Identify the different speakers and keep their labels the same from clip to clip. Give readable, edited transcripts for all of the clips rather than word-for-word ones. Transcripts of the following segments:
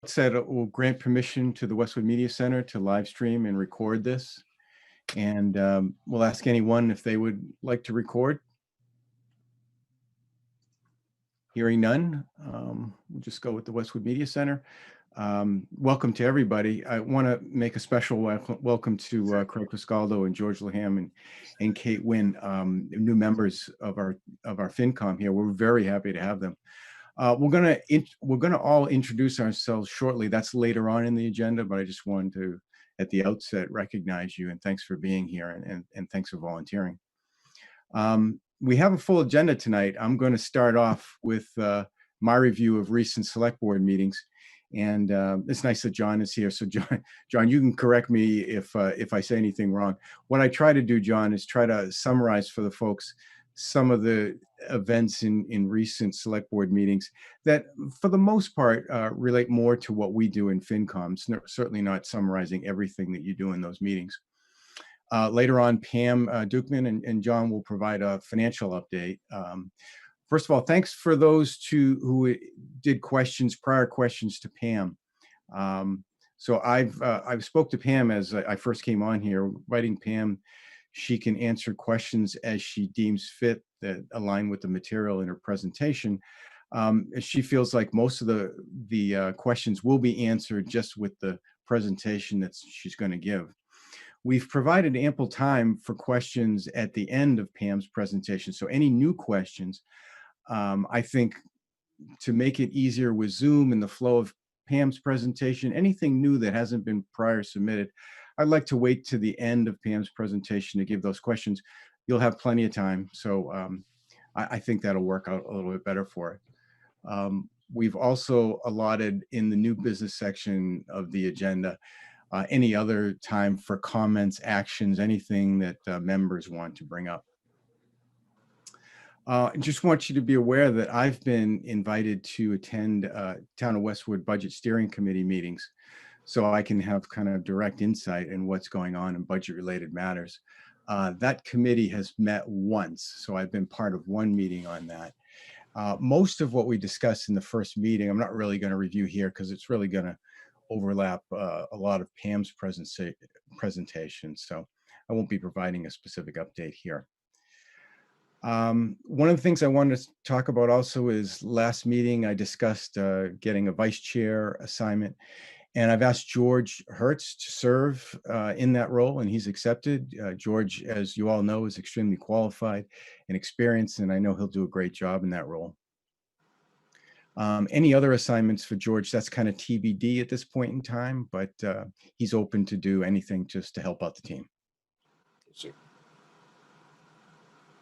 Speaker 1: Said it will grant permission to the Westwood Media Center to live stream and record this. And we'll ask anyone if they would like to record. Hearing none, we'll just go with the Westwood Media Center. Welcome to everybody. I want to make a special welcome to Craig Viscaldo and George Laham and Kate Nguyen, new members of our FinCom here. We're very happy to have them. We're gonna all introduce ourselves shortly. That's later on in the agenda, but I just wanted to, at the outset, recognize you and thanks for being here and thanks for volunteering. We have a full agenda tonight. I'm going to start off with my review of recent select board meetings, and it's nice that John is here. So John, you can correct me if I say anything wrong. What I try to do, John, is try to summarize for the folks some of the events in recent select board meetings that, for the most part, relate more to what we do in FinCom. Certainly not summarizing everything that you do in those meetings. Later on, Pam Dukeman and John will provide a financial update. First of all, thanks for those who did prior questions to Pam. So I've spoke to Pam as I first came on here, writing Pam. She can answer questions as she deems fit that align with the material in her presentation. She feels like most of the questions will be answered just with the presentation that she's going to give. We've provided ample time for questions at the end of Pam's presentation. So any new questions, I think, to make it easier with Zoom and the flow of Pam's presentation, anything new that hasn't been prior submitted, I'd like to wait to the end of Pam's presentation to give those questions. You'll have plenty of time. So I think that'll work out a little bit better for it. We've also allotted in the new business section of the agenda any other time for comments, actions, anything that members want to bring up. I just want you to be aware that I've been invited to attend Town of Westwood Budget Steering Committee meetings, so I can have kind of direct insight in what's going on in budget-related matters. That committee has met once, so I've been part of one meeting on that. Most of what we discussed in the first meeting, I'm not really going to review here because it's really going to overlap a lot of Pam's presentation, so I won't be providing a specific update here. One of the things I wanted to talk about also is last meeting I discussed getting a vice chair assignment, and I've asked George Hertz to serve in that role, and he's accepted. George, as you all know, is extremely qualified and experienced, and I know he'll do a great job in that role. Any other assignments for George, that's kind of TBD at this point in time, but he's open to do anything just to help out the team. Sure.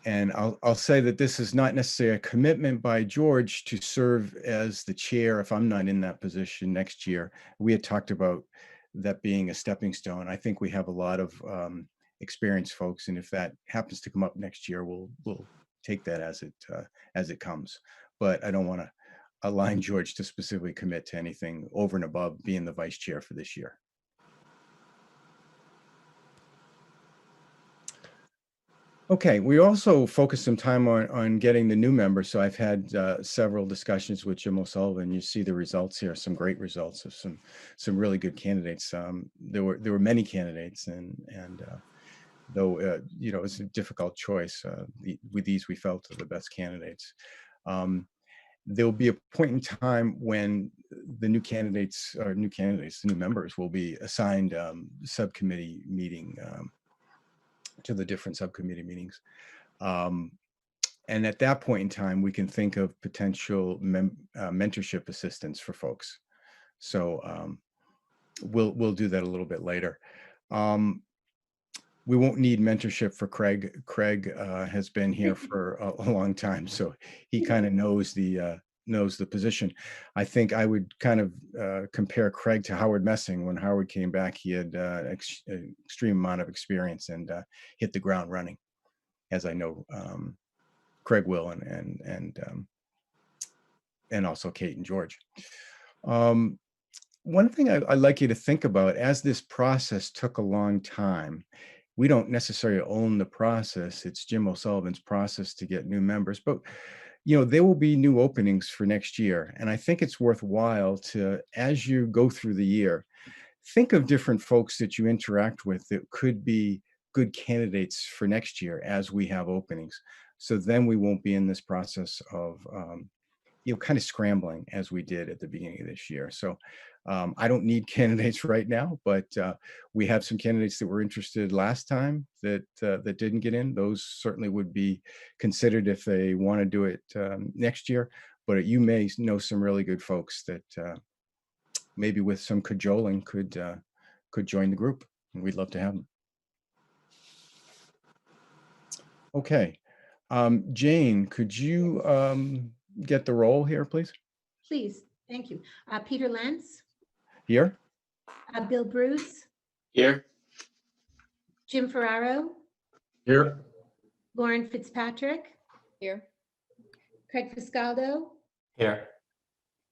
Speaker 1: And I'll say that this is not necessarily a commitment by George to serve as the chair if I'm not in that position next year. We had talked about that being a stepping stone. I think we have a lot of experienced folks, and if that happens to come up next year, we'll take that as it comes. But I don't want to align George to specifically commit to anything over and above being the vice chair for this year. Okay, we also focused some time on getting the new members. So I've had several discussions with Jim O'Sullivan. You see the results here, some great results of some really good candidates. There were many candidates, and though you know, it's a difficult choice. With these, we felt are the best candidates. There'll be a point in time when the new members will be assigned subcommittee meeting to the different subcommittee meetings. And at that point in time, we can think of potential mentorship assistance for folks. So we'll do that a little bit later. We won't need mentorship for Craig. Craig has been here for a long time, so he kind of knows the position. I think I would kind of compare Craig to Howard Messing. When Howard came back, he had an extreme amount of experience and hit the ground running, as I know Craig will, and also Kate and George. One thing I'd like you to think about, as this process took a long time, we don't necessarily own the process. It's Jim O'Sullivan's process to get new members, but there will be new openings for next year. And I think it's worthwhile to, as you go through the year, think of different folks that you interact with that could be good candidates for next year as we have openings. So then we won't be in this process of, kind of scrambling as we did at the beginning of this year. So I don't need candidates right now, but we have some candidates that were interested last time that didn't get in. Those certainly would be considered if they want to do it next year. But you may know some really good folks that maybe with some cajoling could join the group, and we'd love to have them. Okay, Jane, could you get the roll here, please?
Speaker 2: Please, thank you. Peter Lentz.
Speaker 1: Here.
Speaker 2: Bill Bruce.
Speaker 3: Here.
Speaker 2: Jim Ferraro.
Speaker 3: Here.
Speaker 2: Lauren Fitzpatrick.
Speaker 4: Here.
Speaker 2: Craig Viscaldo.
Speaker 3: Here.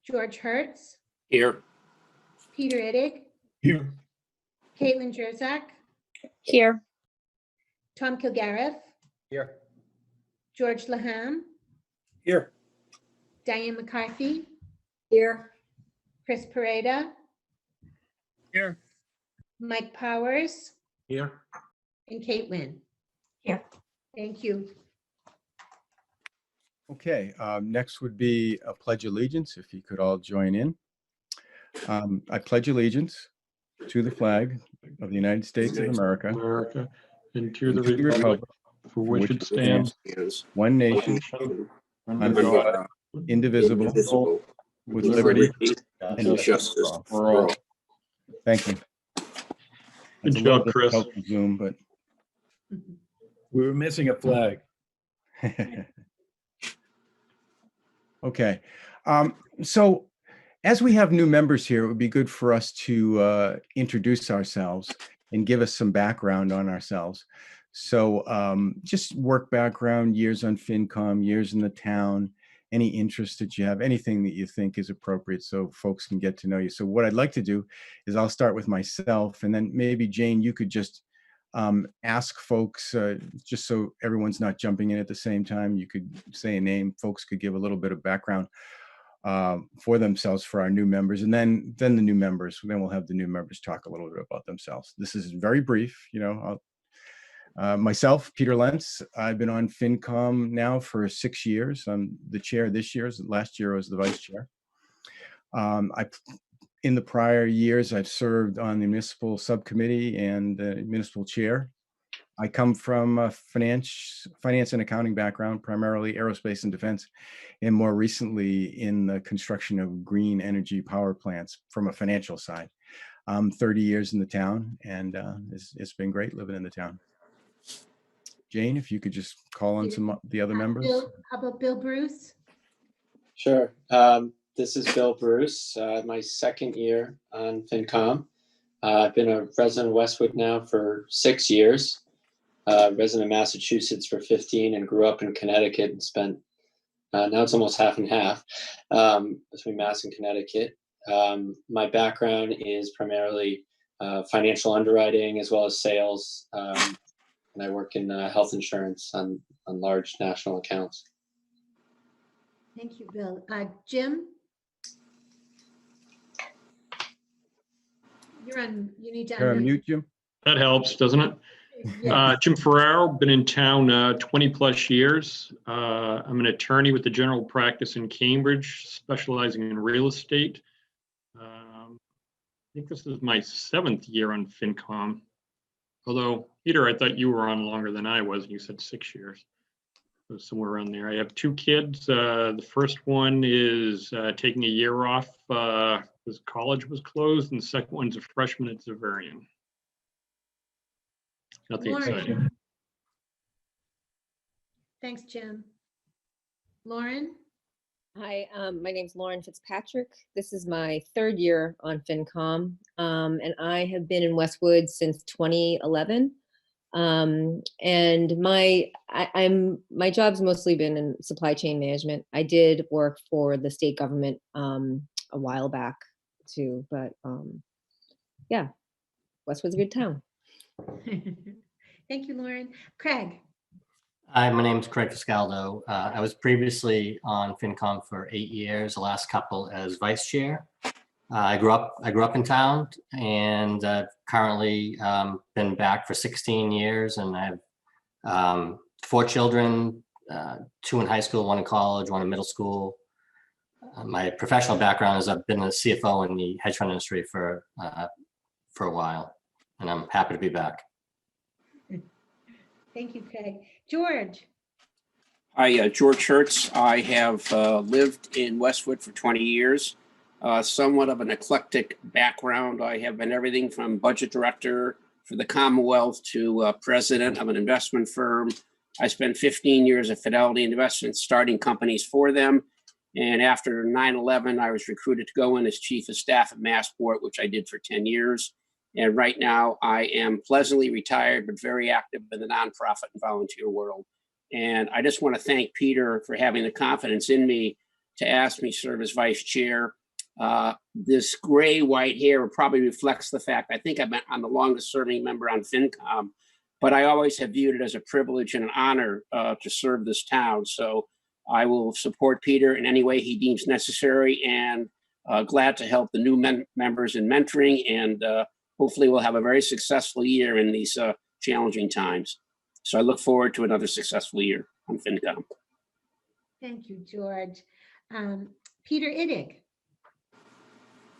Speaker 2: George Hertz.
Speaker 3: Here.
Speaker 2: Peter Iddig.
Speaker 3: Here.
Speaker 2: Caitlin Jerzak.
Speaker 4: Here.
Speaker 2: Tom Calgariff.
Speaker 3: Here.
Speaker 2: George Laham.
Speaker 3: Here.
Speaker 2: Diane McCarthy.
Speaker 4: Here.
Speaker 2: Chris Pareda.
Speaker 3: Here.
Speaker 2: Mike Powers.
Speaker 3: Here.
Speaker 2: And Kate Wynn.
Speaker 4: Here.
Speaker 2: Thank you.
Speaker 1: Okay, next would be a pledge of allegiance, if you could all join in. I pledge allegiance to the flag of the United States of America,
Speaker 3: and to the
Speaker 1: and
Speaker 3: republic for which it stands,
Speaker 1: one nation, under God, indivisible, with liberty and justice for all. Thank you.
Speaker 3: Good job, Chris.
Speaker 1: Zoom, but
Speaker 3: We were missing a flag.
Speaker 1: okay. So as we have new members here, it would be good for us to introduce ourselves and give us some background on ourselves. So just work background, years on FinCom, years in the town, any interest that you have, anything that you think is appropriate so folks can get to know you. So what I'd like to do is I'll start with myself, and then maybe Jane, you could just ask folks, just so everyone's not jumping in at the same time, you could say a name, folks could give a little bit of background for themselves for our new members, and then the new members, then we'll have the new members talk a little bit about themselves. This is very brief, myself, Peter Lentz. I've been on FinCom now for 6 years. I'm the chair this year. Last year I was the vice chair. In the prior years, I've served on the municipal subcommittee and the municipal chair. I come from a finance and accounting background, primarily aerospace and defense, and more recently in the construction of green energy power plants from a financial side. I'm 30 years in the town, and it's been great living in the town. Jane, if you could just call on some the other members.
Speaker 2: Bill, how about Bill Bruce?
Speaker 5: Sure. This is Bill Bruce, my second year on FinCom. I've been a resident of Westwood now for 6 years, resident of Massachusetts for 15, and grew up in Connecticut and spent, now it's almost half and half, between Mass and Connecticut. My background is primarily financial underwriting as well as sales, and I work in health insurance on large national accounts.
Speaker 2: Thank you, Bill. Jim? You're on, you need to
Speaker 1: Unmute, Jim.
Speaker 3: That helps, doesn't it?
Speaker 2: Yes.
Speaker 3: Jim Ferraro, been in town 20 plus years. I'm an attorney with the general practice in Cambridge, specializing in real estate. I think this is my 7th year on FinCom. Although, Peter, I thought you were on longer than I was. You said 6 years. So somewhere around there. I have 2 kids. The first one is taking a year off because college was closed, and the second one's a freshman at Zavarian. Nothing
Speaker 2: Lauren.
Speaker 3: exciting.
Speaker 2: Thanks, Jim. Lauren?
Speaker 4: Hi, my name's Lauren Fitzpatrick. This is my 3rd year on FinCom, and I have been in Westwood since 2011. And my job's mostly been in supply chain management. I did work for the state government a while back too, but yeah, Westwood's a good town.
Speaker 2: Thank you, Lauren. Craig?
Speaker 6: Hi, my name is Craig Viscaldo. I was previously on FinCom for 8 years, the last couple as vice chair. I grew up in town, and I've currently been back for 16 years, and I have 4 children, 2 in high school, 1 in college, 1 in middle school. My professional background is I've been a CFO in the hedge fund industry for a while, and I'm happy to be back.
Speaker 2: Thank you, Craig. George?
Speaker 7: Hi, George Hertz. I have lived in Westwood for 20 years. Somewhat of an eclectic background. I have been everything from budget director for the Commonwealth to president of an investment firm. I spent 15 years at Fidelity Investments starting companies for them. And after 9/11, I was recruited to go in as chief of staff at Massport, which I did for 10 years. And right now I am pleasantly retired, but very active in the nonprofit and volunteer world. And I just want to thank Peter for having the confidence in me to ask me to serve as vice chair. This gray-white hair probably reflects the fact I think I'm the longest serving member on FinCom, but I always have viewed it as a privilege and an honor to serve this town. So I will support Peter in any way he deems necessary, and glad to help the new members in mentoring, and hopefully we'll have a very successful year in these challenging times. So I look forward to another successful year on FinCom.
Speaker 2: Thank you, George. Peter Iddig?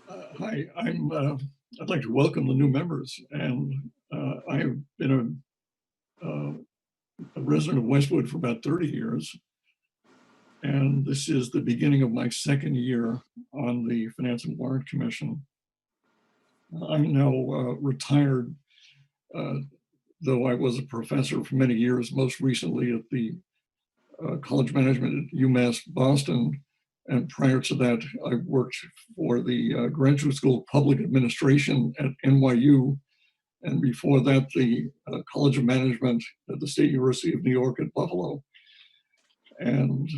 Speaker 8: Hi, I'd like to welcome the new members, and I have been a resident of Westwood for about 30 years, and this is the beginning of my second year on the Finance and Warrant Commission. I'm now retired, though I was a professor for many years, most recently at the College Management at UMass Boston. And prior to that, I worked for the Graduate School of Public Administration at NYU. And before that, the College of Management at the State University of New York at Buffalo. And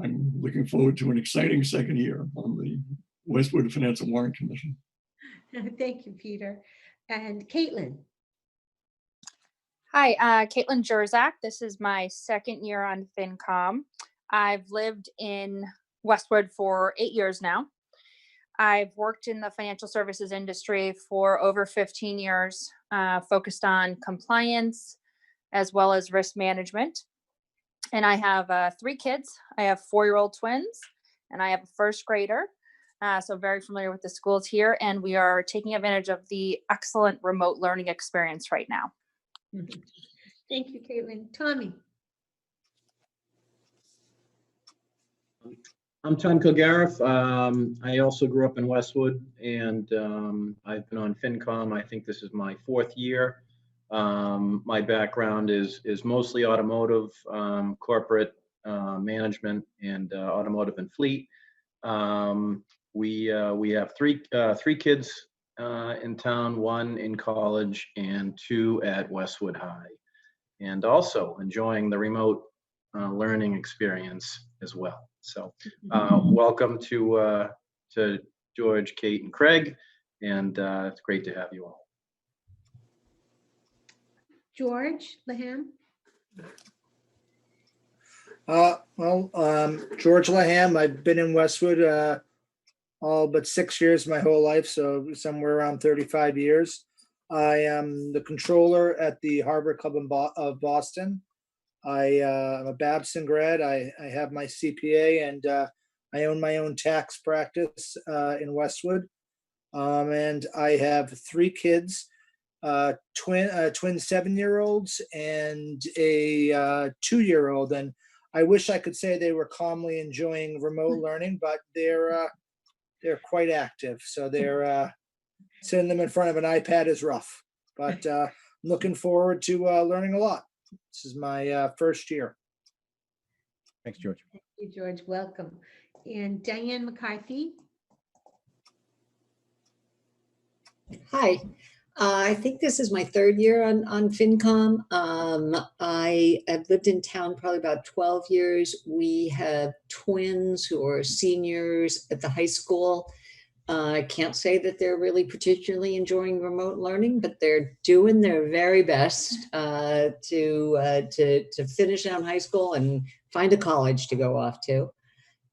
Speaker 8: I'm looking forward to an exciting second year on the Westwood Finance and Warrant Commission.
Speaker 2: Thank you, Peter. And Caitlin?
Speaker 9: Hi, Caitlin Jerzak. This is my second year on FinCom. I've lived in Westwood for 8 years now. I've worked in the financial services industry for over 15 years, focused on compliance as well as risk management. And I have 3 kids. I have 4-year-old twins, and I have a first grader. So very familiar with the schools here, and we are taking advantage of the excellent remote learning experience right now.
Speaker 2: Thank you, Caitlin. Tommy?
Speaker 10: I'm Tom Calgariff. I also grew up in Westwood, and I've been on FinCom. I think this is my 4th year. My background is mostly automotive, corporate management, and automotive and fleet. We have three kids in town, 1 in college and 2 at Westwood High, and also enjoying the remote learning experience as well. So welcome to George, Kate, and Craig, and it's great to have you all.
Speaker 2: George Laham?
Speaker 11: George Laham. I've been in Westwood all but 6 years my whole life, so somewhere around 35 years. I am the controller at the Harbor Club of Boston. I'm a Babson grad. I have my CPA, and I own my own tax practice in Westwood. And I have 3 kids, twin 7-year-olds and a 2-year-old. And I wish I could say they were calmly enjoying remote learning, but they're quite active. So they're sitting them in front of an iPad is rough, but I'm looking forward to learning a lot. This is my first year.
Speaker 1: Thanks, George.
Speaker 2: Thank you, George. Welcome. And Diane McCarthy?
Speaker 12: Hi, I think this is my 3rd year on FinCom. I have lived in town probably about 12 years. We have twins who are seniors at the high school. I can't say that they're really particularly enjoying remote learning, but they're doing their very best to finish out high school and find a college to go off to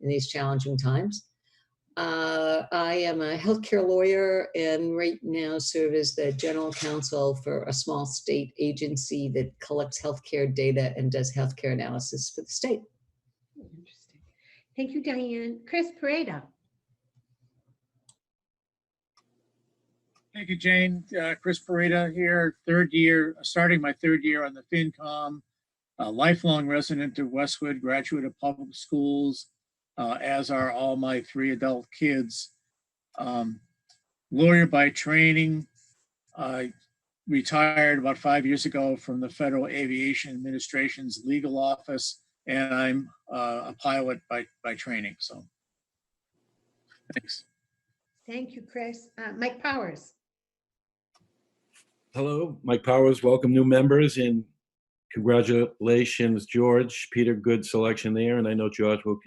Speaker 12: in these challenging times. I am a healthcare lawyer and right now serve as the general counsel for a small state agency that collects healthcare data and does healthcare analysis for the state.
Speaker 2: Interesting. Thank you, Diane. Chris Pareda.
Speaker 13: Thank you, Jane. Chris Pareda here, starting my third year on the FinCom, a lifelong resident of Westwood, graduate of public schools, as are all my 3 adult kids. Lawyer by training. I retired about 5 years ago from the Federal Aviation Administration's legal office, and I'm a pilot by training. So, thanks.
Speaker 2: Thank you, Chris. Mike Powers.
Speaker 14: Hello, Mike Powers. Welcome new members and congratulations, George. Peter, good selection there. And I know George will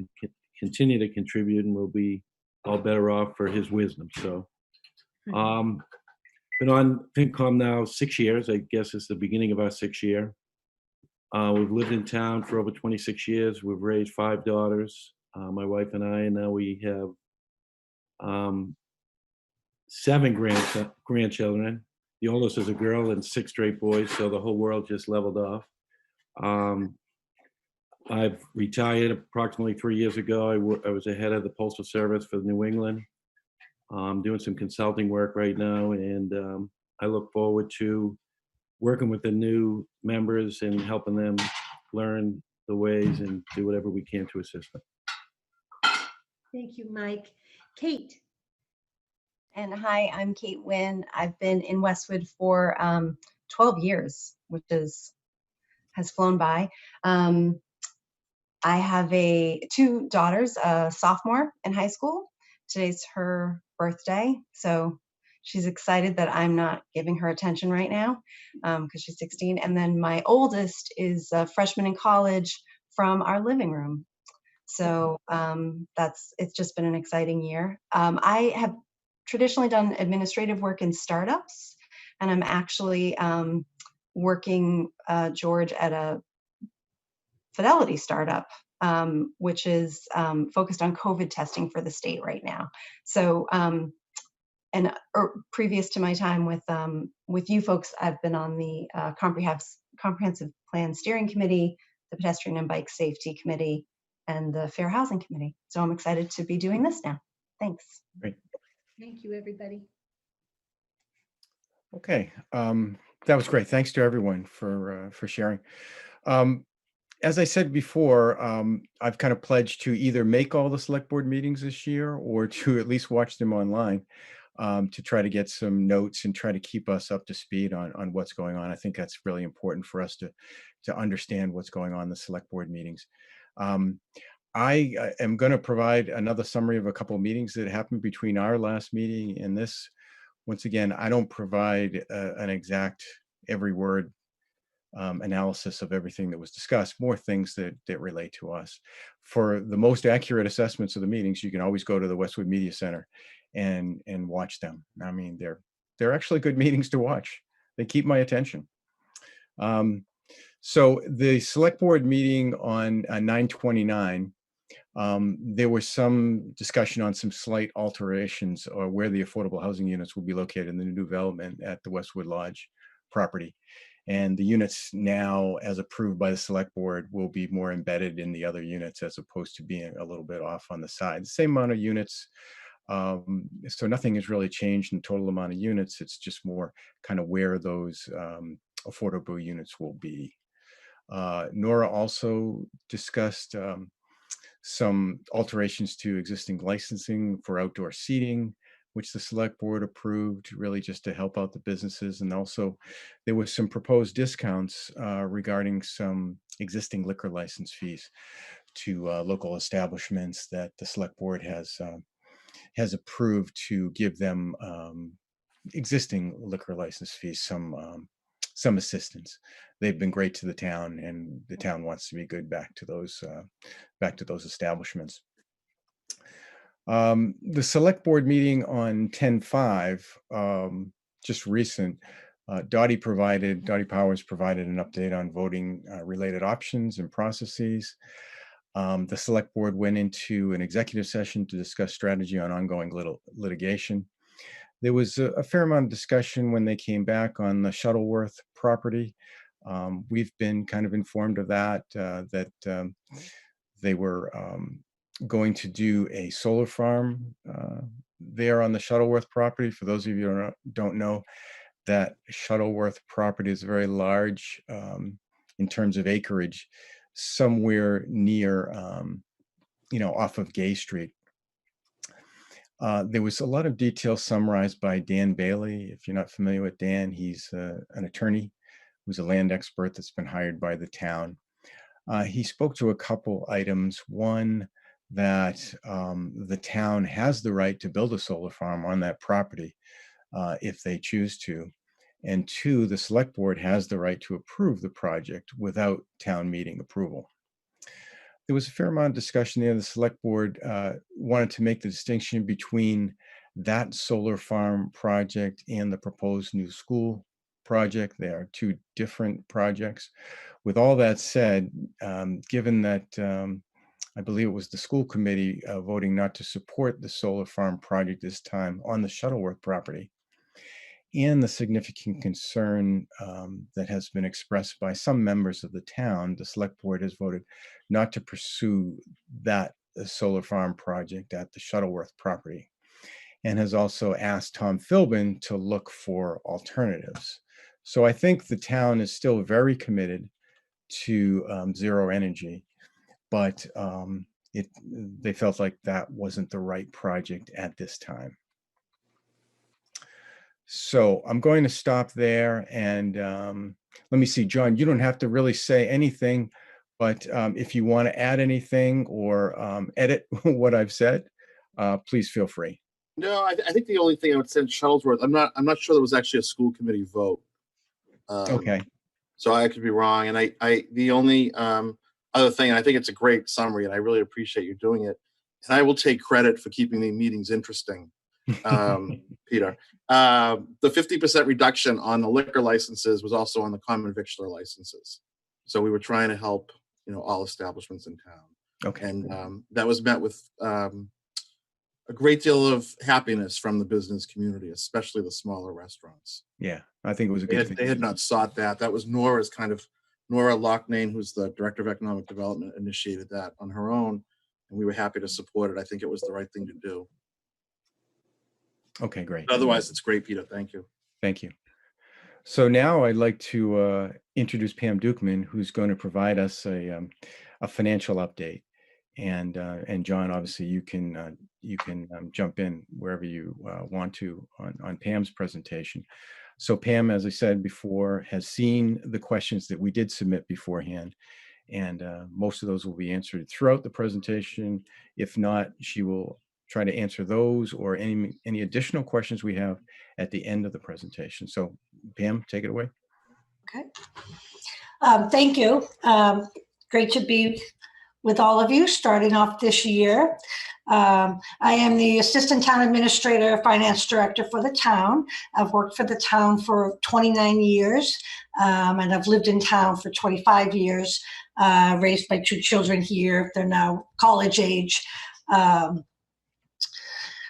Speaker 14: continue to contribute and will be all better off for his wisdom. So, been on FinCom now 6 years. I guess it's the beginning of our 6th year. We've lived in town for over 26 years. We've raised 5 daughters, my wife and I, and now we have 7 grandchildren. The oldest is a girl and 6 straight boys, so the whole world just leveled off. I've retired approximately 3 years ago. I was the head of the Postal Service for New England. I'm doing some consulting work right now, and I look forward to working with the new members and helping them learn the ways and do whatever we can to assist them.
Speaker 2: Thank you, Mike. Kate.
Speaker 15: And hi, I'm Kate Nguyen. I've been in Westwood for 12 years, which has flown by. I have 2 daughters, a sophomore in high school. Today's her birthday, so she's excited that I'm not giving her attention right now because she's 16. And then my oldest is a freshman in college from our living room. So it's just been an exciting year. I have traditionally done administrative work in startups, and I'm actually working, George, at a Fidelity startup, which is focused on COVID testing for the state right now. So, previous to my time with you folks, I've been on the Comprehensive Plan Steering Committee, the Pedestrian and Bike Safety Committee, and the Fair Housing Committee. So I'm excited to be doing this now. Thanks.
Speaker 1: Great.
Speaker 2: Thank you, everybody.
Speaker 1: Okay, that was great. Thanks to everyone for sharing. As I said before, I've kind of pledged to either make all the select board meetings this year or to at least watch them online to try to get some notes and try to keep us up to speed on what's going on. I think that's really important for us to understand what's going on in the select board meetings. I am going to provide another summary of a couple of meetings that happened between our last meeting and this. Once again, I don't provide an exact every word analysis of everything that was discussed, more things that relate to us. For the most accurate assessments of the meetings, you can always go to the Westwood Media Center and watch them. I mean, they're actually good meetings to watch. They keep my attention. So the select board meeting on 9/29, there was some discussion on some slight alterations or where the affordable housing units will be located in the new development at the Westwood Lodge property. And the units now, as approved by the select board, will be more embedded in the other units as opposed to being a little bit off on the side. The same amount of units. So nothing has really changed in total amount of units. It's just more kind of where those affordable units will be. Nora also discussed some alterations to existing licensing for outdoor seating, which the select board approved, really just to help out the businesses. And also there was some proposed discounts regarding some existing liquor license fees to local establishments that the select board has approved to give them existing liquor license fees some assistance. They've been great to the town, and the town wants to be good back to those establishments. The select board meeting on 10/5, just recent, Dottie Powers provided an update on voting related options and processes. The select board went into an executive session to discuss strategy on ongoing litigation. There was a fair amount of discussion when they came back on the Shuttleworth property. We've been kind of informed of that, they were going to do a solar farm there on the Shuttleworth property. For those of you who don't know, that Shuttleworth property is very large in terms of acreage, somewhere near, off of Gay Street. There was a lot of detail summarized by Dan Bailey. If you're not familiar with Dan, he's an attorney who's a land expert that's been hired by the town. He spoke to a couple items. One, that the town has the right to build a solar farm on that property if they choose to. And two, the select board has the right to approve the project without town meeting approval. There was a fair amount of discussion there. The select board wanted to make the distinction between that solar farm project and the proposed new school project. They are two different projects. With all that said, given that I believe it was the school committee voting not to support the solar farm project this time on the Shuttleworth property, and the significant concern that has been expressed by some members of the town, the select board has voted not to pursue that solar farm project at the Shuttleworth property, and has also asked Tom Philbin to look for alternatives. So I think the town is still very committed to zero energy, but they felt like that wasn't the right project at this time. So I'm going to stop there, and let me see, John, you don't have to really say anything, but if you want to add anything or edit what I've said, please feel free.
Speaker 16: No, I think the only thing I would say in Shuttlesworth, I'm not sure there was actually a school committee vote.
Speaker 1: Okay.
Speaker 16: So I could be wrong. And the only other thing, and I think it's a great summary, and I really appreciate you doing it. And I will take credit for keeping the meetings interesting, Peter. The 50% reduction on the liquor licenses was also on the common victular licenses. So we were trying to help, all establishments in town.
Speaker 1: Okay.
Speaker 16: And that was met with a great deal of happiness from the business community, especially the smaller restaurants.
Speaker 1: Yeah, I think it was a good thing.
Speaker 16: They had not sought that. That was Nora Loughnane, who's the Director of Economic Development, initiated that on her own, and we were happy to support it. I think it was the right thing to do.
Speaker 1: Okay, great.
Speaker 16: Otherwise, it's great, Peter. Thank you.
Speaker 1: Thank you. So now I'd like to introduce Pam Dukeman, who's going to provide us a financial update. And John, obviously, you can jump in wherever you want to on Pam's presentation. So Pam, as I said before, has seen the questions that we did submit beforehand, and most of those will be answered throughout the presentation. If not, she will try to answer those or any additional questions we have at the end of the presentation. So Pam, take it away.
Speaker 17: Okay. Thank you. Great to be with all of you starting off this year. I am the Assistant Town Administrator, Finance Director for the town. I've worked for the town for 29 years, and I've lived in town for 25 years, raised my two children here. They're now college age.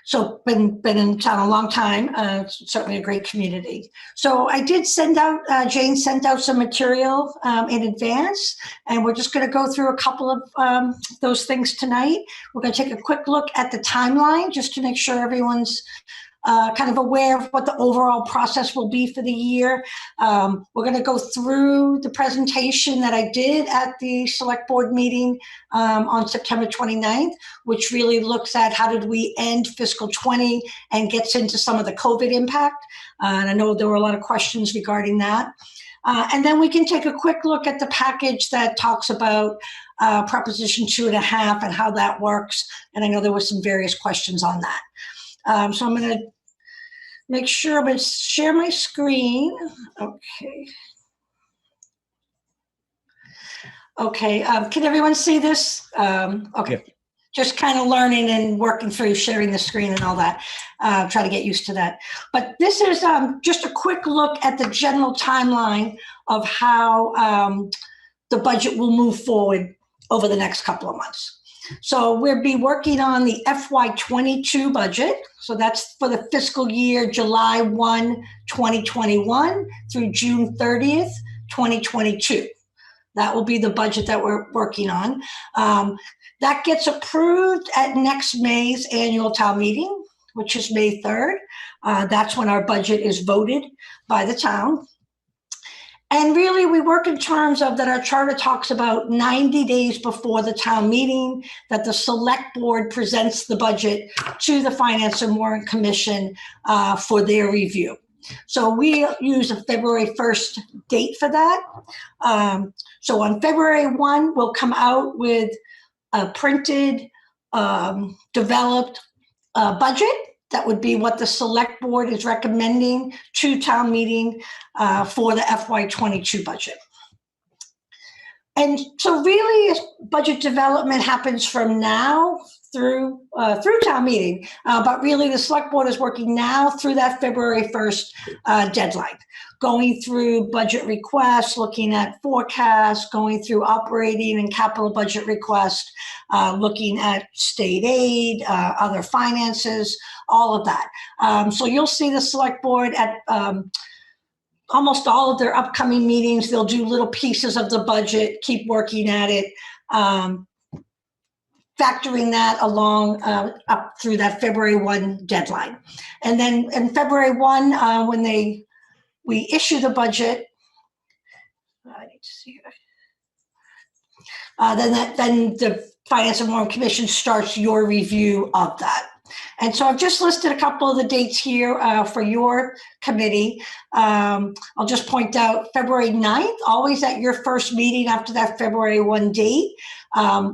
Speaker 17: So been in town a long time, certainly a great community. So I did send out, Jane sent out some material in advance, and we're just gonna go through a couple of those things tonight. We're gonna take a quick look at the timeline just to make sure everyone's kind of aware of what the overall process will be for the year. We're going to go through the presentation that I did at the select board meeting on September 29th, which really looks at how did we end fiscal 20 and gets into some of the COVID impact. And I know there were a lot of questions regarding that. And then we can take a quick look at the package that talks about Proposition 2.5 and how that works. And I know there were some various questions on that. So I'm going to make sure I'm going to share my screen. Okay. Okay. Can everyone see this? Okay. Yeah. just kind of learning and working through sharing the screen and all that. Try to get used to that. But this is just a quick look at the general timeline of how the budget will move forward over the next couple of months. So we'll be working on the FY22 budget. So that's for the fiscal year July 1, 2021 through June 30th, 2022. That will be the budget that we're working on. That gets approved at next May's annual town meeting, which is May 3rd. That's when our budget is voted by the town. And really, we work in terms of that our charter talks about 90 days before the town meeting, that the select board presents the budget to the Finance and Warrant Commission for their review. So we use a February 1st date for that. So on February 1, we'll come out with a printed, developed budget. That would be what the select board is recommending to town meeting for the FY22 budget. And so really budget development happens from now through town meeting, but really the select board is working now through that February 1st deadline, going through budget requests, looking at forecasts, going through operating and capital budget requests, looking at state aid, other finances, all of that. So you'll see the select board at almost all of their upcoming meetings. They'll do little pieces of the budget, keep working at it, factoring that along up through that February 1 deadline. And then in February 1, when we issue the budget, I need to see here. Then the Finance and Warrant Commission starts your review of that. And so I've just listed a couple of the dates here for your committee. I'll just point out February 9th, always at your first meeting after that February 1 date,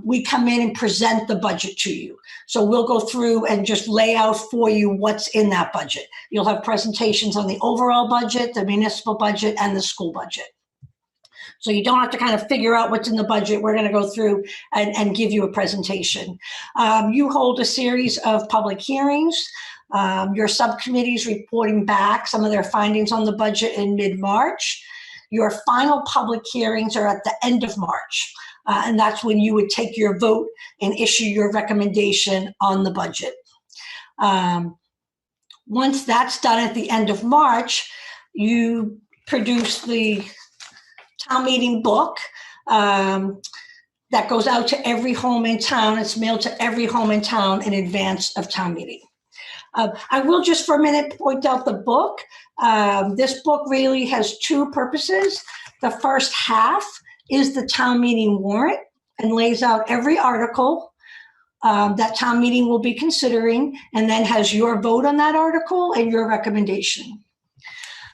Speaker 17: we come in and present the budget to you. So we'll go through and just lay out for you what's in that budget. You'll have presentations on the overall budget, the municipal budget, and the school budget. So you don't have to kind of figure out what's in the budget. We're going to go through and give you a presentation. You hold a series of public hearings. Your subcommittees reporting back some of their findings on the budget in mid-March. Your final public hearings are at the end of March. And that's when you would take your vote and issue your recommendation on the budget. Once that's done at the end of March, you produce the town meeting book that goes out to every home in town. It's mailed to every home in town in advance of town meeting. I will just for a minute point out the book. This book really has two purposes. The first half is the town meeting warrant and lays out every article that town meeting will be considering, and then has your vote on that article and your recommendation.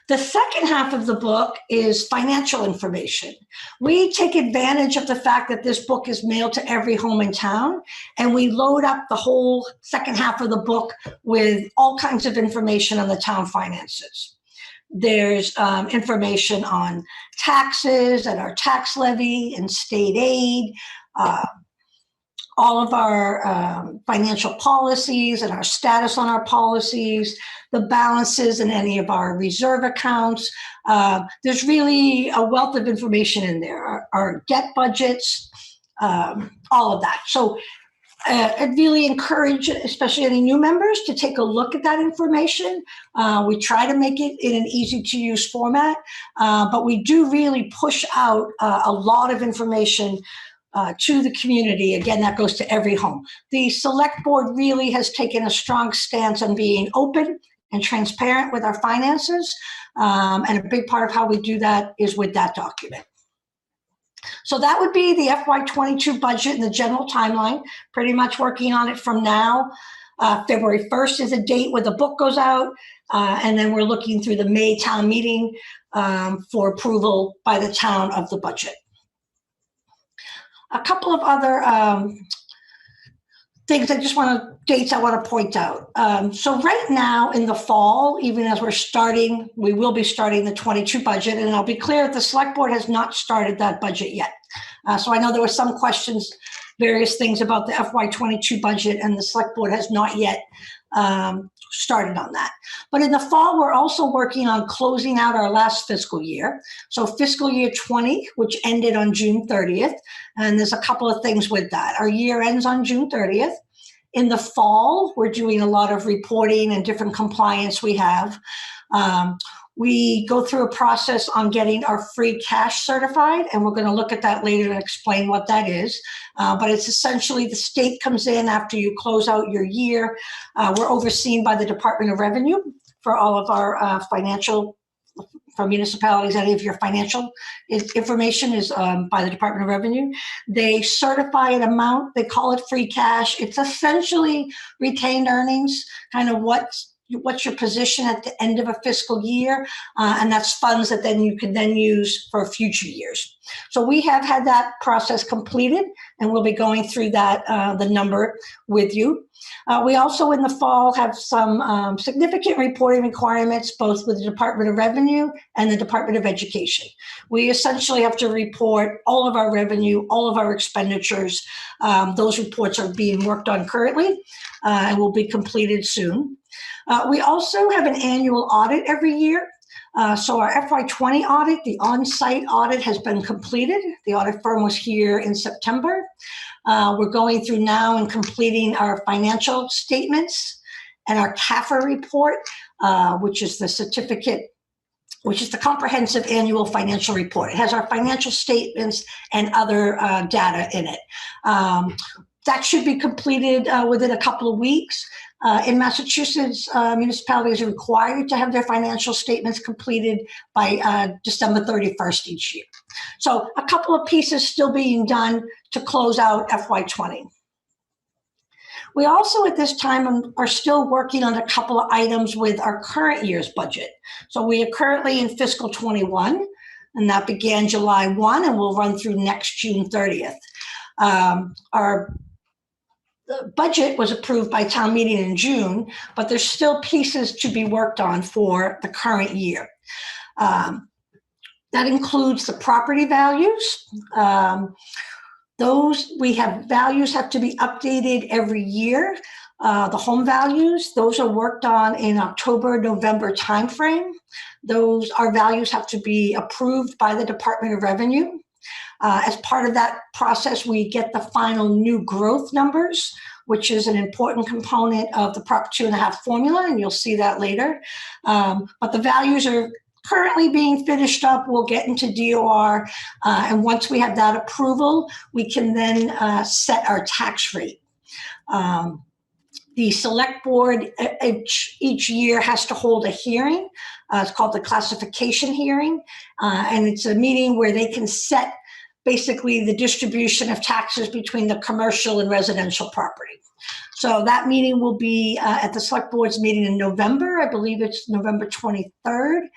Speaker 17: The second half of the book is financial information. We take advantage of the fact that this book is mailed to every home in town, and we load up the whole second half of the book with all kinds of information on the town finances. There's information on taxes and our tax levy and state aid, all of our financial policies and our status on our policies, the balances in any of our reserve accounts. There's really a wealth of information in there, our debt budgets, all of that. So I'd really encourage, especially any new members, to take a look at that information. We try to make it in an easy to use format, but we do really push out a lot of information to the community. Again, that goes to every home. The select board really has taken a strong stance on being open and transparent with our finances. And a big part of how we do that is with that document. So that would be the FY22 budget and the general timeline, pretty much working on it from now. February 1st is a date where the book goes out. And then we're looking through the May town meeting for approval by the town of the budget. A couple of other things dates I want to point out. So right now in the fall, even as we will be starting the 22 budget, and I'll be clear that the select board has not started that budget yet. So I know there were some questions, various things about the FY22 budget, and the select board has not yet started on that. But in the fall, we're also working on closing out our last fiscal year. So fiscal year 20, which ended on June 30th. And there's a couple of things with that. Our year ends on June 30th. In the fall, we're doing a lot of reporting and different compliance we have. We go through a process on getting our free cash certified, and we're going to look at that later and explain what that is. But it's essentially the state comes in after you close out your year. We're overseen by the Department of Revenue for all of our financial, for municipalities. Any of your financial information is by the Department of Revenue. They certify an amount. They call it free cash. It's essentially retained earnings, kind of what's your position at the end of a fiscal year, and that's funds that then you can then use for future years. So we have had that process completed, and we'll be going through that, the number with you. We also in the fall have some significant reporting requirements, both with the Department of Revenue and the Department of Education. We essentially have to report all of our revenue, all of our expenditures. Those reports are being worked on currently and will be completed soon. We also have an annual audit every year. So our FY20 audit, the on-site audit, has been completed. The audit firm was here in September. We're going through now and completing our financial statements and our CAFR report, which is the certificate, which is the comprehensive annual financial report. It has our financial statements and other data in it. That should be completed within a couple of weeks. In Massachusetts, municipalities are required to have their financial statements completed by December 31st each year. So a couple of pieces still being done to close out FY20. We also at this time are still working on a couple of items with our current year's budget. So we are currently in fiscal 21, and that began July 1 and will run through next June 30th. The budget was approved by town meeting in June, but there's still pieces to be worked on for the current year. That includes the property values. Those values have to be updated every year. The home values, those are worked on in October, November timeframe. Our values have to be approved by the Department of Revenue. As part of that process, we get the final new growth numbers, which is an important component of the Prop 2.5 formula, and you'll see that later. But the values are currently being finished up. We'll get into DOR, and once we have that approval, we can then set our tax rate. The select board each year has to hold a hearing. It's called the classification hearing, and it's a meeting where they can set basically the distribution of taxes between the commercial and residential property. So that meeting will be at the select board's meeting in November. I believe it's November 23rd.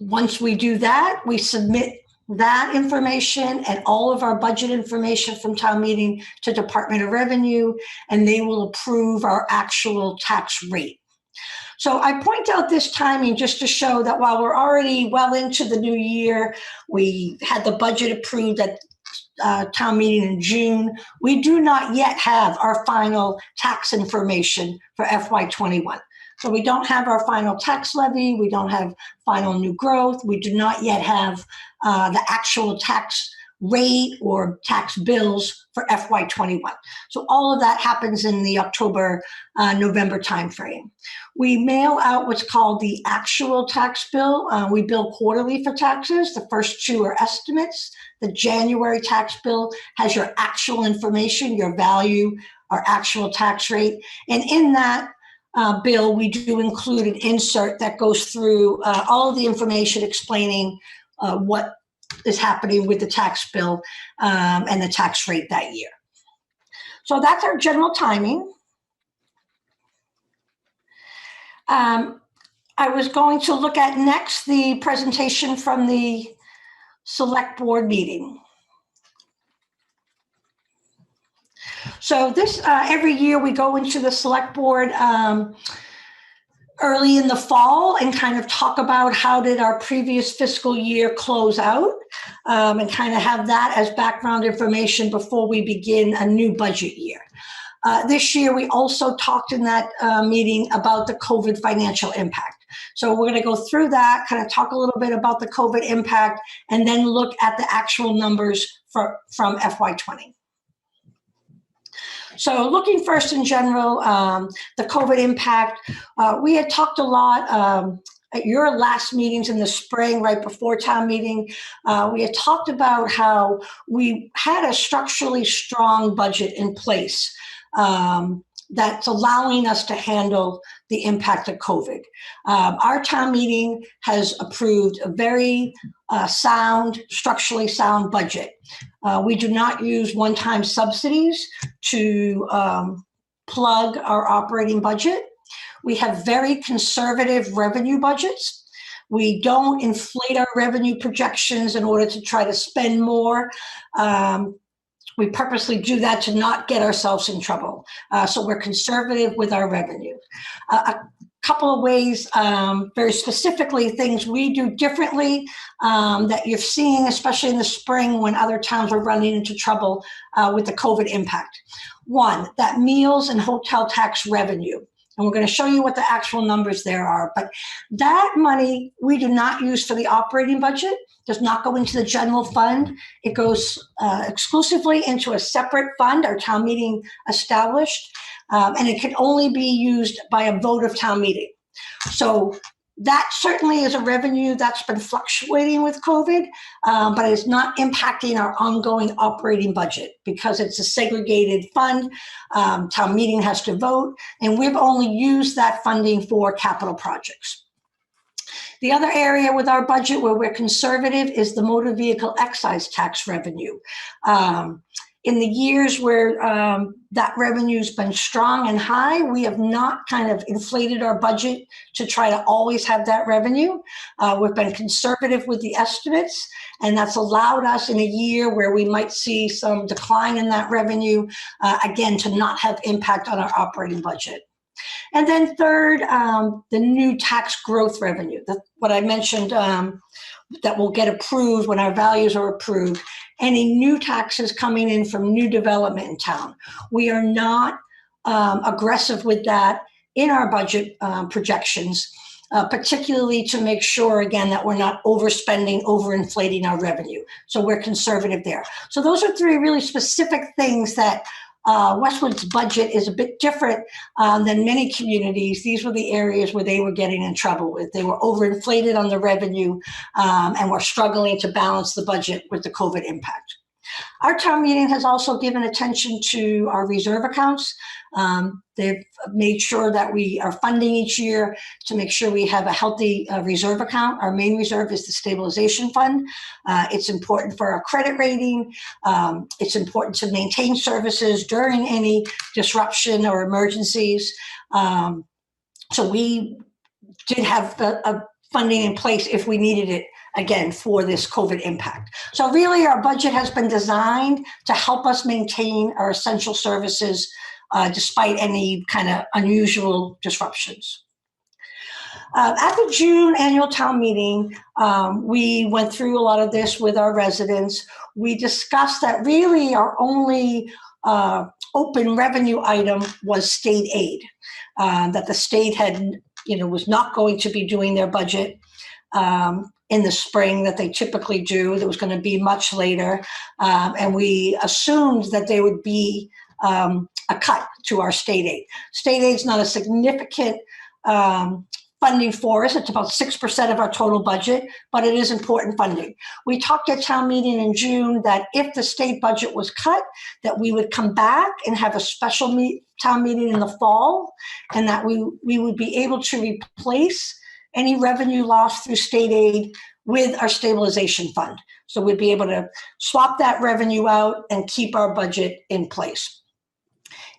Speaker 17: Once we do that, we submit that information and all of our budget information from town meeting to Department of Revenue, and they will approve our actual tax rate. So I point out this timing just to show that while we're already well into the new year, we had the budget approved at town meeting in June, we do not yet have our final tax information for FY21. So we don't have our final tax levy, we don't have final new growth, we do not yet have the actual tax rate or tax bills for FY21. So all of that happens in the October, November timeframe. We mail out what's called the actual tax bill. We bill quarterly for taxes. The first two are estimates. The January tax bill has your actual information, your value, our actual tax rate. And in that bill, we do include an insert that goes through all of the information explaining what is happening with the tax bill and the tax rate that year. So that's our general timing. I was going to look at next the presentation from the select board meeting. So this, every year we go into the select board early in the fall and kind of talk about how did our previous fiscal year close out, and kind of have that as background information before we begin a new budget year. This year, we also talked in that meeting about the COVID financial impact. So we're going to go through that, kind of talk a little bit about the COVID impact, and then look at the actual numbers from FY20. So looking first in general, the COVID impact, we had talked a lot at your last meetings in the spring, right before town meeting. We had talked about how we had a structurally strong budget in place that's allowing us to handle the impact of COVID. Our town meeting has approved a very sound, structurally sound budget. We do not use one-time subsidies to plug our operating budget. We have very conservative revenue budgets. We don't inflate our revenue projections in order to try to spend more. We purposely do that to not get ourselves in trouble. So we're conservative with our revenue. A couple of ways, very specifically, things we do differently that you're seeing, especially in the spring when other towns are running into trouble with the COVID impact. One, that meals and hotel tax revenue. And we're going to show you what the actual numbers there are. But that money we do not use for the operating budget, does not go into the general fund. It goes exclusively into a separate fund our town meeting established, and it can only be used by a vote of town meeting. So that certainly is a revenue that's been fluctuating with COVID, but it's not impacting our ongoing operating budget because it's a segregated fund. Town meeting has to vote, and we've only used that funding for capital projects. The other area with our budget where we're conservative is the motor vehicle excise tax revenue. In the years where that revenue's been strong and high, we have not kind of inflated our budget to try to always have that revenue. We've been conservative with the estimates, and that's allowed us in a year where we might see some decline in that revenue, again, to not have impact on our operating budget. And then third, the new tax growth revenue, what I mentioned that will get approved when our values are approved. Any new taxes coming in from new development in town. We are not aggressive with that in our budget projections, particularly to make sure, again, that we're not overspending, overinflating our revenue. So we're conservative there. So those are three really specific things that Westwood's budget is a bit different than many communities. These were the areas where they were getting in trouble with. They were overinflated on the revenue and were struggling to balance the budget with the COVID impact. Our town meeting has also given attention to our reserve accounts. They've made sure that we are funding each year to make sure we have a healthy reserve account. Our main reserve is the stabilization fund. It's important for our credit rating. It's important to maintain services during any disruption or emergencies. So we did have a funding in place if we needed it, again, for this COVID impact. So really our budget has been designed to help us maintain our essential services despite any kind of unusual disruptions. At the June annual town meeting, we went through a lot of this with our residents. We discussed that really our only open revenue item was state aid, that the state had, was not going to be doing their budget in the spring that they typically do. That was going to be much later. And we assumed that there would be a cut to our state aid. State aid is not a significant funding for us. It's about 6% of our total budget, but it is important funding. We talked at town meeting in June that if the state budget was cut, that we would come back and have a special town meeting in the fall, and that we would be able to replace any revenue lost through state aid with our stabilization fund. So we'd be able to swap that revenue out and keep our budget in place.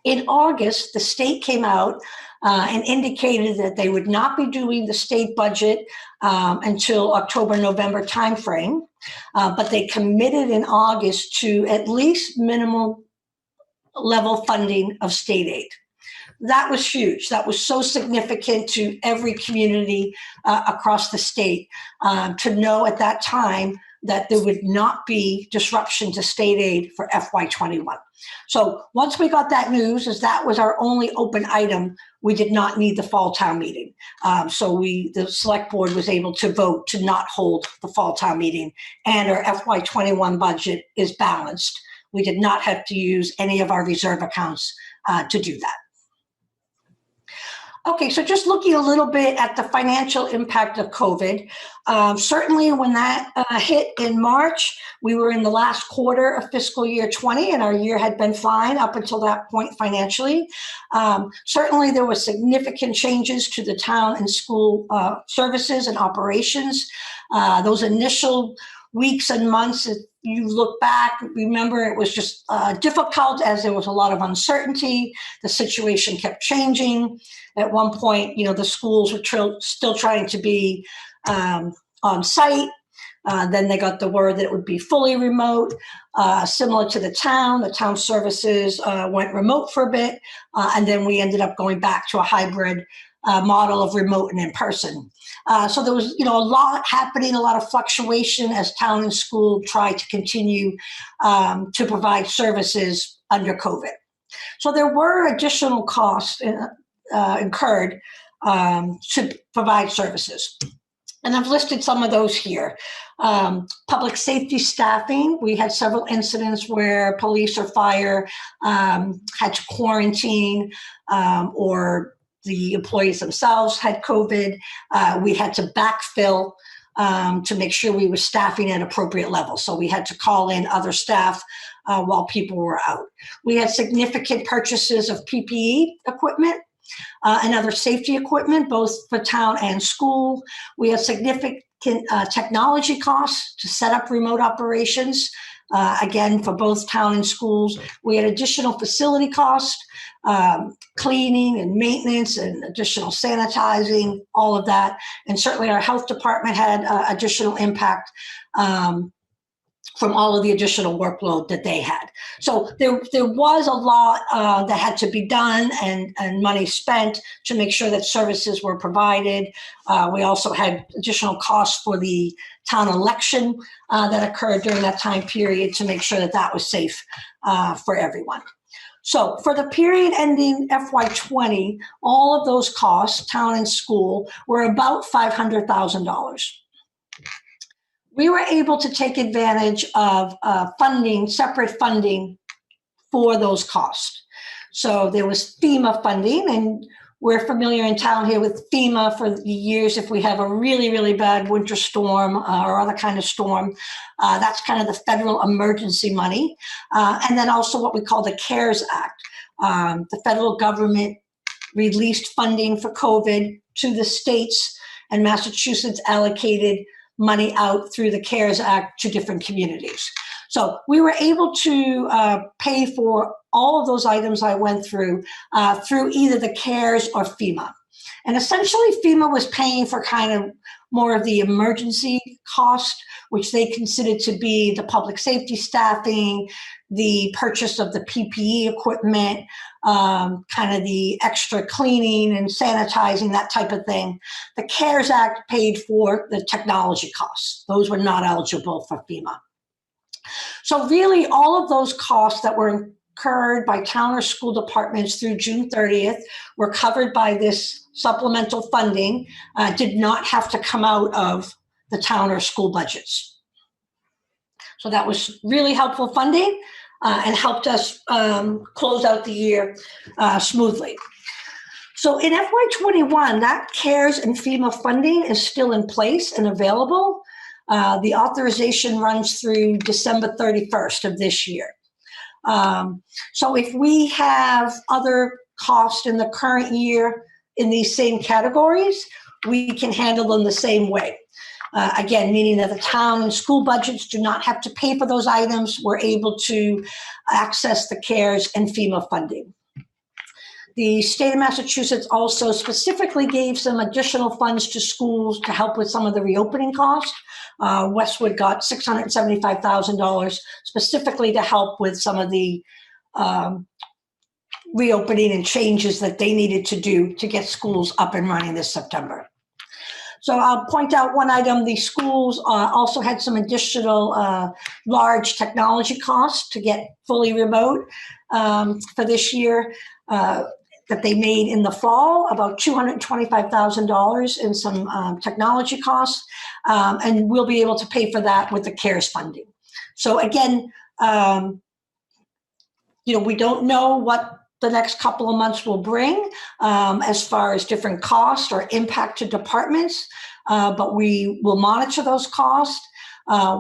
Speaker 17: In August, the state came out and indicated that they would not be doing the state budget until October, November timeframe, but they committed in August to at least minimal level funding of state aid. that was huge. That was so significant to every community across the state to know at that time that there would not be disruption to state aid for FY21. So once we got that news, as that was our only open item, we did not need the fall town meeting. So the select board was able to vote to not hold the fall town meeting, and our FY21 budget is balanced. We did not have to use any of our reserve accounts to do that. Okay, so just looking a little bit at the financial impact of COVID. Certainly when that hit in March, we were in the last quarter of fiscal year 20, and our year had been fine up until that point financially. Certainly there were significant changes to the town and school services and operations. Those initial weeks and months, if you look back, remember it was just difficult as there was a lot of uncertainty. The situation kept changing. At one point, the schools were still trying to be on site. Then they got the word that it would be fully remote. Similar to the town services went remote for a bit. And then we ended up going back to a hybrid model of remote and in person. So there was, a lot happening, a lot of fluctuation as town and school tried to continue to provide services under COVID. So there were additional costs incurred to provide services. And I've listed some of those here. Public safety staffing, we had several incidents where police or fire had to quarantine or the employees themselves had COVID. We had to backfill to make sure we were staffing at appropriate levels. So we had to call in other staff while people were out. We had significant purchases of PPE equipment and other safety equipment, both for town and school. We had significant technology costs to set up remote operations, again, for both town and schools. We had additional facility costs, cleaning and maintenance and additional sanitizing, all of that. And certainly our health department had additional impact from all of the additional workload that they had. So there was a lot that had to be done and money spent to make sure that services were provided. We also had additional costs for the town election that occurred during that time period to make sure that that was safe for everyone. So for the period ending FY20, all of those costs, town and school, were about $500,000. We were able to take advantage of funding, separate funding for those costs. So there was FEMA funding, and we're familiar in town here with FEMA for the years. If we have a really, really bad winter storm or other kind of storm, that's kind of the federal emergency money. And then also what we call the CARES Act. The federal government released funding for COVID to the states, and Massachusetts allocated money out through the CARES Act to different communities. So we were able to pay for all of those items I went through either the CARES or FEMA. And essentially FEMA was paying for kind of more of the emergency cost, which they considered to be the public safety staffing, the purchase of the PPE equipment, kind of the extra cleaning and sanitizing, that type of thing. The CARES Act paid for the technology costs. Those were not eligible for FEMA. So really all of those costs that were incurred by town or school departments through June 30th were covered by this supplemental funding, did not have to come out of the town or school budgets. So that was really helpful funding and helped us close out the year smoothly. So in FY21, that CARES and FEMA funding is still in place and available. The authorization runs through December 31st of this year. So if we have other costs in the current year in these same categories, we can handle them the same way. Again, meaning that the town and school budgets do not have to pay for those items. We're able to access the CARES and FEMA funding. The state of Massachusetts also specifically gave some additional funds to schools to help with some of the reopening costs. Westwood got $675,000 specifically to help with some of the reopening and changes that they needed to do to get schools up and running this September. So I'll point out one item. The schools also had some additional large technology costs to get fully remote for this year that they made in the fall, about $225,000 in some technology costs. And we'll be able to pay for that with the CARES funding. So again, we don't know what the next couple of months will bring as far as different costs or impact to departments, but we will monitor those costs.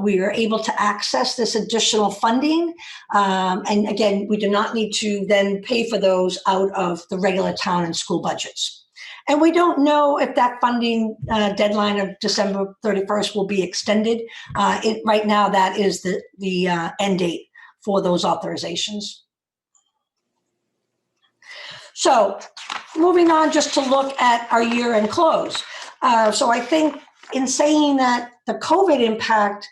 Speaker 17: We are able to access this additional funding. And again, we do not need to then pay for those out of the regular town and school budgets. And we don't know if that funding deadline of December 31st will be extended. Right now, that is the end date for those authorizations. So moving on just to look at our year-end close. So I think in saying that the COVID impact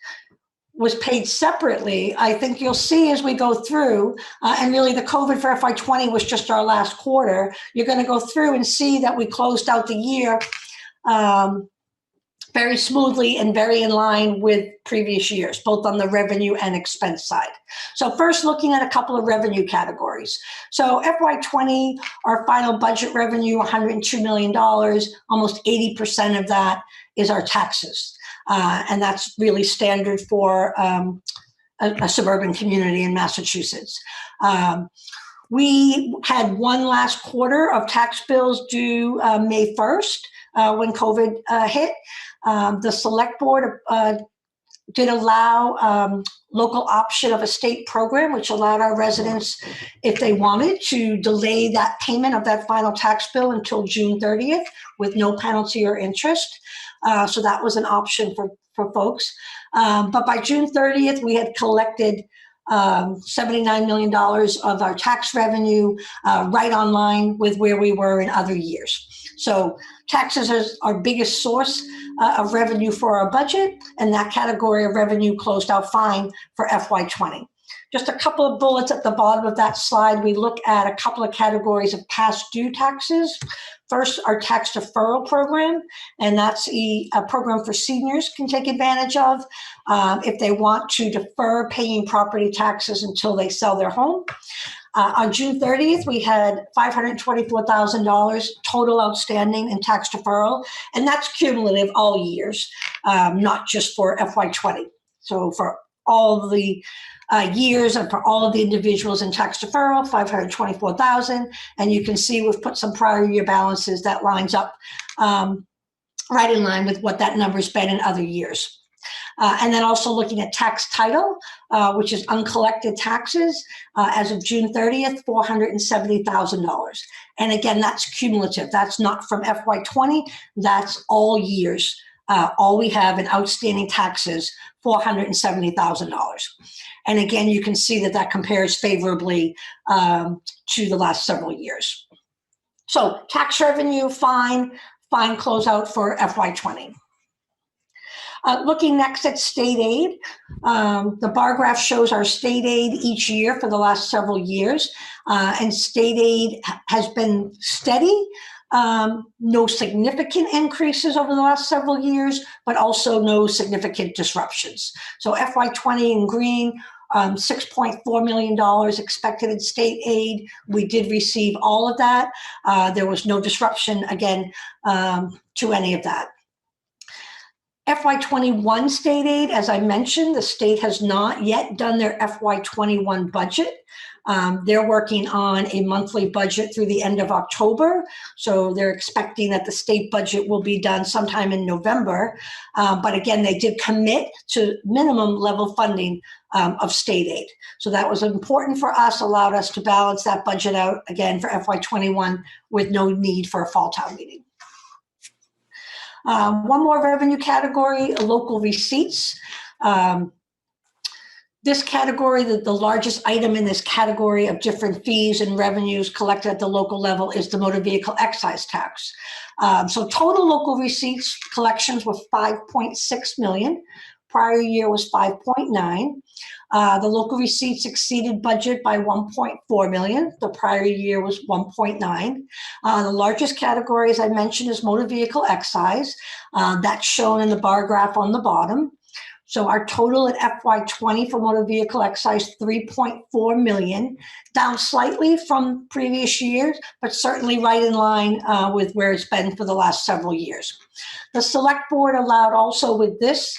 Speaker 17: was paid separately, I think you'll see as we go through, and really the COVID for FY20 was just our last quarter, you're going to go through and see that we closed out the year very smoothly and very in line with previous years, both on the revenue and expense side. So first, looking at a couple of revenue categories. So FY20, our final budget revenue, $102 million, almost 80% of that is our taxes. And that's really standard for a suburban community in Massachusetts. We had one last quarter of tax bills due May 1st when COVID hit. The select board did allow local option of a state program, which allowed our residents, if they wanted, to delay that payment of that final tax bill until June 30th with no penalty or interest. So that was an option for folks. But by June 30th, we had collected $79 million of our tax revenue, right on line with where we were in other years. So taxes is our biggest source of revenue for our budget, and that category of revenue closed out fine for FY20. Just a couple of bullets at the bottom of that slide. We look at a couple of categories of past due taxes. First, our tax deferral program, and that's a program for seniors can take advantage of if they want to defer paying property taxes until they sell their home. On June 30th, we had $524,000 total outstanding in tax deferral, and that's cumulative all years, not just for FY20. So for all the years and for all of the individuals in tax deferral, $524,000, and you can see we've put some prior year balances that lines up right in line with what that number's been in other years. And then also looking at tax title, which is uncollected taxes, as of June 30th, $470,000. And again, that's cumulative. That's not from FY20, that's all years. All we have in outstanding taxes, $470,000. And again, you can see that that compares favorably to the last several years. So tax revenue, fine closeout for FY20. Looking next at state aid, the bar graph shows our state aid each year for the last several years, and state aid has been steady. No significant increases over the last several years, but also no significant disruptions. So FY20 in green, $6.4 million expected in state aid. We did receive all of that. There was no disruption, again, to any of that. FY21 state aid, as I mentioned, the state has not yet done their FY21 budget. They're working on a monthly budget through the end of October. So they're expecting that the state budget will be done sometime in November. But again, they did commit to minimum level funding of state aid. So that was important for us, allowed us to balance that budget out again for FY21 with no need for a fall town meeting. One more revenue category, local receipts. This category, the largest item in this category of different fees and revenues collected at the local level is the motor vehicle excise tax. So total local receipts collections were $5.6 million. Prior year was 5.9. The local receipts exceeded budget by 1.4 million. The prior year was 1.9. The largest category, as I mentioned, is motor vehicle excise. That's shown in the bar graph on the bottom. So our total at FY20 for motor vehicle excise, 3.4 million, down slightly from previous years, but certainly right in line with where it's been for the last several years. The select board allowed also with this,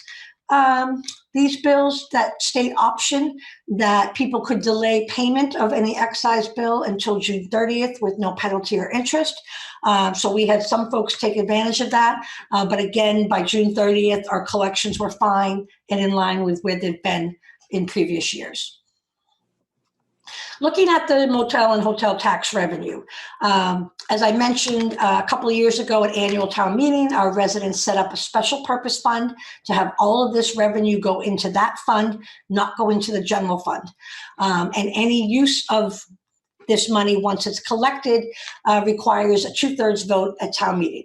Speaker 17: these bills, that state option that people could delay payment of any excise bill until June 30th with no penalty or interest. So we had some folks take advantage of that. But again, by June 30th, our collections were fine and in line with where they've been in previous years. Looking at the motel and hotel tax revenue, as I mentioned a couple of years ago at annual town meeting, our residents set up a special purpose fund to have all of this revenue go into that fund, not go into the general fund. And any use of this money, once it's collected, requires a 2/3 vote at town meeting.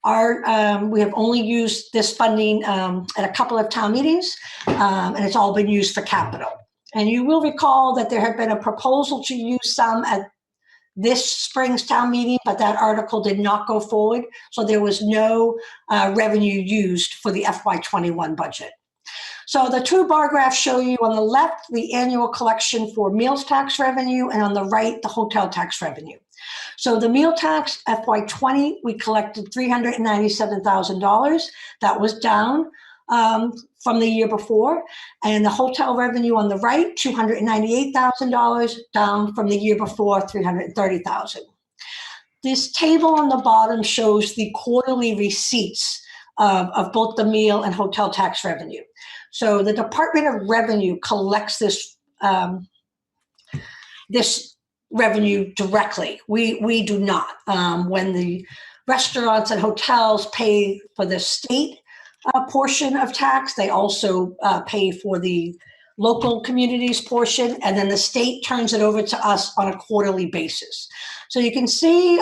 Speaker 17: We have only used this funding at a couple of town meetings, and it's all been used for capital. And you will recall that there had been a proposal to use some at this spring's town meeting, but that article did not go forward. So there was no revenue used for the FY21 budget. So the two bar graphs show you on the left, the annual collection for meals tax revenue, and on the right, the hotel tax revenue. So the meal tax, FY20, we collected $397,000. That was down from the year before. And the hotel revenue on the right, $298,000, down from the year before, $330,000. This table on the bottom shows the quarterly receipts of both the meal and hotel tax revenue. So the Department of Revenue collects this, this revenue directly. We do not. When the restaurants and hotels pay for the state portion of tax, they also pay for the local communities portion, and then the state turns it over to us on a quarterly basis. So you can see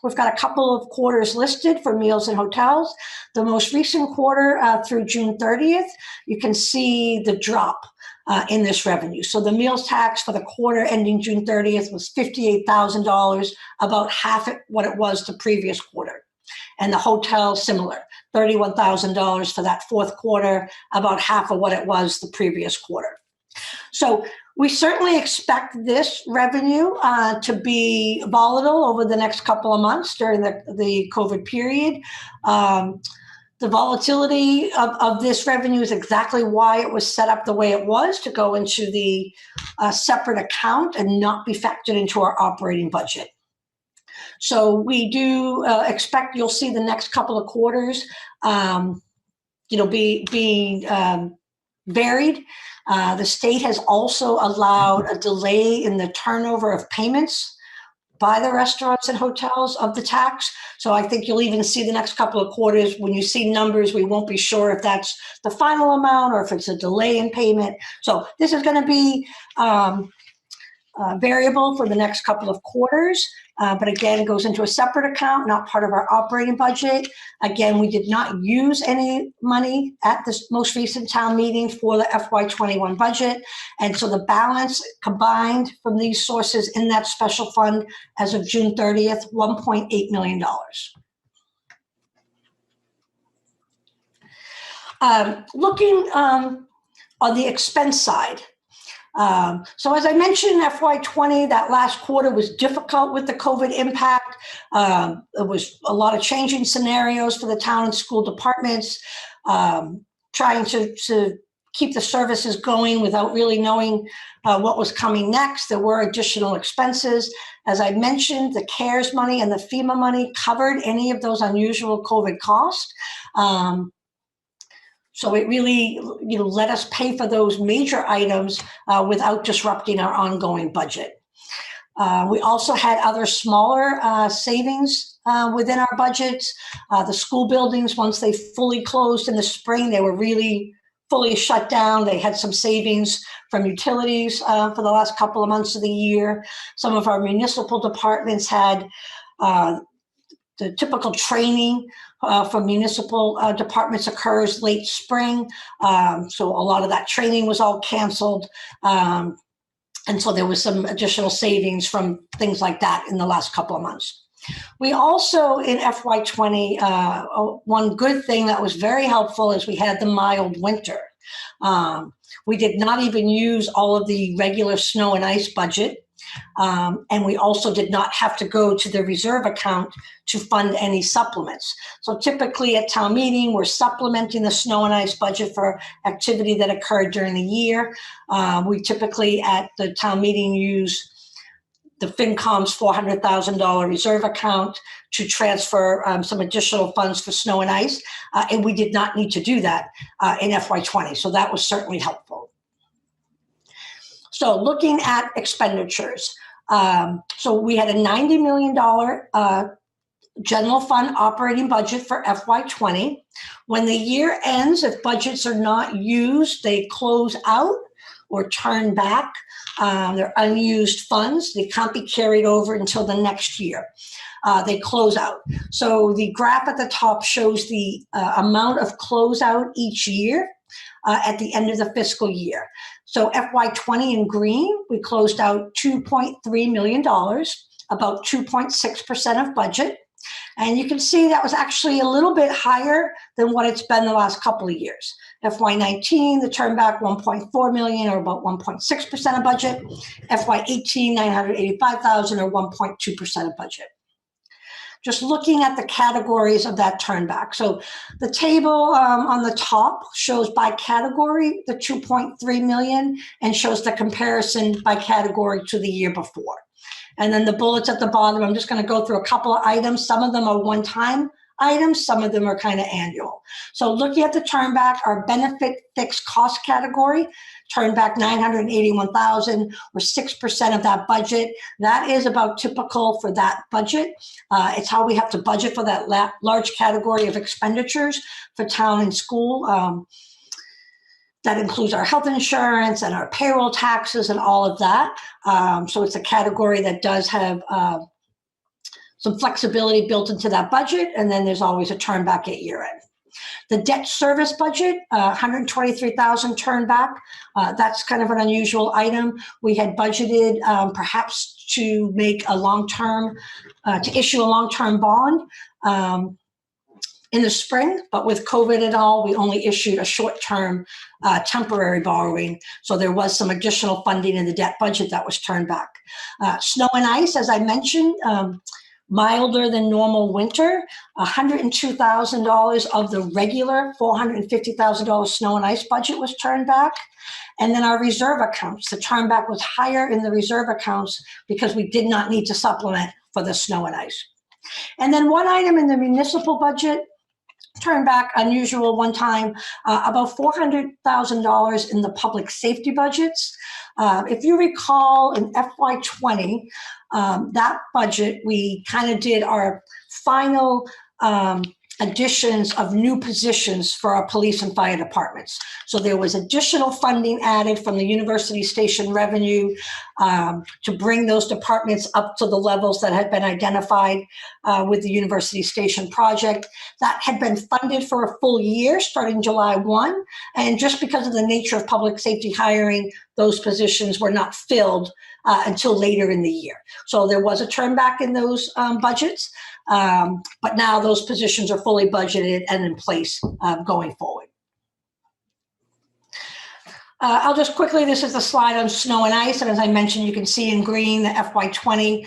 Speaker 17: we've got a couple of quarters listed for meals and hotels. The most recent quarter through June 30th, you can see the drop in this revenue. So the meals tax for the quarter ending June 30th was $58,000, about half what it was the previous quarter. And the hotel, similar, $31,000 for that fourth quarter, about half of what it was the previous quarter. So we certainly expect this revenue to be volatile over the next couple of months during the COVID period. The volatility of this revenue is exactly why it was set up the way it was, to go into the separate account and not be factored into our operating budget. So we do expect you'll see the next couple of quarters, being varied. The state has also allowed a delay in the turnover of payments by the restaurants and hotels of the tax. So I think you'll even see the next couple of quarters, when you see numbers, we won't be sure if that's the final amount or if it's a delay in payment. So this is going to be variable for the next couple of quarters. But again, it goes into a separate account, not part of our operating budget. Again, we did not use any money at this most recent town meeting for the FY21 budget. And so the balance combined from these sources in that special fund as of June 30th, $1.8 million. Looking on the expense side, so as I mentioned, FY20, that last quarter was difficult with the COVID impact. There was a lot of changing scenarios for the town and school departments, trying to keep the services going without really knowing what was coming next. There were additional expenses. As I mentioned, the CARES money and the FEMA money covered any of those unusual COVID costs. So it really, let us pay for those major items without disrupting our ongoing budget. We also had other smaller savings within our budgets. The school buildings, once they fully closed in the spring, they were really fully shut down. They had some savings from utilities for the last couple of months of the year. Some of our municipal departments had the typical training for municipal departments occurs late spring. So a lot of that training was all canceled. And so there was some additional savings from things like that in the last couple of months. We also, in FY20, one good thing that was very helpful is we had the mild winter. We did not even use all of the regular snow and ice budget. And we also did not have to go to the reserve account to fund any supplements. So typically at town meeting, we're supplementing the snow and ice budget for activity that occurred during the year. We typically at the town meeting use the FinCom's $400,000 reserve account to transfer some additional funds for snow and ice. And we did not need to do that in FY20. So that was certainly helpful. So looking at expenditures. So we had a $90 million general fund operating budget for FY20. When the year ends, if budgets are not used, they close out or turn back. They're unused funds. They can't be carried over until the next year. They close out. So the graph at the top shows the amount of closeout each year at the end of the fiscal year. So FY20 in green, we closed out $2.3 million, about 2.6% of budget. And you can see that was actually a little bit higher than what it's been the last couple of years. FY19, the turn back 1.4 million or about 1.6% of budget. FY18, 985,000 or 1.2% of budget. Just looking at the categories of that turn back. So the table on the top shows by category the 2.3 million and shows the comparison by category to the year before. And then the bullets at the bottom, I'm just going to go through a couple of items. Some of them are one-time items, some of them are kind of annual. So looking at the turn back, our benefit fixed cost category, turn back 981,000 or 6% of that budget. That is about typical for that budget. It's how we have to budget for that large category of expenditures for town and school. That includes our health insurance and our payroll taxes and all of that. So it's a category that does have some flexibility built into that budget. And then there's always a turn back at year end. The debt service budget, 123,000 turn back. That's kind of an unusual item. We had budgeted perhaps to make a long-term, to issue a long-term bond in the spring, but with COVID and all, we only issued a short-term temporary borrowing. So there was some additional funding in the debt budget that was turned back. Snow and ice, as I mentioned, milder than normal winter, $102,000 of the regular $450,000 snow and ice budget was turned back. And then our reserve accounts, the turn back was higher in the reserve accounts because we did not need to supplement for the snow and ice. And then one item in the municipal budget, turn back, unusual one time, about $400,000 in the public safety budgets. If you recall in FY20, that budget, we kind of did our final additions of new positions for our police and fire departments. So there was additional funding added from the university station revenue to bring those departments up to the levels that had been identified with the university station project. That had been funded for a full year starting July 1. And just because of the nature of public safety hiring, those positions were not filled until later in the year. So there was a turn back in those budgets. But now those positions are fully budgeted and in place going forward. I'll just quickly, this is the slide on snow and ice. And as I mentioned, you can see in green the FY20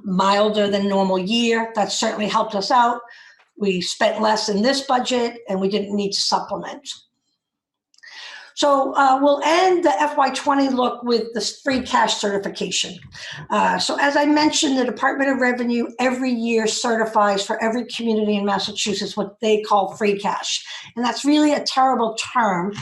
Speaker 17: milder than normal year. That certainly helped us out. We spent less in this budget and we didn't need to supplement. So we'll end the FY20 look with the free cash certification. So as I mentioned, the Department of Revenue every year certifies for every community in Massachusetts what they call free cash. And that's really a terrible term.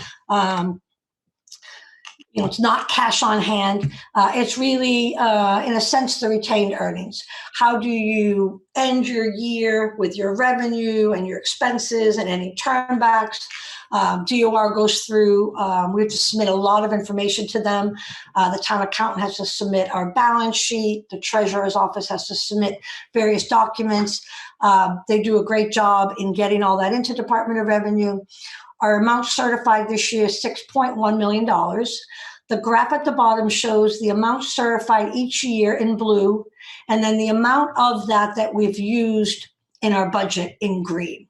Speaker 17: it's not cash on hand. It's really, in a sense, the retained earnings. How do you end your year with your revenue and your expenses and any turnbacks? DOR goes through, we have to submit a lot of information to them. The town accountant has to submit our balance sheet. The treasurer's office has to submit various documents. They do a great job in getting all that into Department of Revenue. Our amount certified this year is $6.1 million. The graph at the bottom shows the amount certified each year in blue, and then the amount of that we've used in our budget in green.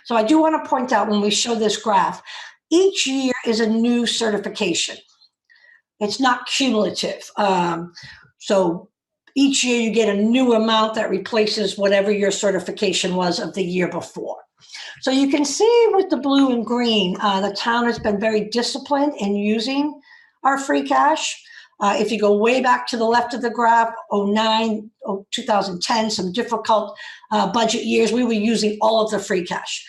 Speaker 17: So I do want to point out when we show this graph, each year is a new certification. It's not cumulative. So each year you get a new amount that replaces whatever your certification was of the year before. So you can see with the blue and green, the town has been very disciplined in using our free cash. If you go way back to the left of the graph, 2009, 2010, some difficult budget years, we were using all of the free cash.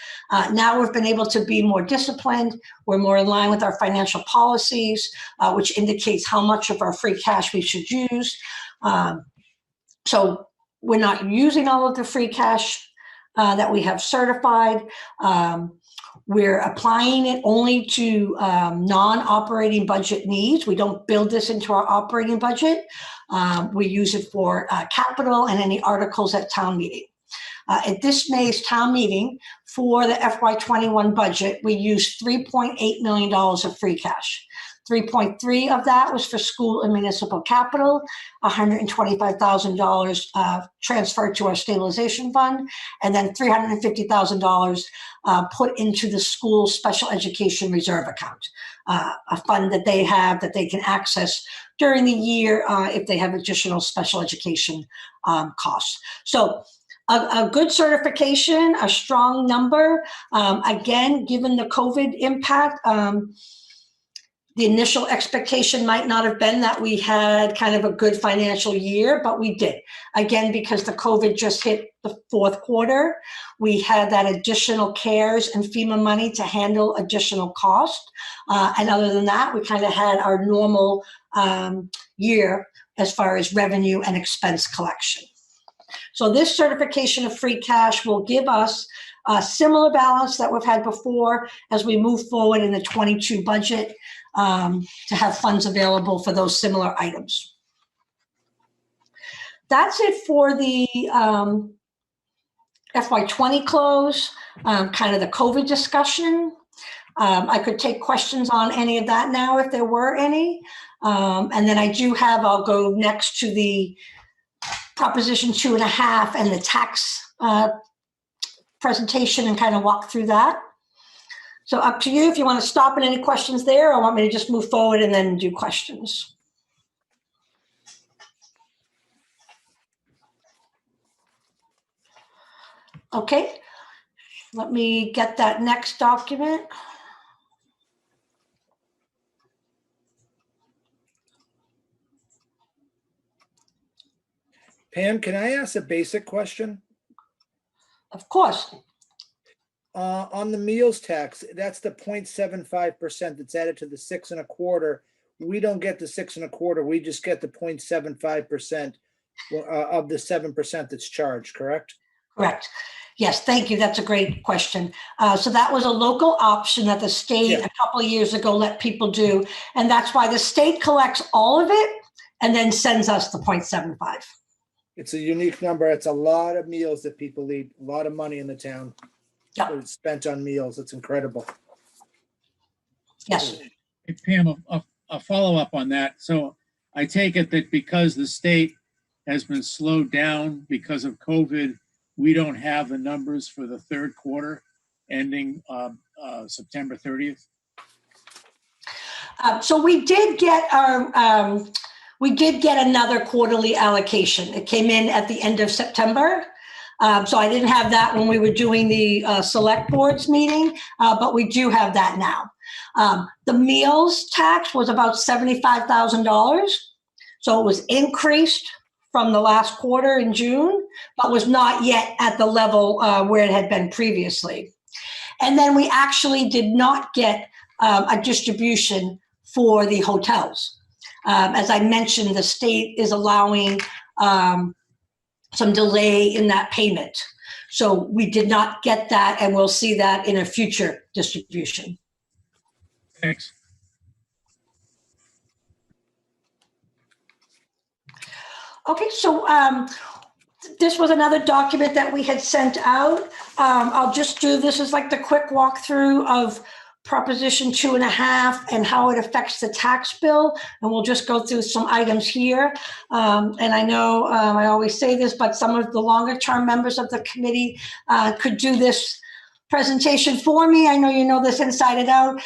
Speaker 17: Now we've been able to be more disciplined. We're more in line with our financial policies, which indicates how much of our free cash we should use. So we're not using all of the free cash that we have certified. We're applying it only to non-operating budget needs. We don't build this into our operating budget. We use it for capital and any articles at town meeting. At this May's town meeting for the FY21 budget, we used $3.8 million of free cash. 3.3 of that was for school and municipal capital, $125,000 transferred to our stabilization fund, and then $350,000 put into the school special education reserve account, a fund that they have that they can access during the year if they have additional special education costs. So a good certification, a strong number. Again, given the COVID impact, the initial expectation might not have been that we had kind of a good financial year, but we did. Again, because the COVID just hit the fourth quarter, we had that additional CARES and FEMA money to handle additional cost. And other than that, we kind of had our normal year as far as revenue and expense collection. So this certification of free cash will give us a similar balance that we've had before as we move forward in the 22 budget to have funds available for those similar items. That's it for the FY20 close, kind of the COVID discussion. I could take questions on any of that now if there were any. And then I'll go next to the Proposition 2.5 and the tax presentation and kind of walk through that. So up to you if you want to stop at any questions there or want me to just move forward and then do questions. Okay, let me get that next document.
Speaker 11: Pam, can I ask a basic question?
Speaker 17: Of course.
Speaker 11: On the meals tax, that's the 0.75% that's added to the 6 1/4. We don't get the 6 1/4. We just get the 0.75% of the 7% that's charged, correct?
Speaker 17: Correct. Yes, thank you. That's a great question. So that was a local option that the state a couple of years ago let people do. And that's why the state collects all of it and then sends us the 0.75.
Speaker 11: It's a unique number. It's a lot of meals that people eat, a lot of money in the town.
Speaker 17: Yep.
Speaker 11: It's spent on meals. It's incredible.
Speaker 17: Yes.
Speaker 13: Hey, Pam, a follow-up on that. So I take it that because the state has been slowed down because of COVID, we don't have the numbers for the third quarter ending September 30th?
Speaker 17: So we did get another quarterly allocation. It came in at the end of September. So I didn't have that when we were doing the select boards meeting, but we do have that now. The meals tax was about $75,000. So it was increased from the last quarter in June, but was not yet at the level where it had been previously. And then we actually did not get a distribution for the hotels. As I mentioned, the state is allowing some delay in that payment. So we did not get that, and we'll see that in a future distribution.
Speaker 13: Thanks.
Speaker 17: Okay, so this was another document that we had sent out. I'll just do this as like the quick walkthrough of Proposition 2.5 and how it affects the tax bill. And we'll just go through some items here. And I know I always say this, but some of the longer term members of the committee could do this presentation for me. I know you know this inside and out,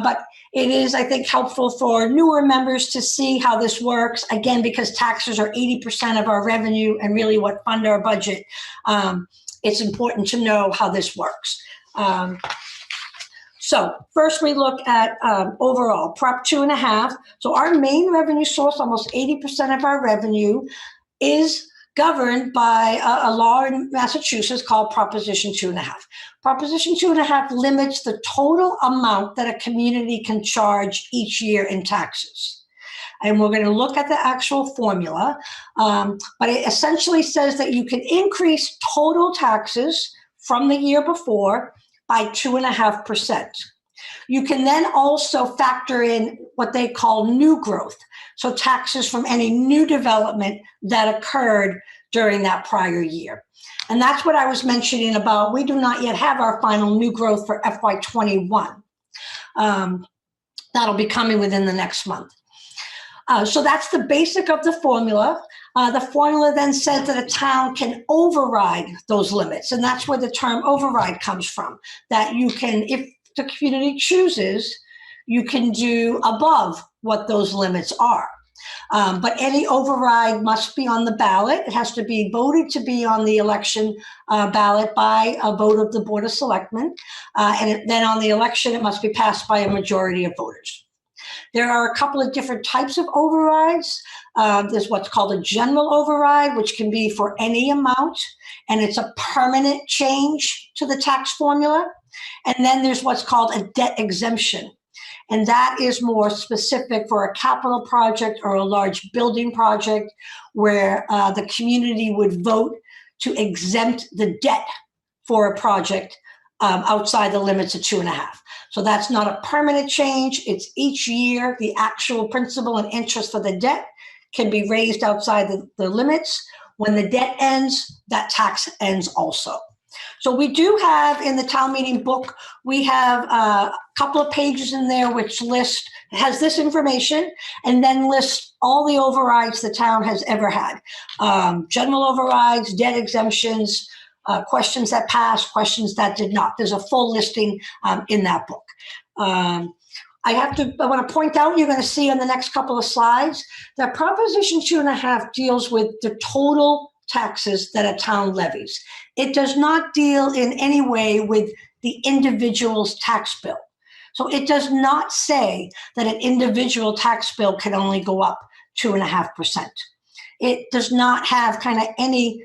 Speaker 17: but it is, I think, helpful for newer members to see how this works. Again, because taxes are 80% of our revenue and really what fund our budget. It's important to know how this works. So first we look at overall Prop 2.5. So our main revenue source, almost 80% of our revenue, is governed by a law in Massachusetts called Proposition 2.5. Proposition 2.5 limits the total amount that a community can charge each year in taxes. And we're going to look at the actual formula, but it essentially says that you can increase total taxes from the year before by 2.5%. You can then also factor in what they call new growth. So taxes from any new development that occurred during that prior year. And that's what I was mentioning about, we do not yet have our final new growth for FY21. That'll be coming within the next month. So that's the basic of the formula. The formula then says that a town can override those limits. And that's where the term override comes from. That you can, if the community chooses, you can do above what those limits are. But any override must be on the ballot. It has to be voted to be on the election ballot by a vote of the Board of Selectmen. Then on the election, it must be passed by a majority of voters. There are a couple of different types of overrides. There's what's called a general override, which can be for any amount, and it's a permanent change to the tax formula. And then there's what's called a debt exemption. And that is more specific for a capital project or a large building project where the community would vote to exempt the debt for a project outside the limits of 2.5. So that's not a permanent change. It's each year the actual principal and interest for the debt can be raised outside the limits. When the debt ends, that tax ends also. So we do have in the town meeting book, we have a couple of pages in there which has this information and then lists all the overrides the town has ever had. General overrides, debt exemptions, questions that passed, questions that did not. There's a full listing in that book. I want to point out, you're going to see on the next couple of slides, that Proposition 2.5 deals with the total taxes that a town levies. It does not deal in any way with the individual's tax bill. So it does not say that an individual tax bill can only go up 2.5%. It does not have kind of any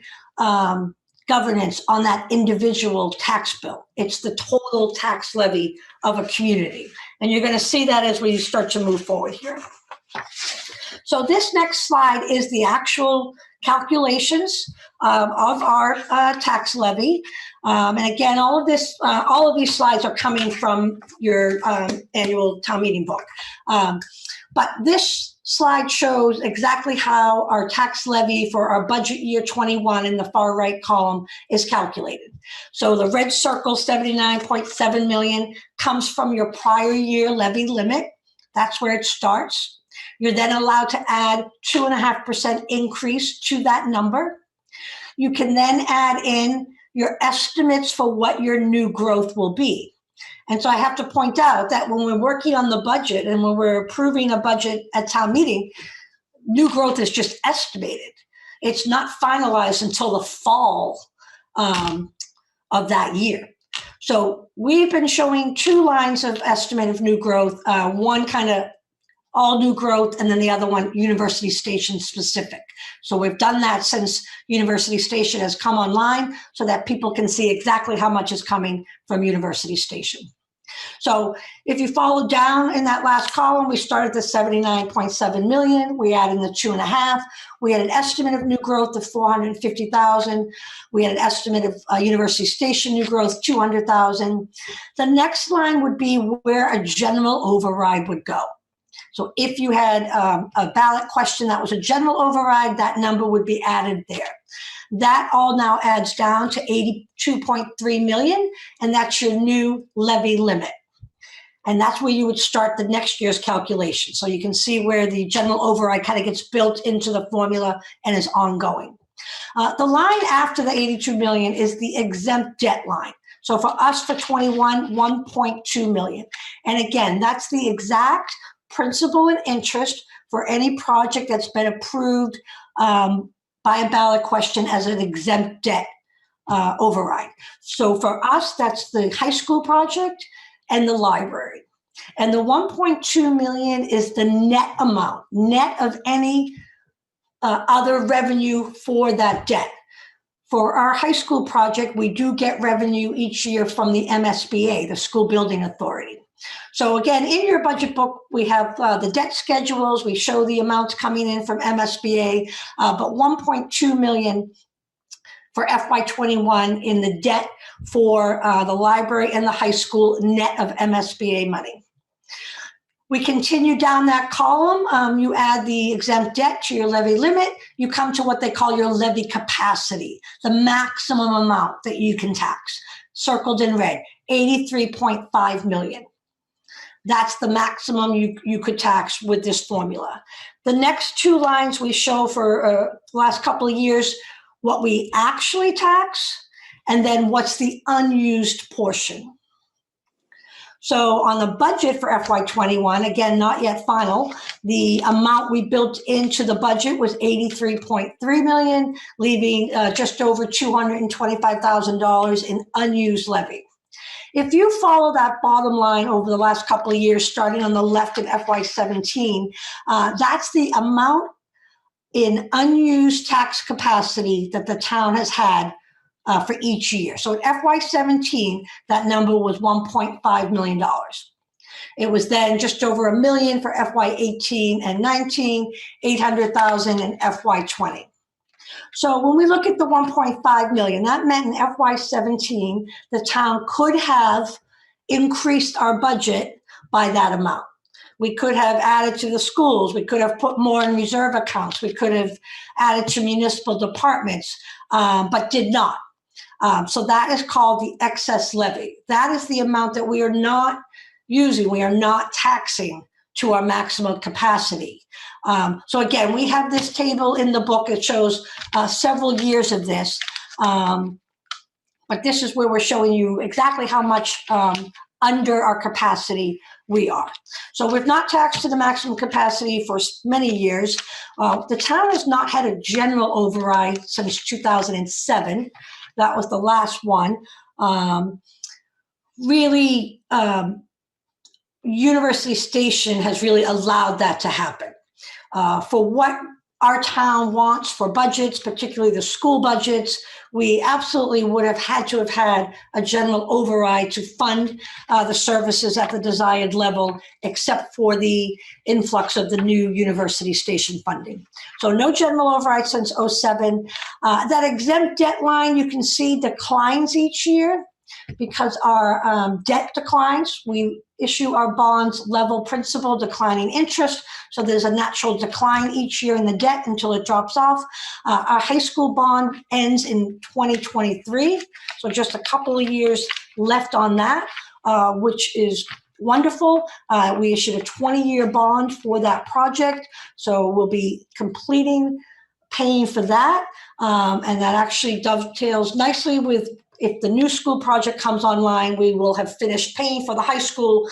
Speaker 17: governance on that individual tax bill. It's the total tax levy of a community. And you're going to see that as we start to move forward here. So this next slide is the actual calculations of our tax levy. And again, all of these slides are coming from your annual town meeting book. But this slide shows exactly how our tax levy for our budget year 21 in the far right column is calculated. So the red circle, 79.7 million, comes from your prior year levy limit. That's where it starts. You're then allowed to add 2.5% increase to that number. You can then add in your estimates for what your new growth will be. And so I have to point out that when we're working on the budget and when we're approving a budget at town meeting, new growth is just estimated. It's not finalized until the fall of that year. So we've been showing two lines of estimate of new growth, one kind of all new growth, and then the other one, University Station specific. So we've done that since University Station has come online so that people can see exactly how much is coming from University Station. So if you follow down in that last column, we started the 79.7 million. We added the 2.5. We had an estimate of new growth of 450,000. We had an estimate of University Station new growth, 200,000. The next line would be where a general override would go. So if you had a ballot question that was a general override, that number would be added there. That all now adds down to 82.3 million, and that's your new levy limit. And that's where you would start the next year's calculation. So you can see where the general override kind of gets built into the formula and is ongoing. The line after the 82 million is the exempt debt line. So for us for 21, 1.2 million. And again, that's the exact principal and interest for any project that's been approved by a ballot question as an exempt debt override. So for us, that's the high school project and the library. And the 1.2 million is the net amount, net of any other revenue for that debt. For our high school project, we do get revenue each year from the MSBA, the School Building Authority. So again, in your budget book, we have the debt schedules. We show the amounts coming in from MSBA, but 1.2 million for FY21 in the debt for the library and the high school net of MSBA money. We continue down that column. You add the exempt debt to your levy limit. You come to what they call your levy capacity, the maximum amount that you can tax, circled in red, 83.5 million. That's the maximum you could tax with this formula. The next two lines we show for the last couple of years, what we actually tax, and then what's the unused portion. So on the budget for FY21, again, not yet final, the amount we built into the budget was 83.3 million, leaving just over $225,000 in unused levy. If you follow that bottom line over the last couple of years, starting on the left in FY17, that's the amount in unused tax capacity that the town has had for each year. So in FY17, that number was $1.5 million. It was then just over $1 million for FY18 and 19, 800,000 in FY20. So when we look at the 1.5 million, that meant in FY17, the town could have increased our budget by that amount. We could have added to the schools. We could have put more in reserve accounts. We could have added to municipal departments, but did not. So that is called the excess levy. That is the amount that we are not using. We are not taxing to our maximum capacity. So again, we have this table in the book. It shows several years of this. But this is where we're showing you exactly how much under our capacity we are. So we've not taxed to the maximum capacity for many years. The town has not had a general override since 2007. That was the last one. University Station has really allowed that to happen. For what our town wants for budgets, particularly the school budgets, we absolutely would have had to have had a general override to fund the services at the desired level, except for the influx of the new University Station funding. So no general override since 07. That exempt debt line, you can see, declines each year because our debt declines. We issue our bonds level principal, declining interest. So there's a natural decline each year in the debt until it drops off. Our high school bond ends in 2023. So just a couple of years left on that, which is wonderful. We issued a 20-year bond for that project. So we'll be completing paying for that. And that actually dovetails nicely with, if the new school project comes online, we will have finished paying for the high school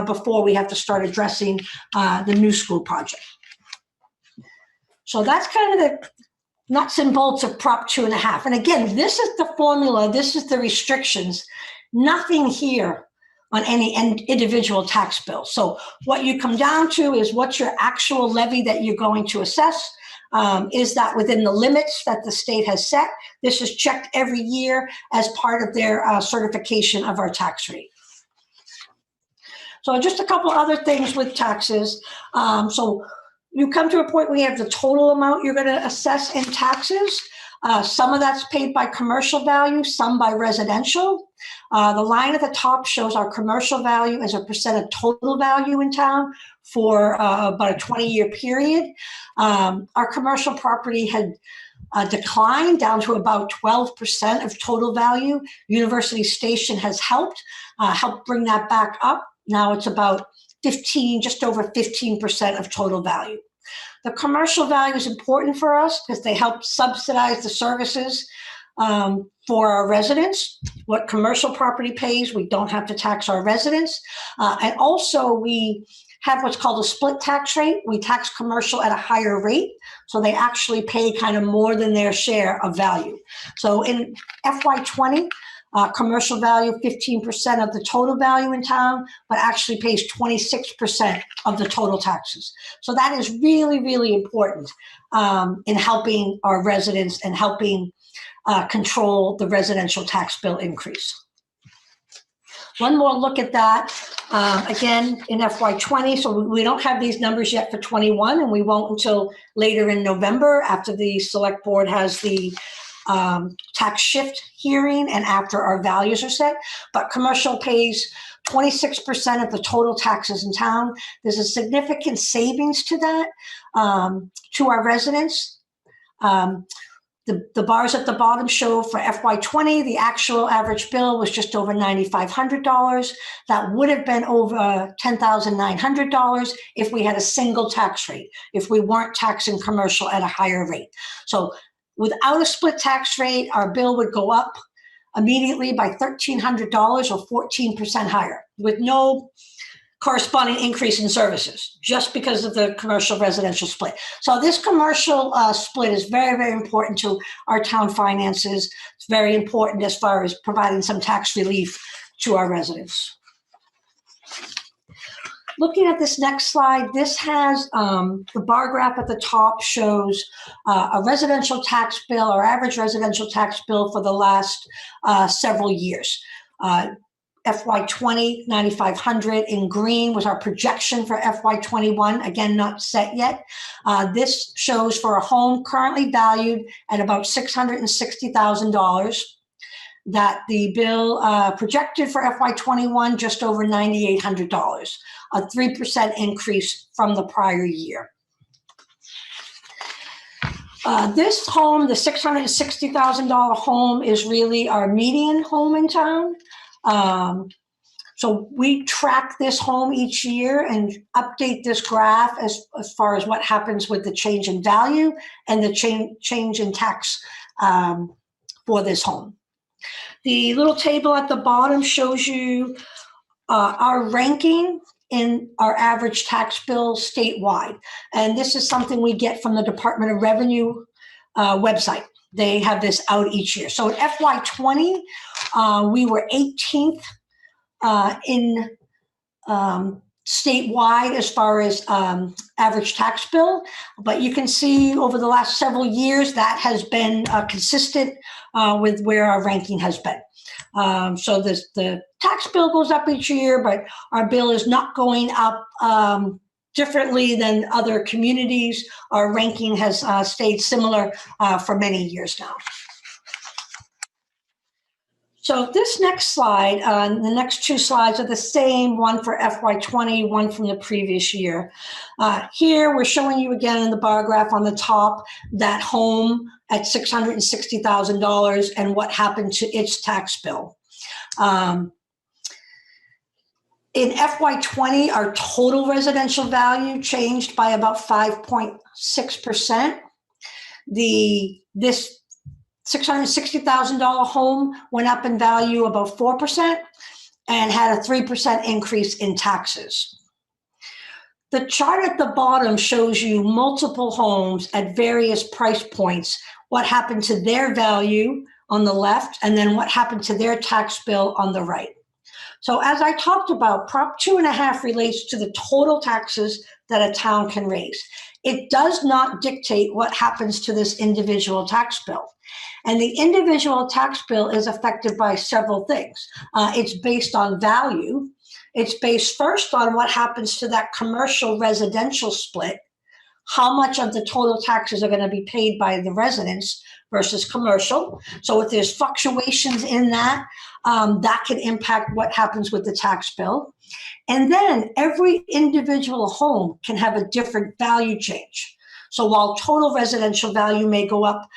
Speaker 17: before we have to start addressing the new school project. So that's kind of the nuts and bolts of Prop 2.5. And again, this is the formula, this is the restrictions, nothing here on any individual tax bill. So what you come down to is what's your actual levy that you're going to assess. Is that within the limits that the state has set? This is checked every year as part of their certification of our tax rate. So just a couple other things with taxes. So you come to a point where you have the total amount you're going to assess in taxes. Some of that's paid by commercial value, some by residential. The line at the top shows our commercial value as a percent of total value in town for about a 20-year period. Our commercial property had declined down to about 12% of total value. University Station has helped bring that back up. Now it's about 15, just over 15% of total value. The commercial value is important for us because they help subsidize the services for our residents. What commercial property pays, we don't have to tax our residents. And also we have what's called a split tax rate. We tax commercial at a higher rate, so they actually pay kind of more than their share of value. So in FY20, commercial value 15% of the total value in town, but actually pays 26% of the total taxes. So that is really, really important in helping our residents and helping control the residential tax bill increase. One more look at that. Again, in FY20, so we don't have these numbers yet for 21, and we won't until later in November after the select board has the tax shift hearing and after our values are set. But commercial pays 26% of the total taxes in town. There's a significant savings to that, to our residents. The bars at the bottom show for FY20, the actual average bill was just over $9,500. That would have been over $10,900 if we had a single tax rate, if we weren't taxing commercial at a higher rate. So without a split tax rate, our bill would go up immediately by $1,300 or 14% higher with no corresponding increase in services just because of the commercial residential split. So this commercial split is very, very important to our town finances. It's very important as far as providing some tax relief to our residents. Looking at this next slide, this has the bar graph at the top shows a residential tax bill, or average residential tax bill for the last several years. FY20, $9,500 in green was our projection for FY21, again, not set yet. This shows for a home currently valued at about $660,000 that the bill projected for FY21 just over $9,800, a 3% increase from the prior year. This home, the $660,000 home, is really our median home in town. So we track this home each year and update this graph as far as what happens with the change in value and the change in tax for this home. The little table at the bottom shows you our ranking in our average tax bill statewide. And this is something we get from the Department of Revenue website. They have this out each year. So in FY20, we were 18th in statewide as far as average tax bill. But you can see over the last several years that has been consistent with where our ranking has been. So the tax bill goes up each year, but our bill is not going up differently than other communities. Our ranking has stayed similar for many years now. So this next slide, the next two slides are the same, one for FY20, one from the previous year. Here we're showing you again in the bar graph on the top that home at $660,000 and what happened to its tax bill. In FY20, our total residential value changed by about 5.6%. This $660,000 home went up in value about 4% and had a 3% increase in taxes. The chart at the bottom shows you multiple homes at various price points, what happened to their value on the left, and then what happened to their tax bill on the right. So as I talked about, Prop 2.5 relates to the total taxes that a town can raise. It does not dictate what happens to this individual tax bill. And the individual tax bill is affected by several things. It's based on value. It's based first on what happens to that commercial residential split, how much of the total taxes are going to be paid by the residents versus commercial. So if there's fluctuations in that, that can impact what happens with the tax bill. And then every individual home can have a different value change. So while total residential value may go up,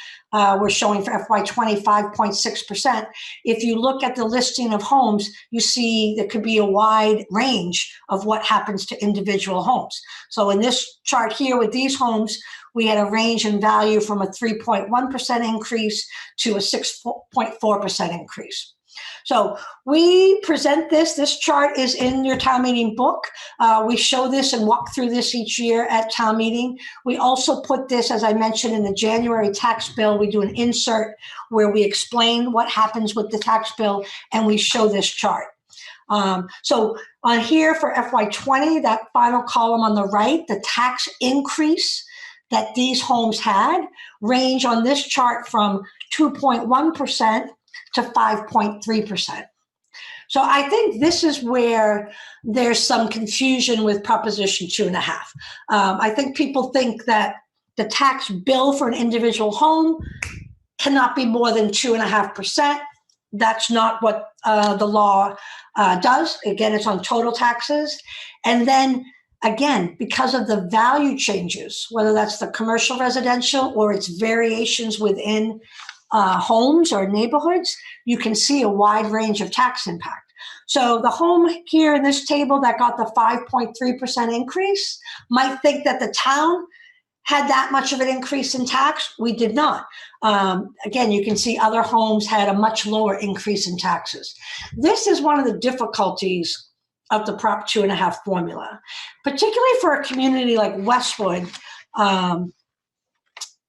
Speaker 17: we're showing for FY 25.6%. If you look at the listing of homes, you see there could be a wide range of what happens to individual homes. So in this chart here with these homes, we had a range in value from a 3.1% increase to a 6.4% increase. So we present this chart is in your town meeting book. We show this and walk through this each year at town meeting. We also put this, as I mentioned, in the January tax bill. We do an insert where we explain what happens with the tax bill and we show this chart. So on here for FY20, that final column on the right, the tax increase that these homes had range on this chart from 2.1% to 5.3%. So I think this is where there's some confusion with Proposition 2.5. I think people think that the tax bill for an individual home cannot be more than 2.5%. That's not what the law does. Again, it's on total taxes. And then again, because of the value changes, whether that's the commercial residential or its variations within homes or neighborhoods, you can see a wide range of tax impact. So the home here in this table that got the 5.3% increase might think that the town had that much of an increase in tax. We did not. Again, you can see other homes had a much lower increase in taxes. This is one of the difficulties of the Prop 2.5 formula, particularly for a community like Westwood.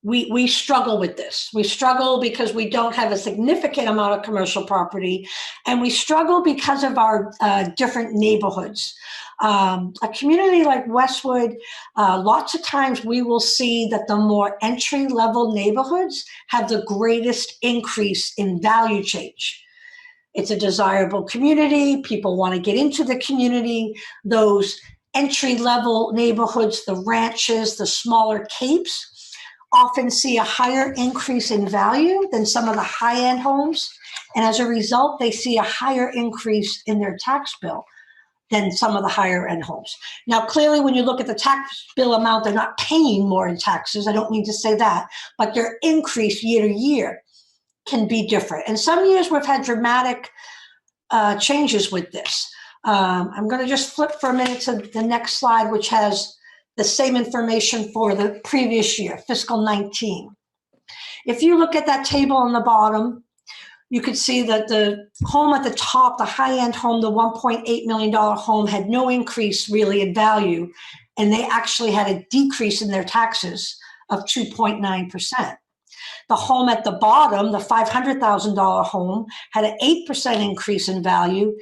Speaker 17: We struggle with this. We struggle because we don't have a significant amount of commercial property, and we struggle because of our different neighborhoods. A community like Westwood, lots of times we will see that the more entry-level neighborhoods have the greatest increase in value change. It's a desirable community. People want to get into the community. Those entry-level neighborhoods, the ranches, the smaller capes, often see a higher increase in value than some of the high-end homes. And as a result, they see a higher increase in their tax bill than some of the higher-end homes. Now, clearly, when you look at the tax bill amount, they're not paying more in taxes. I don't mean to say that, but their increase year to year can be different. And some years we've had dramatic changes with this. I'm going to just flip for a minute to the next slide, which has the same information for the previous year, fiscal 19. If you look at that table on the bottom, you could see that the home at the top, the high-end home, the $1.8 million home, had no increase really in value, and they actually had a decrease in their taxes of 2.9%. The home at the bottom, the $500,000 home, had an 8% increase in value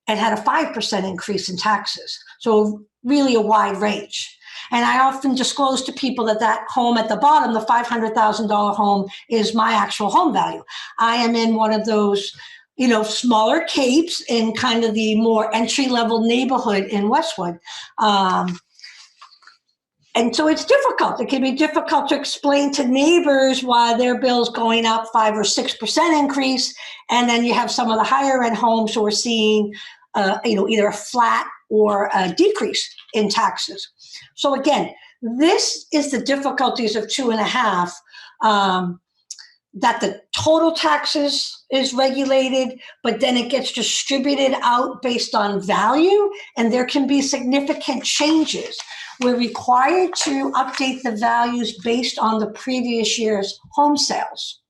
Speaker 17: and had a 5% increase in taxes. So really a wide range. And I often disclose to people that that home at the bottom, the $500,000 home, is my actual home value. I am in one of those, smaller capes in kind of the more entry-level neighborhood in Westwood. And so it's difficult. It can be difficult to explain to neighbors why their bill's going up 5 or 6% increase. And then you have some of the higher end homes who are seeing, either a flat or a decrease in taxes. So again, this is the difficulties of 2.5, that the total taxes is regulated, but then it gets distributed out based on value, and there can be significant changes. We're required to update the values based on the previous year's home sales.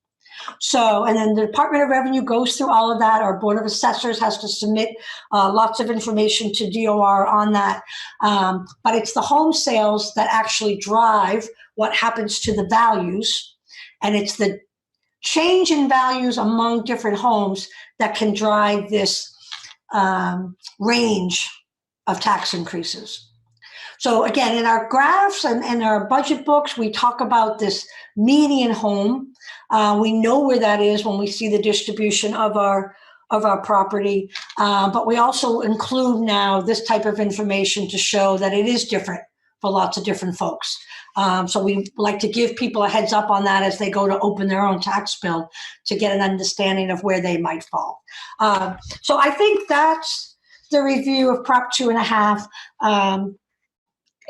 Speaker 17: So, and then the Department of Revenue goes through all of that. Our Board of Assessors has to submit lots of information to DOR on that. But it's the home sales that actually drive what happens to the values. And it's the change in values among different homes that can drive this range of tax increases. So again, in our graphs and our budget books, we talk about this median home. We know where that is when we see the distribution of our of our property. But we also include now this type of information to show that it is different for lots of different folks. So we like to give people a heads up on that as they go to open their own tax bill to get an understanding of where they might fall. So I think that's the review of Prop 2.5.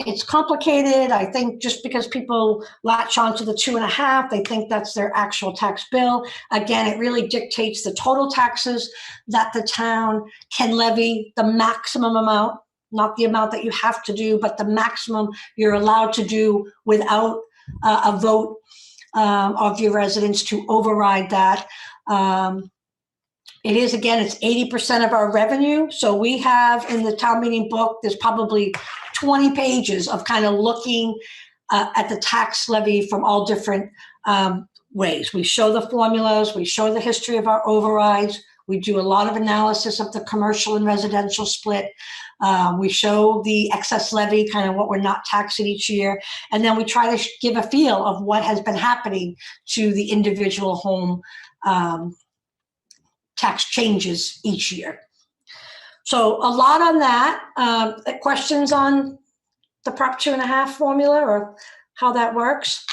Speaker 17: It's complicated. I think just because people latch onto the 2.5, they think that's their actual tax bill. Again, it really dictates the total taxes that the town can levy, the maximum amount, not the amount that you have to do, but the maximum you're allowed to do without a vote of your residents to override that. It is, again, it's 80% of our revenue. So we have in the town meeting book, there's probably 20 pages of kind of looking at the tax levy from all different ways. We show the formulas, we show the history of our overrides, we do a lot of analysis of the commercial and residential split. We show the excess levy, kind of what we're not taxing each year. And then we try to give a feel of what has been happening to the individual home tax changes each year. So a lot on that. Questions on the Prop 2.5 formula or how that works?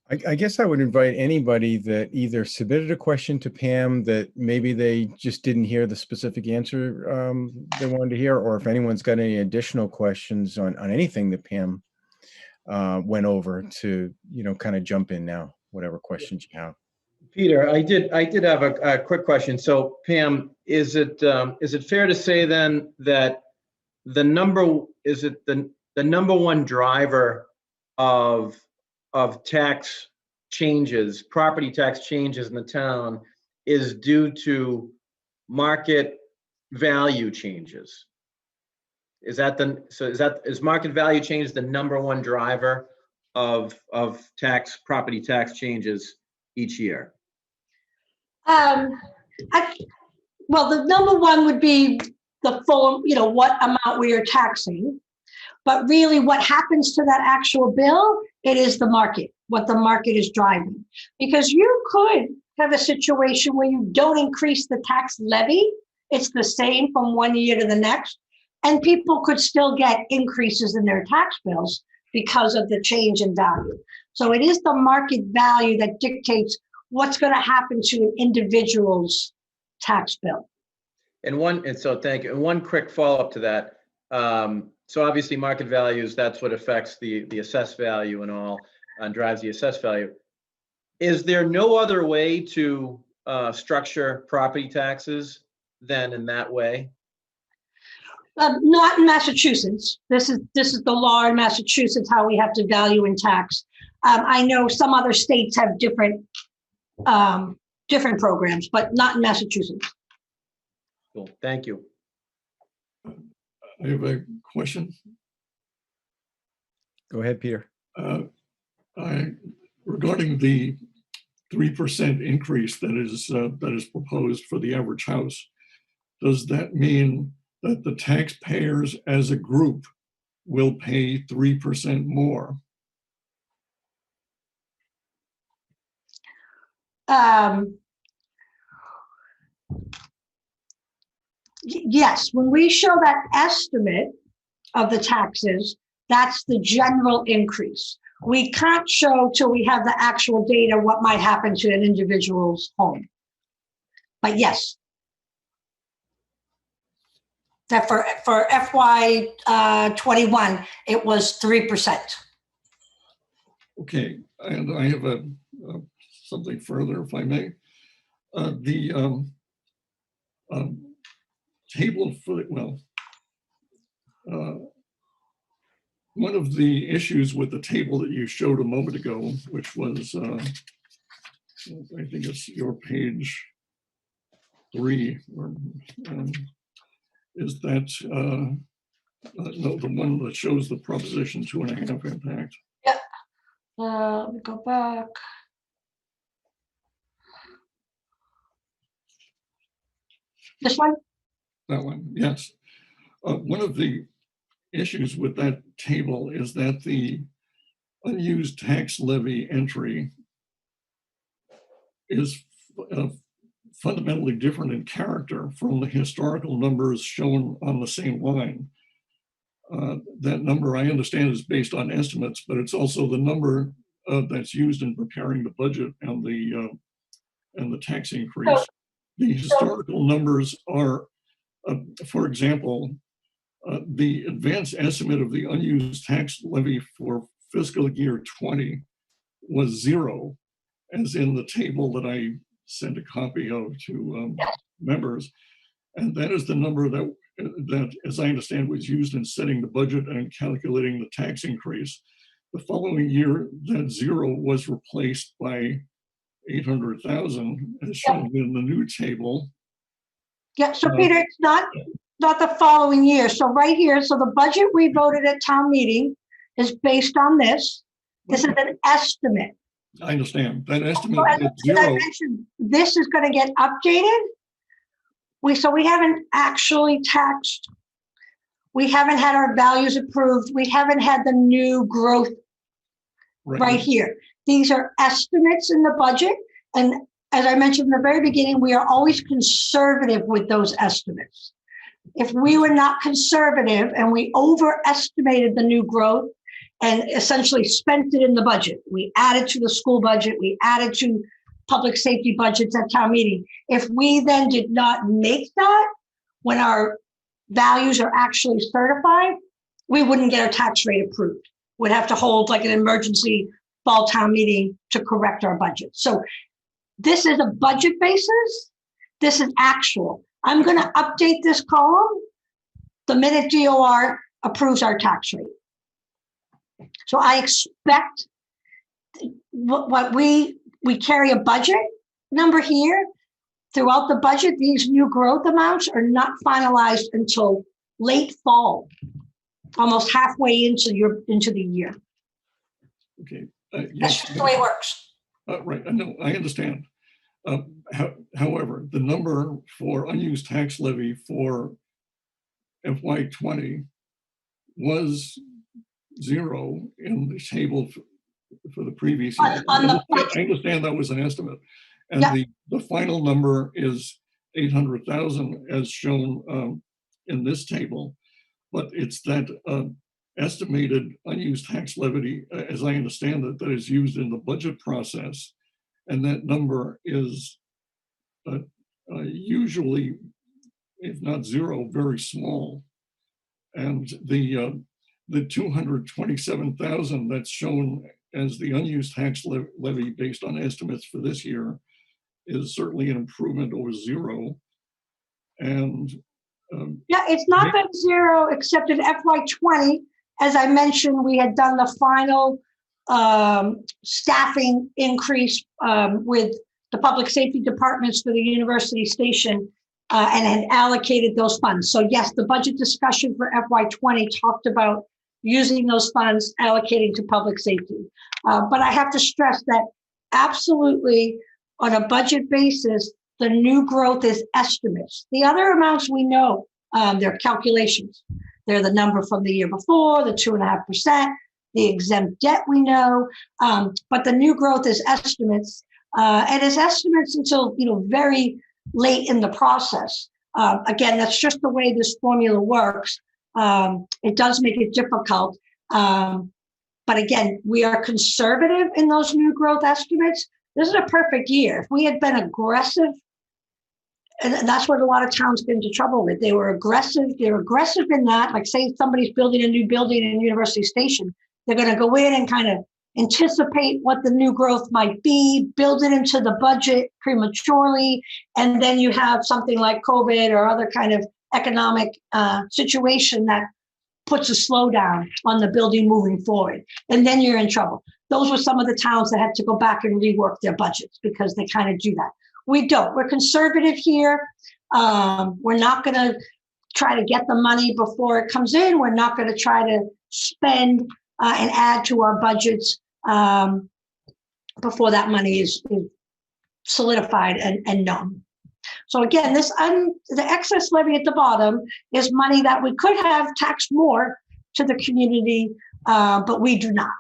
Speaker 1: I guess I would invite anybody that either submitted a question to Pam that maybe they just didn't hear the specific answer they wanted to hear, or if anyone's got any additional questions on anything that Pam went over to, kind of jump in now, whatever questions you have.
Speaker 10: Peter, I did have a quick question. So Pam, is it fair to say then that the number one driver of tax changes, property tax changes in the town is due to market value changes? Is market value changes the number one driver of property tax changes each year?
Speaker 17: Well, the number one would be the full, what amount we are taxing. But really what happens to that actual bill, it is the market, what the market is driving. Because you could have a situation where you don't increase the tax levy, it's the same from one year to the next, and people could still get increases in their tax bills because of the change in value. So it is the market value that dictates what's going to happen to an individual's tax bill.
Speaker 10: So thank you. And one quick follow-up to that. So obviously market values, that's what affects the assessed value and all, and drives the assessed value. Is there no other way to structure property taxes than in that way?
Speaker 17: Not in Massachusetts. This is the law in Massachusetts, how we have to value and tax. I know some other states have different programs, but not in Massachusetts.
Speaker 10: Cool, thank you.
Speaker 8: I have a question.
Speaker 1: Go ahead, Peter.
Speaker 8: Regarding the 3% increase that is proposed for the average house, does that mean that the taxpayers as a group will pay 3% more?
Speaker 17: Yes, when we show that estimate of the taxes, that's the general increase. We can't show till we have the actual data what might happen to an individual's home. But yes, that for FY 21, it was 3%.
Speaker 8: Okay, and I have something further, if I may. The table for, one of the issues with the table that you showed a moment ago, which was, I think it's your page 3, is that, no, the one that shows the proposition 2.5 impact.
Speaker 17: Yeah, let me go back. This one?
Speaker 8: That one, yes. One of the issues with that table is that the unused tax levy entry is fundamentally different in character from the historical numbers shown on the same line. That number, I understand, is based on estimates, but it's also the number that's used in preparing the budget and the tax increase. The historical numbers are, for example, the advance estimate of the unused tax levy for fiscal year 20 was 0, as in the table that I sent a copy of to members. And that is the number that, as I understand, was used in setting the budget and calculating the tax increase. The following year, that 0 was replaced by 800,000, as shown in the new table.
Speaker 17: Yeah, so Peter, it's not the following year. So right here, so the budget we voted at town meeting is based on this. This is an estimate.
Speaker 8: I understand. That estimate
Speaker 17: So as
Speaker 8: at
Speaker 17: I
Speaker 8: 0.
Speaker 17: mentioned, this is going to get updated. So we haven't actually taxed. We haven't had our values approved. We haven't had the new growth right here. These are estimates in the budget. And as I mentioned in the very beginning, we are always conservative with those estimates. If we were not conservative and we overestimated the new growth and essentially spent it in the budget, we added to the school budget, we added to public safety budgets at town meeting. If we then did not make that when our values are actually certified, we wouldn't get our tax rate approved. We'd have to hold like an emergency fall town meeting to correct our budget. So this is a budget basis. This is actual. I'm going to update this column the minute DOR approves our tax rate. So I expect what we carry a budget number here. Throughout the budget, these new growth amounts are not finalized until late fall, almost halfway into the year.
Speaker 8: Okay.
Speaker 17: That's
Speaker 8: Yes.
Speaker 17: just the way it works.
Speaker 8: Right. No, I understand. However, the number for unused tax levy for FY20 was 0 in the table for the previous year. I understand that was an estimate. And the final number is 800,000 as shown in this table. But it's that estimated unused tax levy, as I understand it, that is used in the budget process. And that number is usually, if not 0, very small. And the 227,000 that's shown as the unused tax levy based on estimates for this year is certainly an improvement over 0. And
Speaker 17: yeah, it's not been 0 except in FY20. As I mentioned, we had done the final staffing increase with the public safety departments for the university station and had allocated those funds. So yes, the budget discussion for FY20 talked about using those funds allocating to public safety. But I have to stress that absolutely on a budget basis, the new growth is estimates. The other amounts we know, they're calculations. They're the number from the year before, the 2.5%, the exempt debt we know, but the new growth is estimates. And it's estimates until very late in the process. Again, that's just the way this formula works. It does make it difficult. But again, we are conservative in those new growth estimates. This is a perfect year. If we had been aggressive, and that's what a lot of towns get into trouble with. They were aggressive. They're aggressive in that, like say somebody's building a new building in University Station. They're going to go in and kind of anticipate what the new growth might be, build it into the budget prematurely, and then you have something like COVID or other kind of economic situation that puts a slowdown on the building moving forward. And then you're in trouble. Those were some of the towns that had to go back and rework their budgets because they kind of do that. We don't. We're conservative here. We're not going to try to get the money before it comes in. We're not going to try to spend and add to our budgets before that money is solidified and known. So again, the excess levy at the bottom is money that we could have taxed more to the community, but we do not.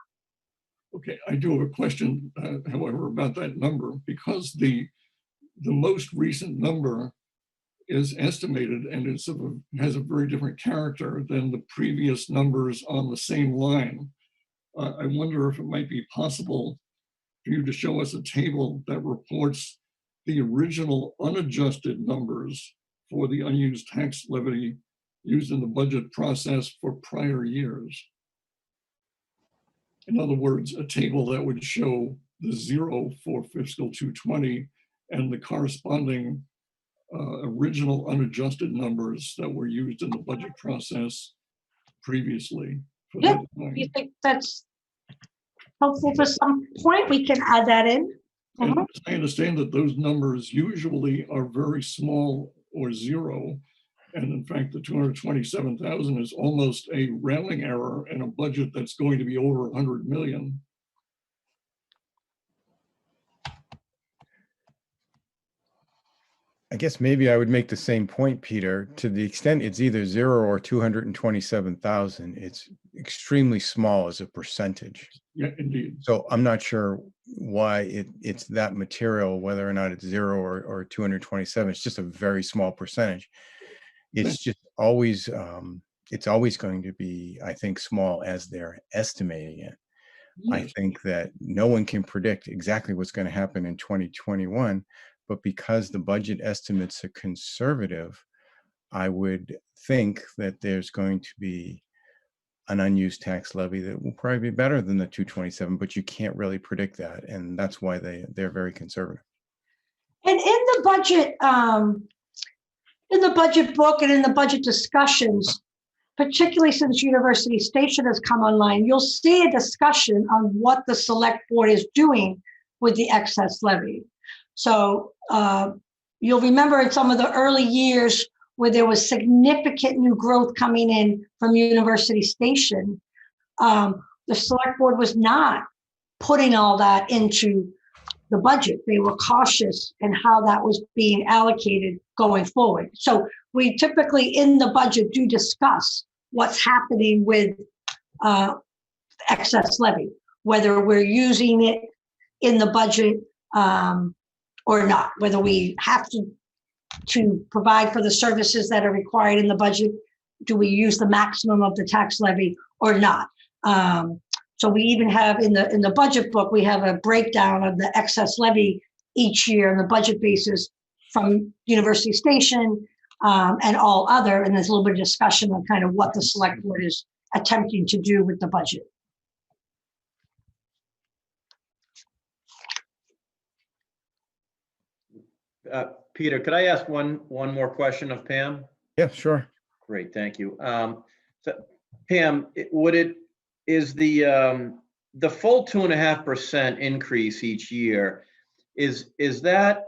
Speaker 8: Okay, I do have a question, however, about that number, because the the most recent number is estimated and has a very different character than the previous numbers on the same line. I wonder if it might be possible for you to show us a table that reports the original unadjusted numbers for the unused tax levy used in the budget process for prior years. In other words, a table that would show the zero for fiscal 220 and the corresponding original unadjusted numbers that were used in the budget process previously. For
Speaker 17: Yep.
Speaker 8: that time.
Speaker 17: You think that's helpful for some point? We can add that in.
Speaker 8: And I understand that those numbers usually are very small or zero. And in fact, the 227,000 is almost a rounding error in a budget that's going to be over 100 million.
Speaker 1: I guess maybe I would make the same point, Peter. To the extent it's either 0 or 227,000, it's extremely small as a percentage.
Speaker 8: Yeah, indeed.
Speaker 1: So I'm not sure why it's that material, whether or not it's 0 or 227. It's just a very small percentage. It's just always going to be, I think, small as they're estimating it. I think that no one can predict exactly what's going to happen in 2021, but because the budget estimates are conservative, I would think that there's going to be an unused tax levy that will probably be better than the 227, but you can't really predict that, and that's why they're very conservative.
Speaker 17: And in the budget book and in the budget discussions, particularly since University Station has come online, you'll see a discussion on what the select board is doing with the excess levy. So you'll remember in some of the early years where there was significant new growth coming in from University Station, the select board was not putting all that into the budget. They were cautious in how that was being allocated going forward. So we typically in the budget do discuss what's happening with excess levy, whether we're using it in the budget or not, whether we have to provide for the services that are required in the budget. Do we use the maximum of the tax levy or not? So we even have in the budget book, we have a breakdown of the excess levy each year on the budget basis from University Station and all other. And there's a little bit of discussion on kind of what the select board is attempting to do with the budget.
Speaker 10: Peter, could I ask one more question of Pam?
Speaker 1: Yeah, sure.
Speaker 10: Great, thank you. So, Pam, is the full 2.5% increase each year, is that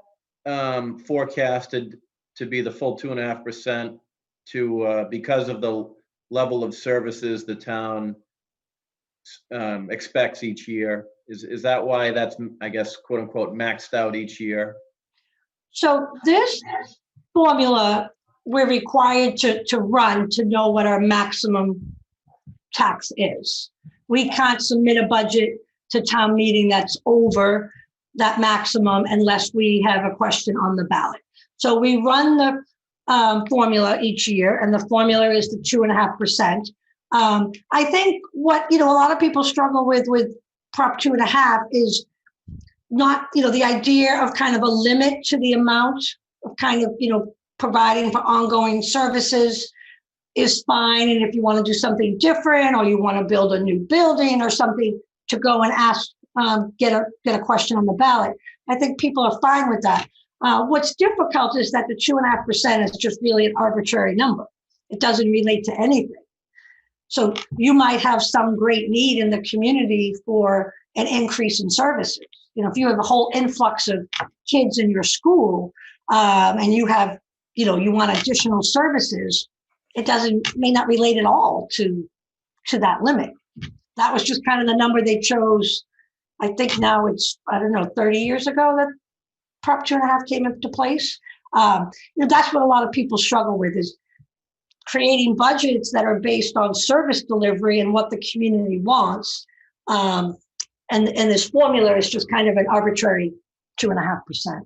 Speaker 10: forecasted to be the full 2.5% to because of the level of services the town expects each year? Is that why that's, I guess, quote unquote, maxed out each year?
Speaker 17: So this formula, we're required to run to know what our maximum tax is. We can't submit a budget to town meeting that's over that maximum unless we have a question on the ballot. So we run the formula each year, and the formula is the 2.5%. I think what, a lot of people struggle with Prop 2.5 is not, the idea of kind of a limit to the amount of kind of, providing for ongoing services is fine. And if you want to do something different, or you want to build a new building or something, to go and ask, get a question on the ballot, I think people are fine with that. What's difficult is that the 2.5% is just really an arbitrary number. It doesn't relate to anything. So you might have some great need in the community for an increase in services. If you have a whole influx of kids in your school, and you have, you want additional services, it may not relate at all to that limit. That was just kind of the number they chose. I think now it's, 30 years ago that Prop 2.5 came into place. That's what a lot of people struggle with, is creating budgets that are based on service delivery and what the community wants. And this formula is just kind of an arbitrary 2.5%.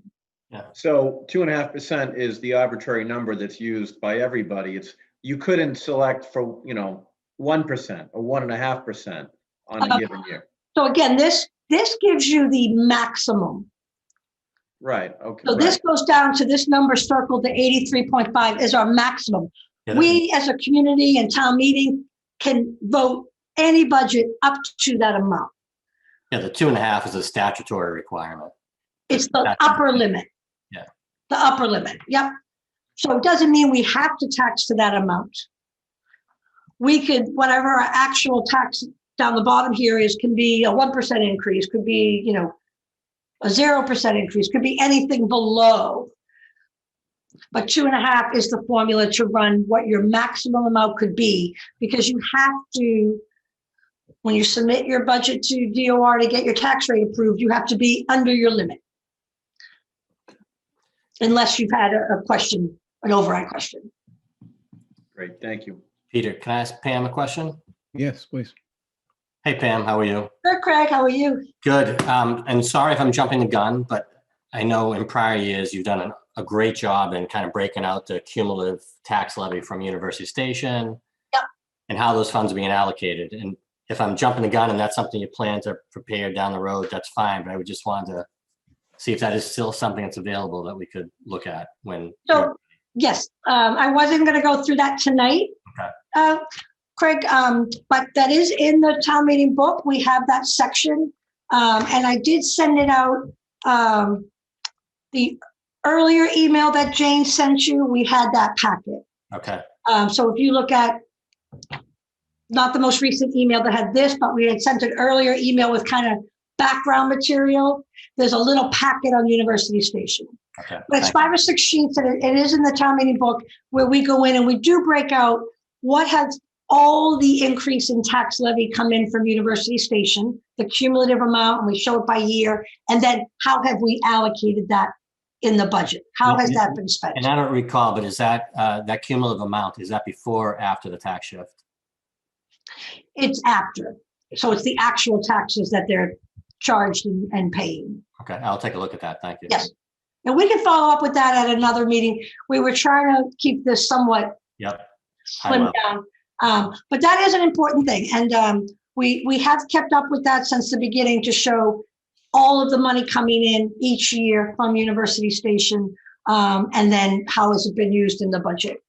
Speaker 6: Yeah.
Speaker 10: So 2.5% is the arbitrary number that's used by everybody. You couldn't select for, 1% or 1.5% on a given year.
Speaker 17: So again, this gives you the maximum.
Speaker 10: Right, okay.
Speaker 17: So this goes down to this number circled to 83.5 is our maximum.
Speaker 6: Yeah,
Speaker 17: We as a community and town meeting can vote any budget up to that amount.
Speaker 6: Yeah, the 2.5 is a statutory requirement.
Speaker 17: It's the upper limit.
Speaker 6: Yeah.
Speaker 17: The upper limit, yep. So it doesn't mean we have to tax to that amount. We could, whatever our actual tax down the bottom here is, can be a 1% increase, could be, a 0% increase, could be anything below. But 2.5 is the formula to run what your maximum amount could be, because you have to, when you submit your budget to DOR to get your tax rate approved, you have to be under your limit. Unless you've had a question, an override question.
Speaker 10: Great, thank you.
Speaker 6: Peter, can I ask Pam a question?
Speaker 1: Yes, please.
Speaker 6: Hey, Pam, how are you?
Speaker 17: Good, Craig, how are you?
Speaker 6: Good. And sorry if I'm jumping the gun, but I know in prior years you've done a great job in kind of breaking out the cumulative tax levy from University Station.
Speaker 17: Yep.
Speaker 6: And how those funds are being allocated. And if I'm jumping the gun and that's something you plan to prepare down the road, that's fine. But I would just wanted to see if that is still something that's available that we could look at when.
Speaker 17: So, yes, I wasn't going to go through that tonight, Craig, but that is in the town meeting book. We have that section. And I did send it out. The earlier email that Jane sent you, we had that packet.
Speaker 6: Okay.
Speaker 17: So if you look at, not the most recent email that had this, but we had sent an earlier email with kind of background material. There's a little packet on University Station.
Speaker 6: Okay.
Speaker 17: But it's 5 or 6 sheets, and it is in the town meeting book where we go in and we do break out what has all the increase in tax levy come in from University Station, the cumulative amount, and we show it by year, and then how have we allocated that in the budget? How has that been spent?
Speaker 6: And I don't recall, but is that that cumulative amount, is that before or after the tax shift?
Speaker 17: It's after. So it's the actual taxes that they're charged and paying.
Speaker 6: Okay, I'll take a look at that. Thank you.
Speaker 17: Yes. And we can follow up with that at another meeting. We were trying to keep this somewhat slimmed down. But that is an important thing. And we have kept up with that since the beginning to show all of the money coming in each year from University Station, and then how has it been used in the budget.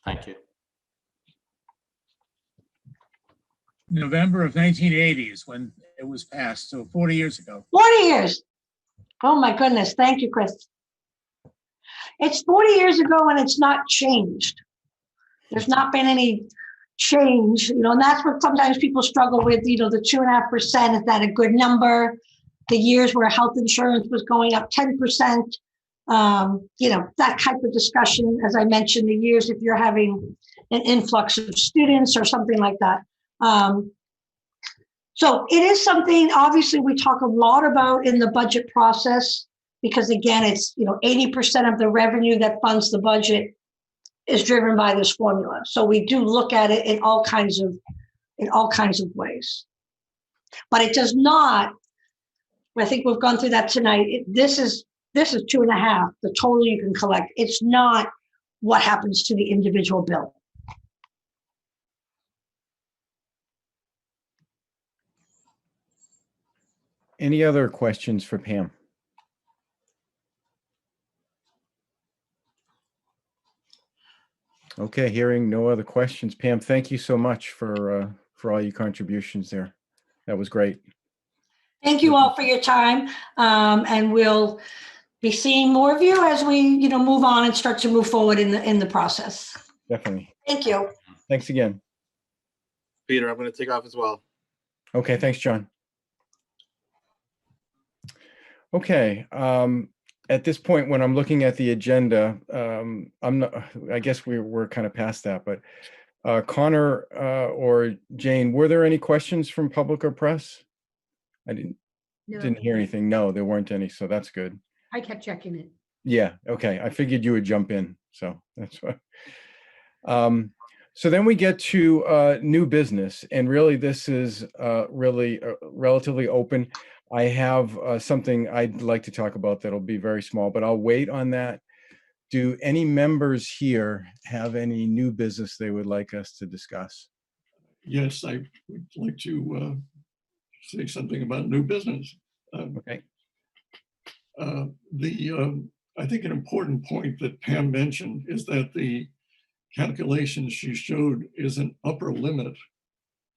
Speaker 6: Thank you.
Speaker 13: November of 1980 is when it was passed, so 40 years ago.
Speaker 17: 40 years. Oh my goodness. Thank you, Chris. It's 40 years ago and it's not changed. There's not been any change, and that's what sometimes people struggle with, the 2.5%, is that a good number? The years where health insurance was going up 10%, that type of discussion, as I mentioned, the years if you're having an influx of students or something like that. So it is something, obviously, we talk a lot about in the budget process, because again, it's, 80% of the revenue that funds the budget is driven by this formula. So we do look at it in all kinds of ways. But it does not, I think we've gone through that tonight. This is 2.5, the total you can collect. It's not what happens to the individual bill.
Speaker 1: Any other questions for Pam? Okay, hearing no other questions. Pam, thank you so much for all your contributions there. That was great.
Speaker 17: Thank you all for your time, and we'll be seeing more of you as we, move on and start to move forward in the process.
Speaker 1: Definitely.
Speaker 17: Thank you.
Speaker 1: Thanks again.
Speaker 16: Peter, I'm going to take off as well.
Speaker 1: Okay, thanks, John. Okay, at this point, when I'm looking at the agenda, I guess we're kind of past that, but Connor or Jane, were there any questions from public or press? I didn't hear anything. No, there weren't any, so that's good.
Speaker 2: I kept checking it.
Speaker 1: Yeah, okay. I figured you would jump in, so that's why. So then we get to new business, and really this is really relatively open. I have something I'd like to talk about that'll be very small, but I'll wait on that. Do any members here have any new business they would like us to discuss?
Speaker 8: Yes, I would like to say something about new business.
Speaker 1: Okay.
Speaker 8: I think an important point that Pam mentioned is that the calculations she showed is an upper limit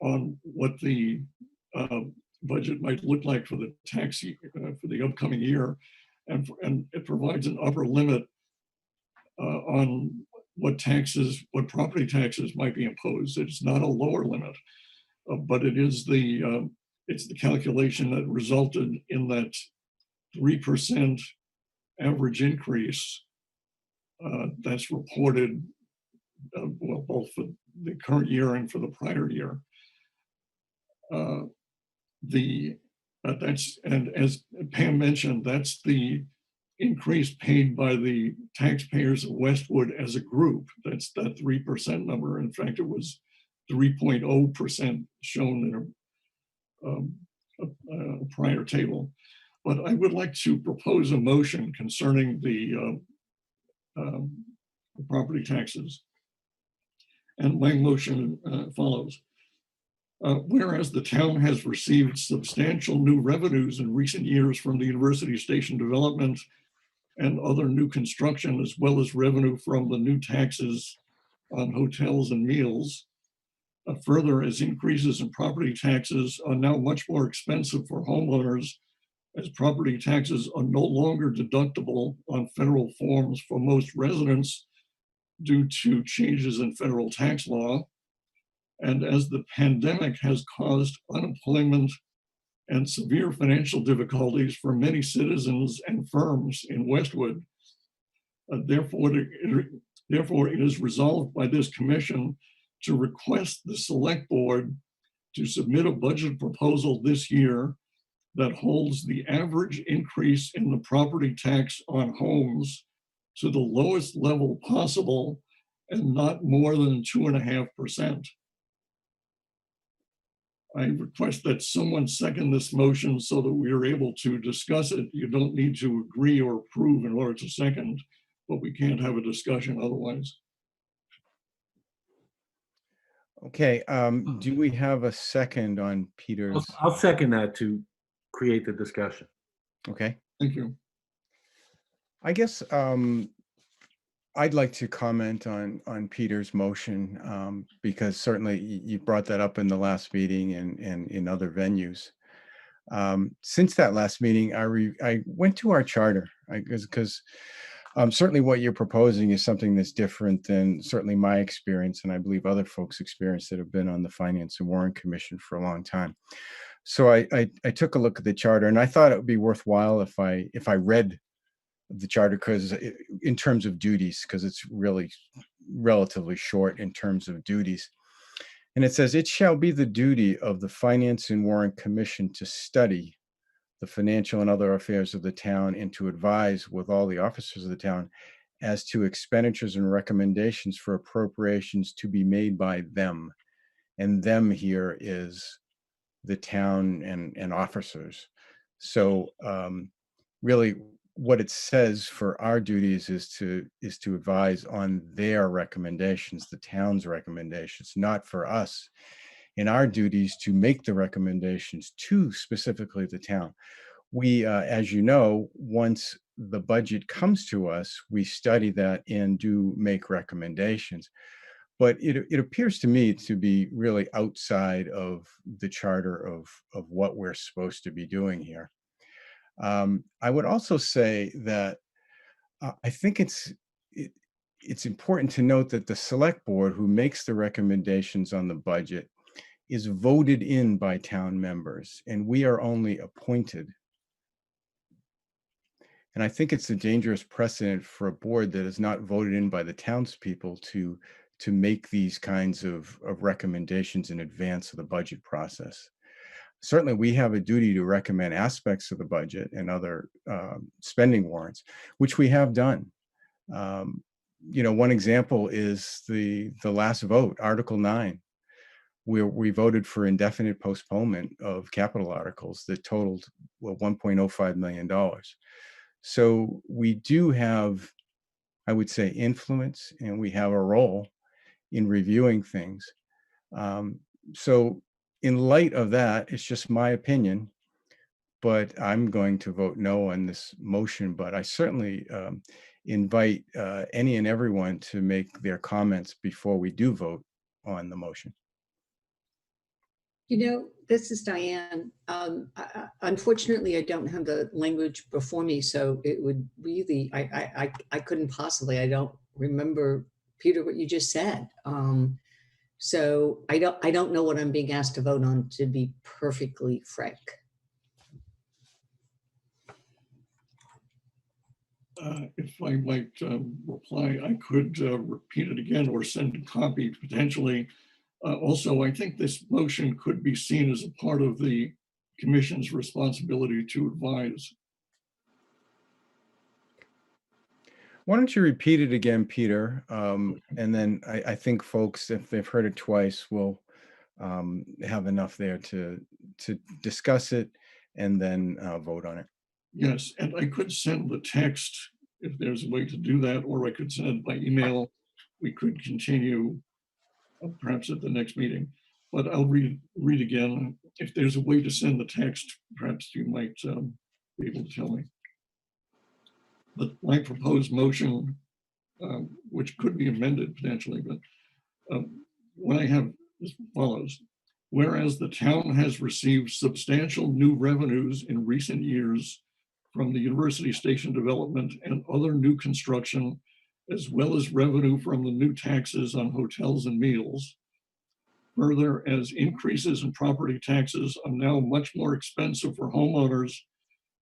Speaker 8: on what the budget might look like for the tax for the upcoming year, and it provides an upper limit on what property taxes might be imposed. It's not a lower limit, but it is it's the calculation that resulted in that 3% average increase that's reported, well, both for the current year and for the prior year. And as Pam mentioned, that's the increase paid by the taxpayers of Westwood as a group. That's that 3% number. In fact, it was 3.0% shown in a prior table. But I would like to propose a motion concerning the property taxes. And my motion follows. Whereas the town has received substantial new revenues in recent years from the University Station development and other new construction, as well as revenue from the new taxes on hotels and meals. Further, as increases in property taxes are now much more expensive for homeowners, as property taxes are no longer deductible on federal forms for most residents due to changes in federal tax law. And as the pandemic has caused unemployment and severe financial difficulties for many citizens and firms in Westwood, therefore it is resolved by this commission to request the select board to submit a budget proposal this year that holds the average increase in the property tax on homes to the lowest level possible and not more than 2.5%. I request that someone second this motion so that we are able to discuss it. You don't need to agree or approve in order to second, but we can't have a discussion otherwise.
Speaker 1: Okay, do we have a second on Peter's?
Speaker 14: I'll second that to create the discussion.
Speaker 1: Okay.
Speaker 8: Thank you.
Speaker 1: I guess I'd like to comment on Peter's motion because certainly you brought that up in the last meeting and in other venues. Since that last meeting, I went to our charter because certainly what you're proposing is something that's different than certainly my experience, and I believe other folks' experience that have been on the Finance and Warrant Commission for a long time. So I took a look at the charter, and I thought it would be worthwhile if I read the charter, because in terms of duties, because it's really relatively short in terms of duties. And it says, it shall be the duty of the Finance and Warrant Commission to study the financial and other affairs of the town and to advise with all the officers of the town as to expenditures and recommendations for appropriations to be made by them. And them here is the town and officers. So really what it says for our duties is to advise on their recommendations, the town's recommendations, not for us in our duties to make the recommendations to specifically the town. We, as you know, once the budget comes to us, we study that and do make recommendations. But it appears to me to be really outside of the charter of what we're supposed to be doing here. I would also say that I think it's important to note that the select board who makes the recommendations on the budget is voted in by town members, and we are only appointed. And I think it's a dangerous precedent for a board that is not voted in by the townspeople to make these kinds of recommendations in advance of the budget process. Certainly, we have a duty to recommend aspects of the budget and other spending warrants, which we have done. One example is the last vote, Article 9. we voted for indefinite postponement of capital articles that totaled, well, $1.05 million. So we do have, I would say, influence, and we have a role in reviewing things. So in light of that, it's just my opinion, but I'm going to vote no on this motion. But I certainly invite any and everyone to make their comments before we do vote on the motion.
Speaker 12: You know, this is Diane. Unfortunately, I don't have the language before me, so it would really, I couldn't possibly, I don't remember, Peter, what you just said. So I don't know what I'm being asked to vote on, to be perfectly frank.
Speaker 8: If I might reply, I could repeat it again or send a copy potentially. Also, I think this motion could be seen as a part of the commission's responsibility to advise.
Speaker 1: Why don't you repeat it again, Peter? And then I think folks, if they've heard it twice, will have enough there to discuss it and then vote on it.
Speaker 8: Yes, and I could send the text if there's a way to do that, or I could send it by email. We could continue perhaps at the next meeting, but I'll read again. If there's a way to send the text, perhaps you might be able to tell me. But my proposed motion, which could be amended potentially, but what I have as follows. Whereas the town has received substantial new revenues in recent years from the University Station development and other new construction, as well as revenue from the new taxes on hotels and meals. Further, as increases in property taxes are now much more expensive for homeowners,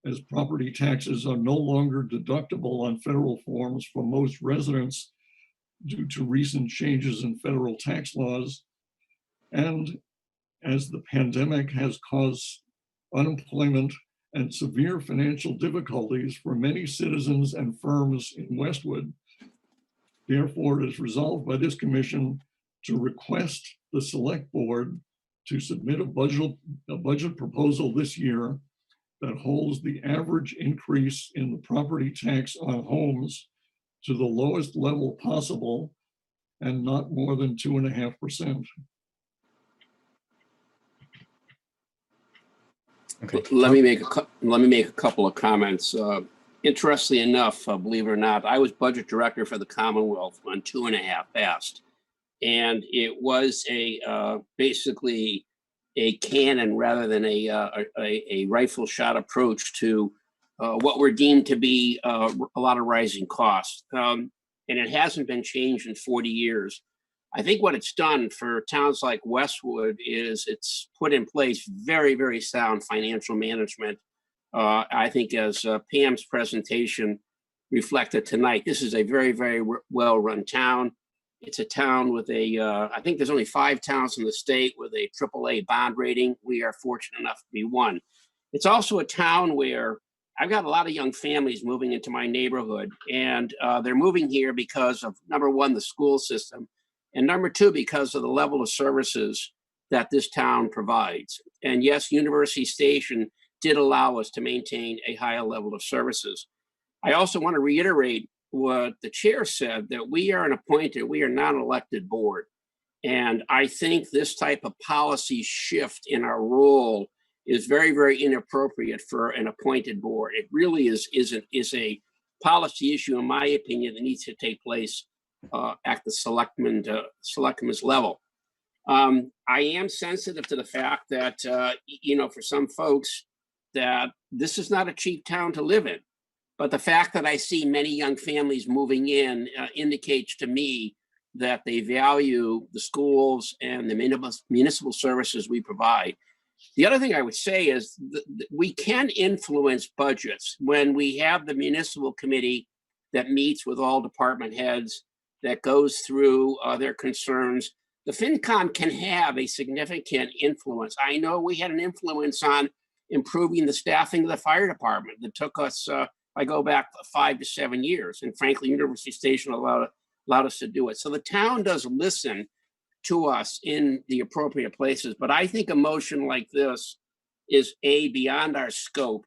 Speaker 8: as property taxes are no longer deductible on federal forms for most residents due to recent changes in federal tax laws, and as the pandemic has caused unemployment and severe financial difficulties for many citizens and firms in Westwood. Therefore, it is resolved by this commission to request the select board to submit a budget proposal this year that holds the average increase in the property tax on homes to the lowest level possible and not more than 2.5%.
Speaker 1: Okay.
Speaker 7: Let me make a couple of comments. Interestingly enough, believe it or not, I was budget director for the Commonwealth when 2.5 passed, and it was basically a cannon rather than a rifle shot approach to what were deemed to be a lot of rising costs, and it hasn't been changed in 40 years. I think what it's done for towns like Westwood is it's put in place very, very sound financial management. I think as Pam's presentation reflected tonight, this is a very, very well-run town. It's a town with I think there's only 5 towns in the state with a AAA bond rating. We are fortunate enough to be one. It's also a town where I've got a lot of young families moving into my neighborhood, and they're moving here because of, number one, the school system, and number two, because of the level of services that this town provides. And yes, University Station did allow us to maintain a higher level of services. I also want to reiterate what the chair said, that we are we are not an elected board. And I think this type of policy shift in our role is very, very inappropriate for an appointed board. It really is a policy issue, in my opinion, that needs to take place at the selectmen's level. I am sensitive to the fact that, for some folks, that this is not a cheap town to live in. But the fact that I see many young families moving in indicates to me that they value the schools and the municipal services we provide. The other thing I would say is we can influence budgets when we have the municipal committee that meets with all department heads, that goes through their concerns. The FinCom can have a significant influence. I know we had an influence on improving the staffing of the fire department that took us, I go back 5 to 7 years, and frankly, University Station allowed us to do it. So the town does listen, to us in the appropriate places. But I think a motion like this is beyond our scope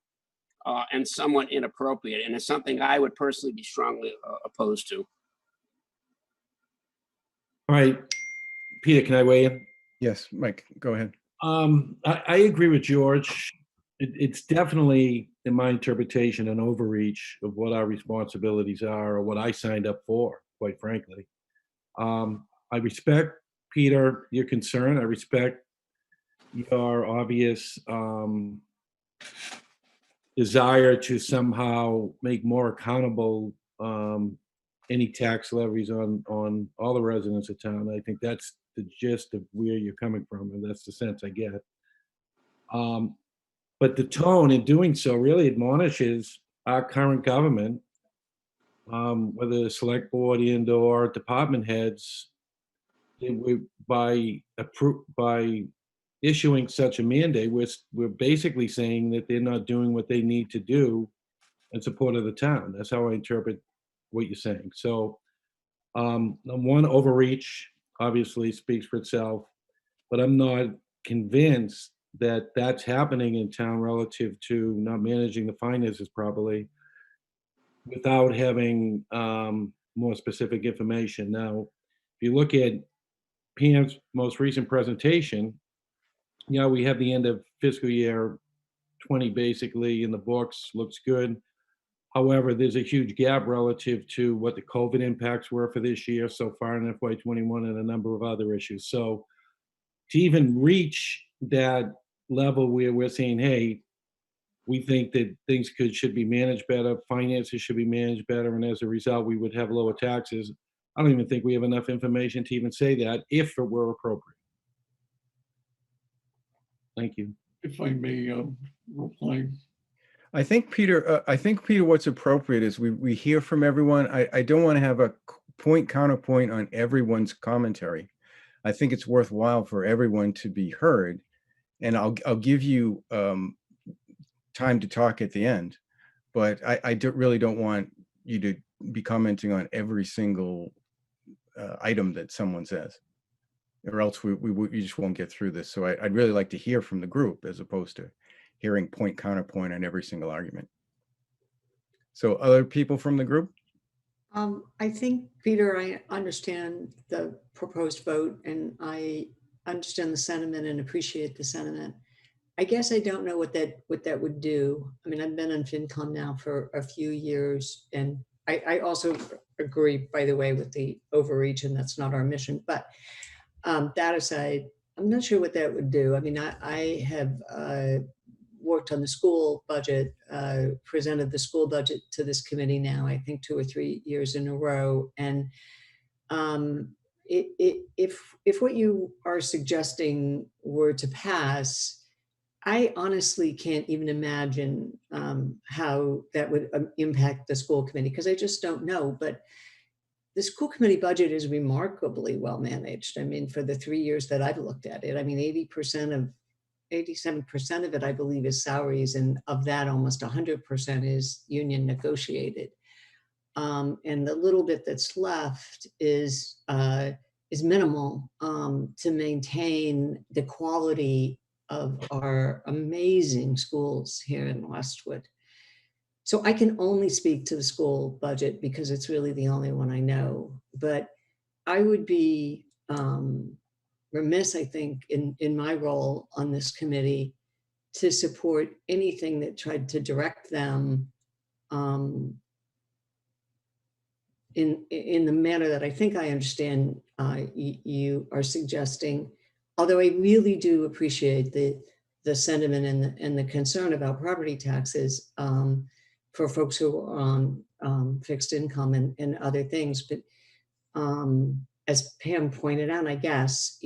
Speaker 7: and somewhat inappropriate, and it's something I would personally be strongly opposed to.
Speaker 14: All right, Peter, can I weigh in?
Speaker 1: Yes, Mike, go ahead.
Speaker 14: I agree with George. It's definitely, in my interpretation, an overreach of what our responsibilities are or what I signed up for, quite frankly. I respect, Peter, your concern. I respect your obvious desire to somehow make more accountable any tax levies on all the residents of town. I think that's the gist of where you're coming from, and that's the sense I get. But the tone in doing so really admonishes our current government, whether the select board and or department heads, by issuing such a mandate, we're basically saying that they're not doing what they need to do in support of the town. That's how I interpret what you're saying. So one, overreach obviously speaks for itself, but I'm not convinced that that's happening in town relative to not managing the finances properly without having more specific information. Now, if you look at Pam's most recent presentation, we have the end of fiscal year 20 basically in the books, looks good. However, there's a huge gap relative to what the COVID impacts were for this year so far in FY21 and a number of other issues. So to even reach that level where we're saying, hey, we think that things should be managed better, finances should be managed better, and as a result, we would have lower taxes. I don't even think we have enough information to even say that if it were appropriate. Thank you.
Speaker 8: If I may reply.
Speaker 1: I think, Peter, what's appropriate is we hear from everyone. I don't want to have a counterpoint on everyone's commentary. I think it's worthwhile for everyone to be heard. And I'll give you time to talk at the end, but I really don't want you to be commenting on every single item that someone says, or else we just won't get through this. So I'd really like to hear from the group as opposed to hearing counterpoint on every single argument. So other people from the group?
Speaker 12: I think, Peter, I understand the proposed vote and I understand the sentiment and appreciate the sentiment. I guess I don't know what that would do. I mean, I've been on FinCom now for a few years, and I also agree, by the way, with the overreach, and that's not our mission. But that aside, I'm not sure what that would do. I mean, I have worked on the school budget, presented the school budget to this committee now, I think 2 or 3 years in a row. And if what you are suggesting were to pass, I honestly can't even imagine how that would impact the school committee, because I just don't know. But the school committee budget is remarkably well managed. I mean, for the 3 years that I've looked at it, I mean, 87% of it, I believe, is salaries, and of that, almost 100% is union negotiated. And the little bit that's left is minimal to maintain the quality of our amazing schools here in Westwood. So I can only speak to the school budget because it's really the only one I know. But I would be remiss, I think, in my role on this committee to support anything that tried to direct them in the manner that I think I understand you are suggesting. Although I really do appreciate the sentiment and the concern about property taxes for folks who are on fixed income and other things. But as Pam pointed out, I guess,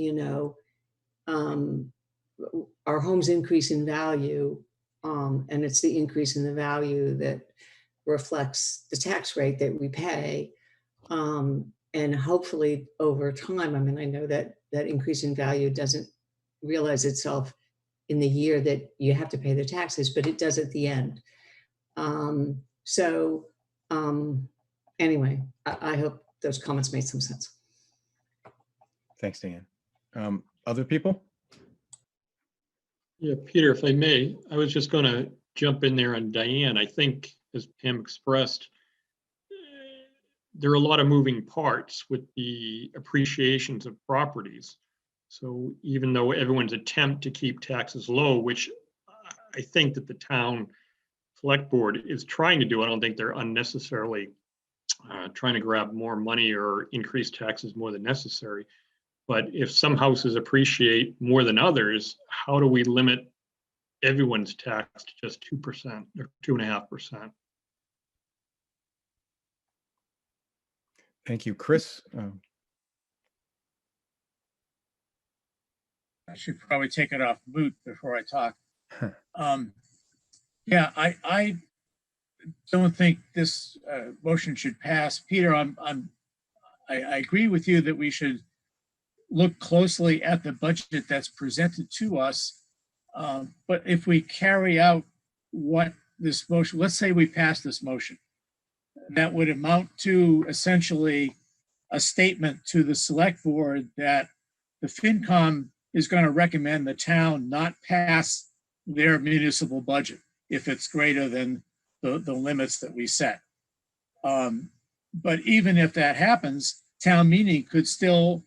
Speaker 12: our homes increase in value, and it's the increase in the value that reflects the tax rate that we pay. And hopefully over time, I mean, I know that increase in value doesn't realize itself in the year that you have to pay the taxes, but it does at the end. Anyway, I hope those comments made some sense.
Speaker 1: Thanks, Dan. Other people?
Speaker 3: Yeah, Peter, if I may, I was just going to jump in there on Diane. I think, as Pam expressed, there are a lot of moving parts with the appreciations of properties. So even though everyone's attempt to keep taxes low, which I think that the town select board is trying to do, I don't think they're unnecessarily trying to grab more money or increase taxes more than necessary. But if some houses appreciate more than others, how do we limit everyone's tax to just 2% or 2.5%?
Speaker 1: Thank you, Chris.
Speaker 13: I should probably take it off mute before I talk. Yeah, I don't think this motion should pass. Peter, I agree with you that we should look closely at the budget that's presented to us. But if we carry out what this motion, let's say we pass this motion, that would amount to essentially a statement to the select board that the FinCom is going to recommend the town not pass their municipal budget if it's greater than the limits that we set. But even if that happens, town meeting could still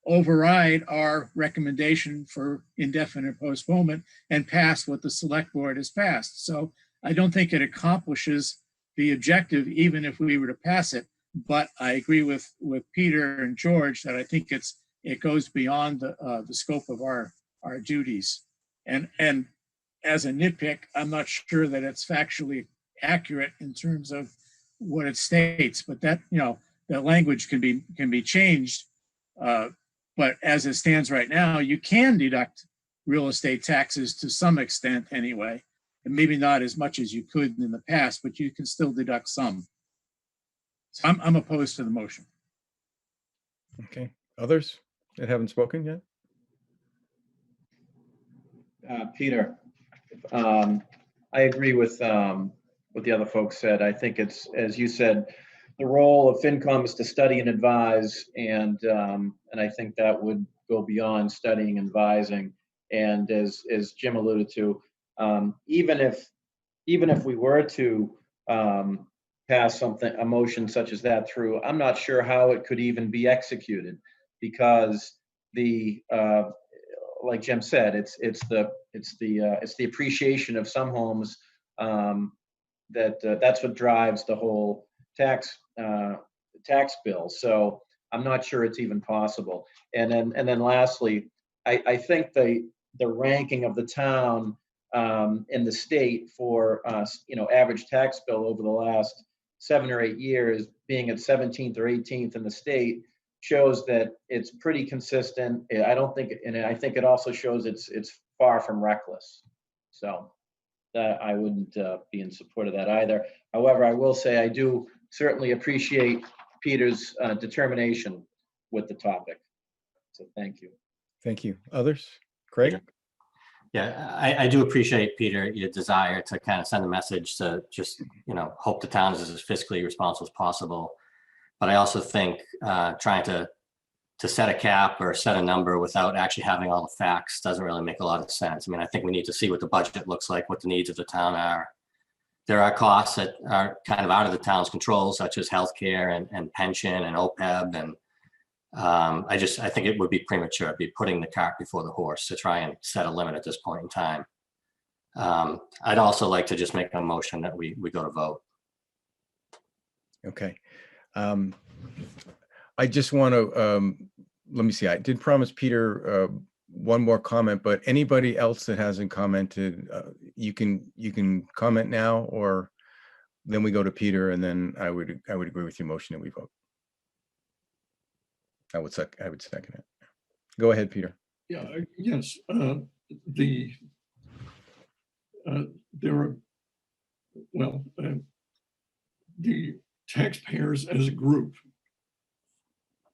Speaker 13: override our recommendation for indefinite postponement and pass what the select board has passed. So I don't think it accomplishes the objective, even if we were to pass it. But I agree with Peter and George that I think it goes beyond the scope of our duties. And as a nitpick, I'm not sure that it's factually accurate in terms of what it states, but that, that language can be changed. But as it stands right now, you can deduct real estate taxes to some extent anyway, and maybe not as much as you could in the past, but you can still deduct some. So I'm opposed to the motion.
Speaker 1: Okay, others that haven't spoken yet?
Speaker 10: Peter, I agree with what the other folks said. I think it's, as you said, the role of FinCom is to study and advise, and I think that would go beyond studying and advising. And as Jim alluded to, even if we were to pass a motion such as that through, I'm not sure how it could even be executed, because like Jim said, it's the appreciation of some homes that's what drives the whole tax bill. So I'm not sure it's even possible. And then lastly, I think the ranking of the town in the state for average tax bill over the last 7 or 8 years, being at 17th or 18th in the state, shows that it's pretty consistent. I think it also shows it's far from reckless. So that I wouldn't be in support of that either. However, I will say I do certainly appreciate Peter's determination with the topic. So thank you.
Speaker 1: Thank you. Others? Craig?
Speaker 6: Yeah, I do appreciate, Peter, your desire to kind of send a message to just, hope the town is as fiscally responsible as possible. But I also think trying to set a cap or set a number without actually having all the facts doesn't really make a lot of sense. I mean, I think we need to see what the budget looks like, what the needs of the town are. There are costs that are kind of out of the town's control, such as healthcare and pension and OPEB. And I think it would be premature. It'd be putting the cart before the horse to try and set a limit at this point in time. I'd also like to just make a motion that we go to vote.
Speaker 1: Okay. I just want to, let me see, I did promise Peter one more comment, but anybody else that hasn't commented, you can comment now, or then we go to Peter, and then I would agree with your motion and we vote. I would second it. Go ahead, Peter.
Speaker 8: Yeah, yes. The taxpayers as a group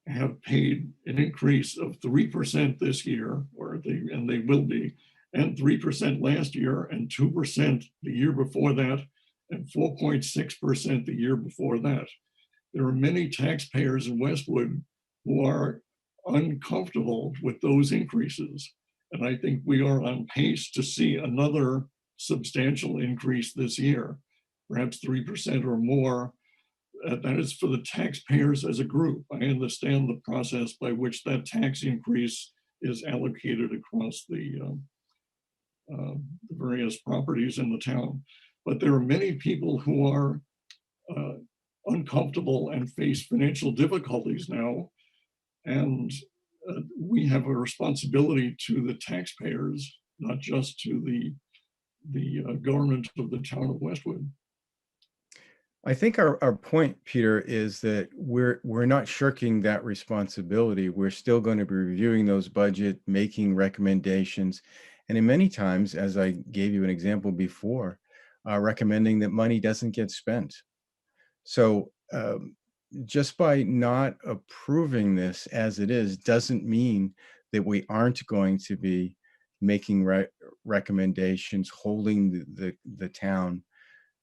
Speaker 8: have paid an increase of 3% this year, and they will be, and 3% last year, and 2% the year before that, and 4.6% the year before that. There are many taxpayers in Westwood who are uncomfortable with those increases. And I think we are on pace to see another substantial increase this year, perhaps 3% or more. That is for the taxpayers as a group. I understand the process by which that tax increase is allocated across the various properties in the town. But there are many people who are uncomfortable and face financial difficulties now. And we have a responsibility to the taxpayers, not just to the government of the town of Westwood.
Speaker 1: I think our point, Peter, is that we're not shirking that responsibility. We're still going to be reviewing those budget, making recommendations, and in many times, as I gave you an example before, recommending that money doesn't get spent. So just by not approving this as it is doesn't mean that we aren't going to be making recommendations, holding the town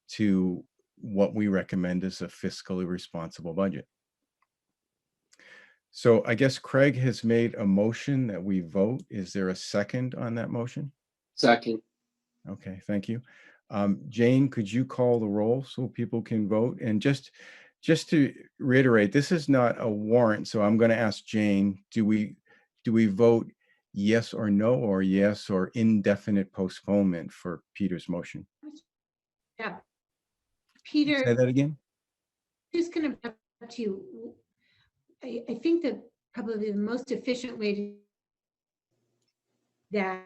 Speaker 1: to what we recommend is a fiscally responsible budget. So I guess Craig has made a motion that we vote. Is there a second on that motion?
Speaker 5: Second.
Speaker 1: Okay, thank you. Jane, could you call the roll so people can vote? And just to reiterate, this is not a warrant, so I'm going to ask Jane, do we vote yes or no, or yes or indefinite postponement for Peter's motion?
Speaker 2: Yeah. Peter.
Speaker 1: Say that again?
Speaker 2: Just going to back to you. I think that probably the most efficient way to that.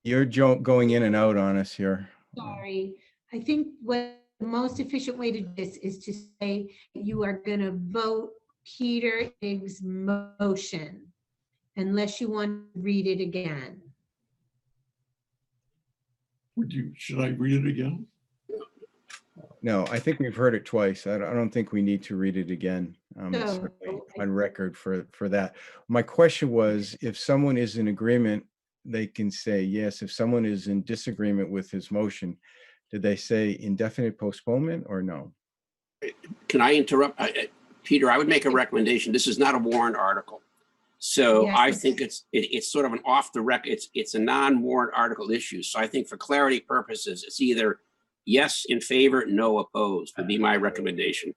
Speaker 1: You're going in and out on us here.
Speaker 2: Sorry. I think what the most efficient way to do this is to say you are going to vote Peter Higgs' motion unless you want to read it again.
Speaker 8: Should I read it again?
Speaker 1: No, I think we've heard it twice. I don't think we need to read it again. It's certainly on record for that. My question was, if someone is in agreement, they can say yes. If someone is in disagreement with his motion, did they say indefinite postponement or no?
Speaker 7: Can I interrupt? Peter, I would make a recommendation. This is not a warrant article. So
Speaker 2: Yes.
Speaker 7: I think it's sort of an off the record, it's a non-warrant article issue. So I think for clarity purposes, it's either yes in favor, no opposed would be my recommendation.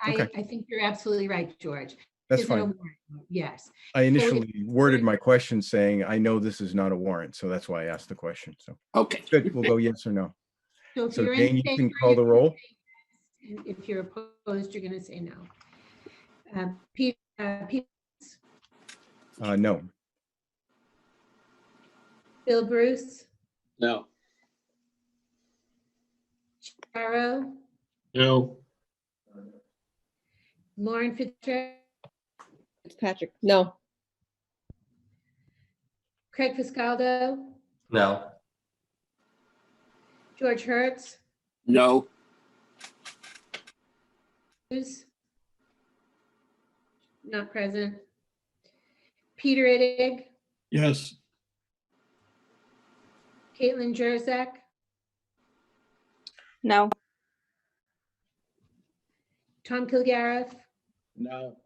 Speaker 1: Okay.
Speaker 2: I think you're absolutely right, George.
Speaker 1: That's
Speaker 2: Is it a
Speaker 1: fine.
Speaker 2: warrant? Yes.
Speaker 1: I initially worded my question saying, I know this is not a warrant, so that's why I asked the question. So
Speaker 7: okay,
Speaker 1: good. We'll go yes or no.
Speaker 2: So if
Speaker 1: So
Speaker 2: you're
Speaker 1: Jane,
Speaker 2: in
Speaker 1: you can
Speaker 2: favor,
Speaker 1: call the
Speaker 2: you're
Speaker 1: roll.
Speaker 2: gonna say yes, and if you're opposed, you're going to say no. Peter,
Speaker 1: No.
Speaker 2: Bill Bruce,
Speaker 5: No.
Speaker 2: Charo,
Speaker 3: No.
Speaker 2: Lauren
Speaker 4: Fitzpatrick, no.
Speaker 2: Craig Viscaldo,
Speaker 6: No.
Speaker 2: George Hertz,
Speaker 7: no,
Speaker 2: who's not present. Peter Ittig,
Speaker 8: Yes.
Speaker 2: Caitlin Jerzak,
Speaker 9: No.
Speaker 2: Tom Calgariff,
Speaker 11: No.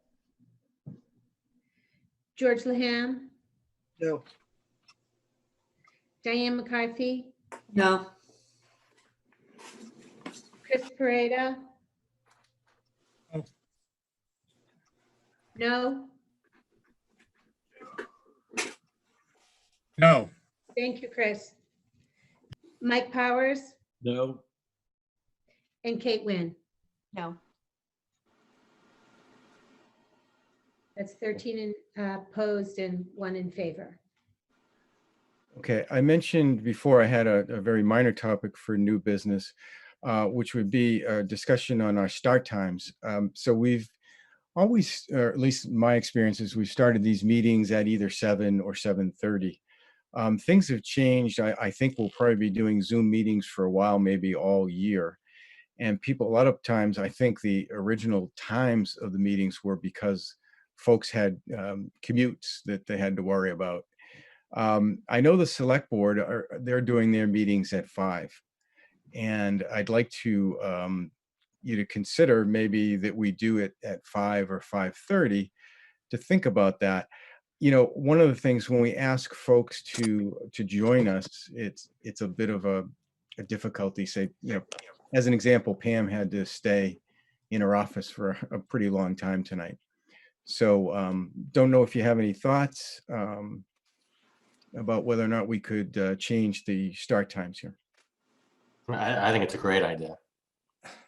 Speaker 2: George Laham,
Speaker 11: No.
Speaker 2: Diane McCarthy,
Speaker 12: No.
Speaker 2: Chris Pareda.
Speaker 13: No.
Speaker 2: No.
Speaker 13: No.
Speaker 2: Thank you, Chris. Mike Powers
Speaker 14: No.
Speaker 2: and Kate Nguyen.
Speaker 15: No.
Speaker 2: That's 13 opposed and 1 in favor.
Speaker 1: Okay, I mentioned before I had a very minor topic for new business, which would be a discussion on our start times. So we've always, or at least my experience is, we've started these meetings at either 7 or 7:30. Things have changed. I think we'll probably be doing Zoom meetings for a while, maybe all year. And people, a lot of times, I think the original times of the meetings were because folks had commutes that they had to worry about. I know the select board they're doing their meetings at 5, and I'd like to you to consider maybe that we do it at 5 or 5:30 to think about that. one of the things when we ask folks to join us, it's a bit of a difficulty. Say, as an example, Pam had to stay in her office for a pretty long time tonight. So don't know if you have any thoughts about whether or not we could change the start times here.
Speaker 6: I think it's a great idea.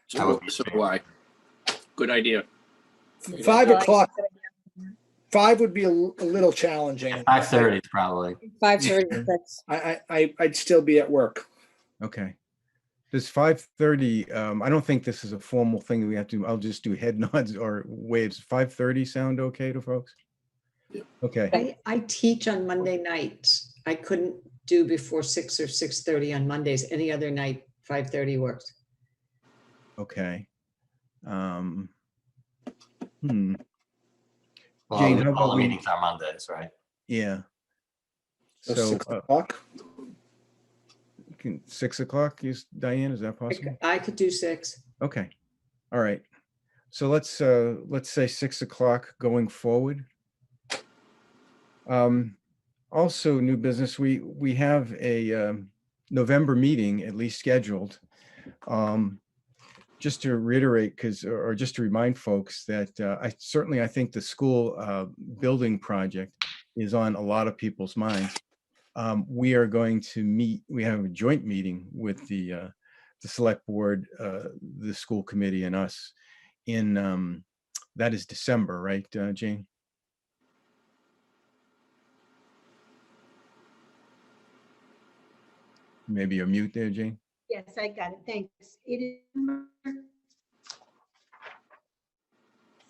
Speaker 7: So why? Good idea.
Speaker 11: 5 o'clock. 5 would be a little challenging.
Speaker 6: 5:30 probably.
Speaker 4: 5:30.
Speaker 11: I'd still be at work.
Speaker 1: Okay. Does 5:30, I don't think this is a formal thing that we have to, I'll just do head nods or waves. 5:30 sound okay to folks?
Speaker 7: Yeah.
Speaker 1: Okay.
Speaker 12: I teach on Monday nights. I couldn't do before 6 or 6:30 on Mondays. Any other night, 5:30 works.
Speaker 1: Okay.
Speaker 6: Well,
Speaker 1: Jane, how
Speaker 6: all
Speaker 1: about
Speaker 6: the
Speaker 1: we?
Speaker 6: meetings are Mondays, right?
Speaker 1: Yeah.
Speaker 11: So
Speaker 1: So
Speaker 11: 6 o'clock.
Speaker 1: 6 o'clock, Diane, is that possible?
Speaker 12: I could do 6.
Speaker 1: Okay. All right. So let's say 6 o'clock going forward. Also, new business, we have a November meeting at least scheduled. Just to reiterate, or just to remind folks that I think the school building project is on a lot of people's minds. We are going to meet, we have a joint meeting with the select board, the school committee and us in, that is December, right, Jane? Maybe you're mute there, Jane?
Speaker 2: Yes, I got it. Thanks. It is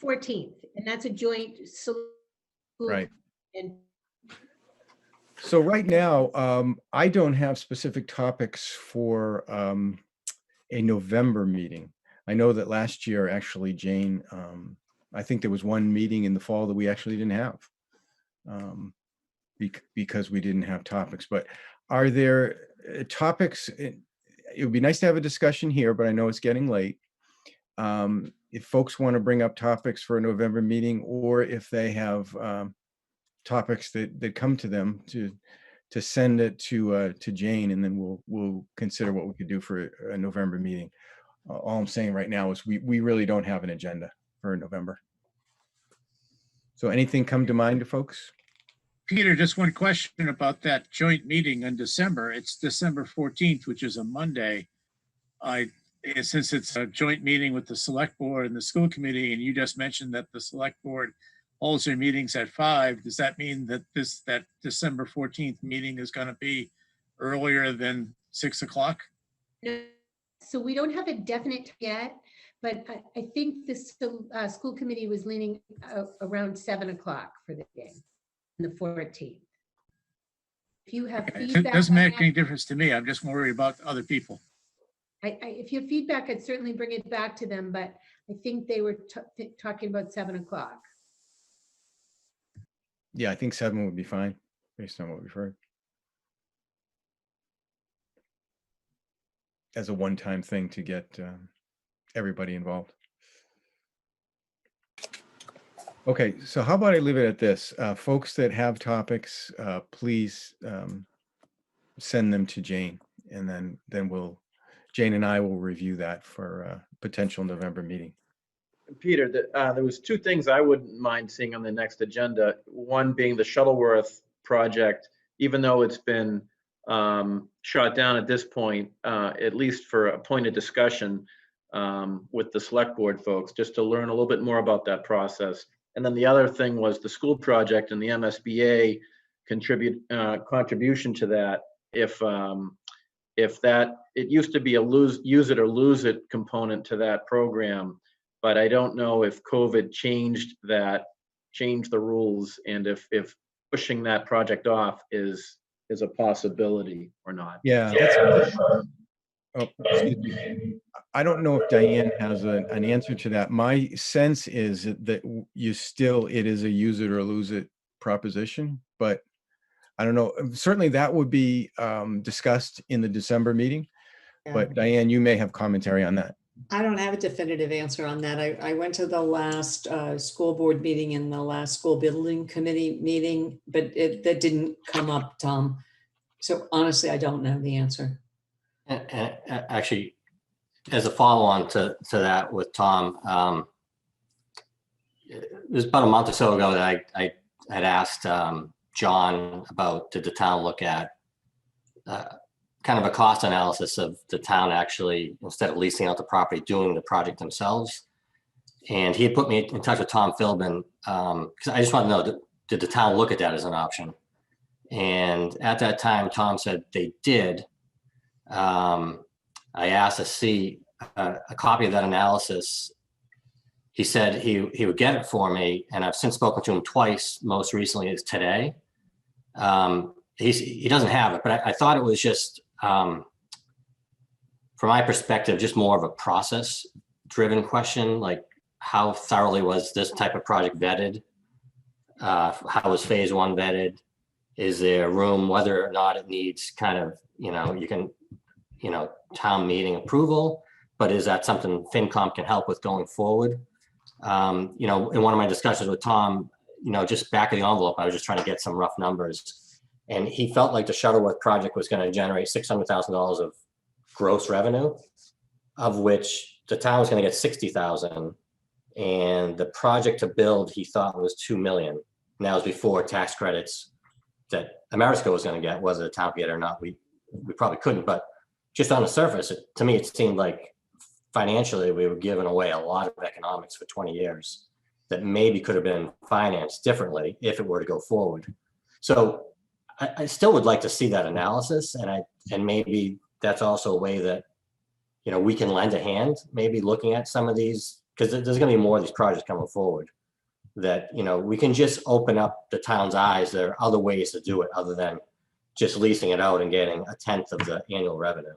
Speaker 2: 14th, and that's a joint school.
Speaker 1: Right.
Speaker 2: And
Speaker 1: So right now, I don't have specific topics for a November meeting. I know that last year, actually, Jane, I think there was one meeting in the fall that we actually didn't have because we didn't have topics. But are there topics? It would be nice to have a discussion here, but I know it's getting late. If folks want to bring up topics for a November meeting, or if they have topics that come to them, to send it to Jane, and then we'll consider what we could do for a November meeting. All I'm saying right now is we really don't have an agenda for November. So anything come to mind to folks?
Speaker 13: Peter, just one question about that joint meeting in December. It's December 14th, which is a Monday. Since it's a joint meeting with the select board and the school committee, and you just mentioned that the select board holds their meetings at 5, does that mean that that December 14th meeting is going to be earlier than 6 o'clock?
Speaker 2: no, so we don't have a definite yet, but I think the school committee was leaning around 7 o'clock for the game, the 14th. If you have
Speaker 13: It
Speaker 2: feedback,
Speaker 13: doesn't make any difference to me. I'm just worried about other people.
Speaker 2: if you have feedback, I'd certainly bring it back to them, but I think they were talking about 7 o'clock.
Speaker 1: Yeah, I think 7 would be fine based on what we've heard. As a one-time thing to get everybody involved. Okay, so how about I leave it at this? Folks that have topics, please send them to Jane, and then Jane and I will review that for a potential November meeting.
Speaker 10: Peter, there was 2 things I wouldn't mind seeing on the next agenda. One being the Shuttleworth project, even though it's been shot down at this point, at least for a point of discussion with the select board folks, just to learn a little bit more about that process. And then the other thing was the school project and the MSBA contribution to that. If that, it used to be a use it or lose it component to that program, but I don't know if COVID changed the rules, and if pushing that project off is a possibility or not.
Speaker 1: Yeah. Oh, excuse me. I don't know if Diane has an answer to that. My sense is that it is a use it or lose it proposition, but I don't know. Certainly that would be discussed in the December meeting, but Diane, you may have commentary on that.
Speaker 12: I don't have a definitive answer on that. I went to the last school board meeting and the last school building committee meeting, but that didn't come up, Tom. So honestly, I don't know the answer.
Speaker 6: And actually, as a follow-on to that with Tom, it was about a month or so ago that I had asked John about, did the town look at kind of a cost analysis of the town actually, instead of leasing out the property, doing the project themselves. And he had put me in touch with Tom Philbin, because I just want to know, did the town look at that as an option? And at that time, Tom said they did. I asked to see a copy of that analysis. He said he would get it for me, and I've since spoken to him twice. Most recently is today. He doesn't have it, but I thought it was just, from my perspective, just more of a process-driven question, like how thoroughly was this type of project vetted? How was phase one vetted? Is there room, whether or not it needs kind of, town meeting approval, but is that something FinCom can help with going forward? In one of my discussions with Tom, just back of the envelope, I was just trying to get some rough numbers. And he felt like the Shuttleworth project was going to generate $600,000 of gross revenue, of which the town was going to get $60,000. And the project to build, he thought, was $2 million. And that was before tax credits that Amerisco was going to get. Whether the town could get it or not, we probably couldn't. But just on the surface, to me, it seemed like financially we were giving away a lot of economics for 20 years that maybe could have been financed differently if it were to go forward. So I still would like to see that analysis, and maybe that's also a way that we can lend a hand, maybe looking at some of these, because there's going to be more of these projects coming forward, that we can just open up the town's eyes. There are other ways to do it other than just leasing it out and getting 1/10 of the annual revenue.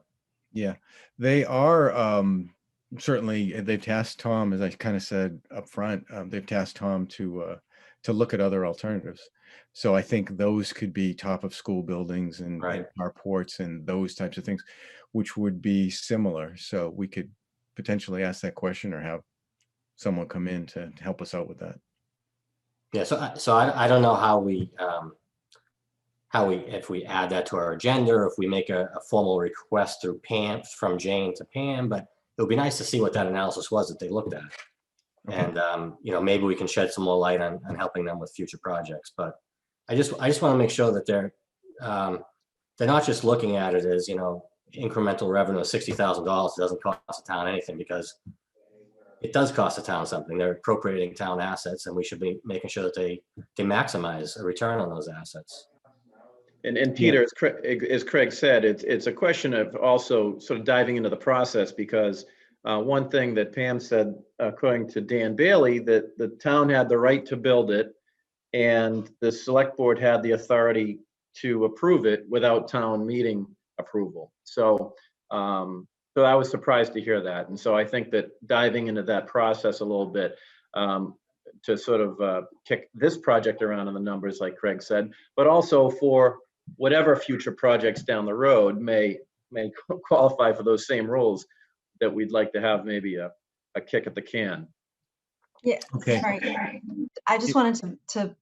Speaker 1: Yeah, they are certainly. They've tasked Tom, as I kind of said up front. They've tasked Tom to look at other alternatives. So I think those could be top of school buildings and carports and those types of things, which would be similar. So we could potentially ask that question or have someone come in to help us out with that.
Speaker 6: Yeah. So I don't know how we if we add that to our agenda, or if we make a formal request through Pam, from Jane to Pam, but it would be nice to see what that analysis was that they looked at. Okay. And maybe we can shed some more light on helping them with future projects. But I just want to make sure that they're not just looking at it as incremental revenue of $60,000. It doesn't cost the town anything, because it does cost the town something. They're appropriating town assets, and we should be making sure that they maximize a return on those assets.
Speaker 10: And Peter, as Craig said, it's a question of also sort of diving into the process, because one thing that Pam said, according to Dan Bailey, that the town had the right to build it, and the select board had the authority to approve it without town meeting approval. So, so I was surprised to hear that. And so I think that diving into that process a little bit to sort of kick this project around in the numbers, like Craig said, but also for whatever future projects down the road may qualify for those same rules, that we'd like to have maybe a kick at the can.
Speaker 15: Yeah.
Speaker 1: Okay.
Speaker 15: Sorry. I just wanted to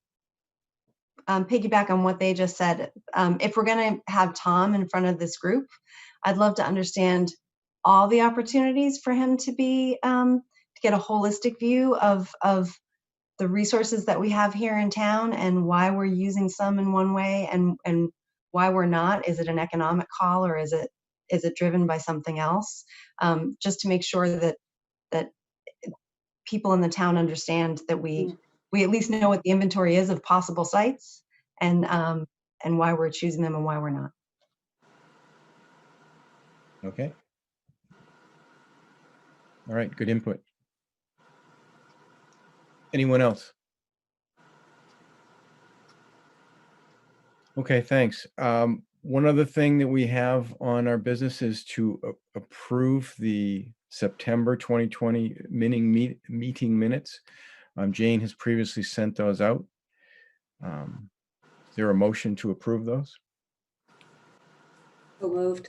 Speaker 15: piggyback on what they just said. If we're going to have Tom in front of this group, I'd love to understand all the opportunities for him to be to get a holistic view of the resources that we have here in town, and why we're using some in one way and why we're not. Is it an economic call, or is it driven by something else? Just to make sure that people in the town understand that we at least know what the inventory is of possible sites, and why we're choosing them and why we're not.
Speaker 1: Okay. All right. Good input. Anyone else? Okay, thanks. One other thing that we have on our business is to approve the September 2020 meeting minutes. Jane has previously sent those out. Is there a motion to approve those?
Speaker 12: So moved.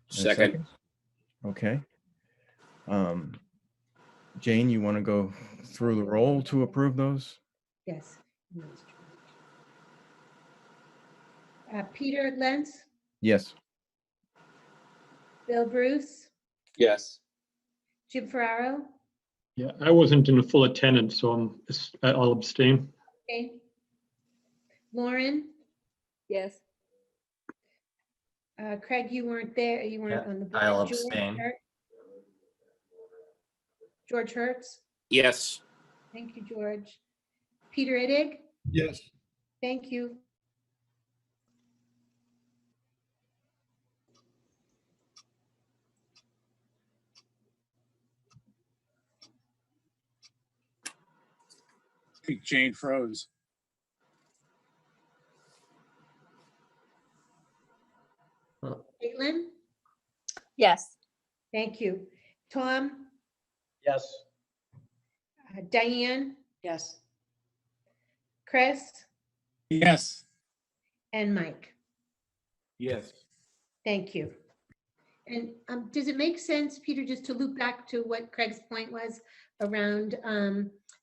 Speaker 7: Second.
Speaker 1: Okay. Jane, you want to go through the roll to approve those?
Speaker 2: Yes. Peter Lentz,
Speaker 1: Yes.
Speaker 2: Bill Bruce,
Speaker 5: Yes.
Speaker 2: Jim Ferraro,
Speaker 3: Yeah, I wasn't in full attendance, so I'll abstain.
Speaker 2: okay. Lauren,
Speaker 4: Yes.
Speaker 2: Craig, you weren't there, you weren't
Speaker 6: Yeah,
Speaker 2: on the board.
Speaker 6: I'll
Speaker 2: George
Speaker 6: abstain.
Speaker 2: George Hertz,
Speaker 7: Yes.
Speaker 2: thank you, George. Peter Ittig,
Speaker 8: Yes.
Speaker 2: thank you.
Speaker 13: I think Jane froze.
Speaker 2: Caitlin,
Speaker 9: Yes.
Speaker 2: thank you. Tom,
Speaker 10: Yes.
Speaker 2: Diane,
Speaker 12: Yes.
Speaker 2: Chris,
Speaker 13: Yes.
Speaker 2: and Mike.
Speaker 14: Yes.
Speaker 2: Thank you. And does it make sense, Peter, just to loop back to what Craig's point was around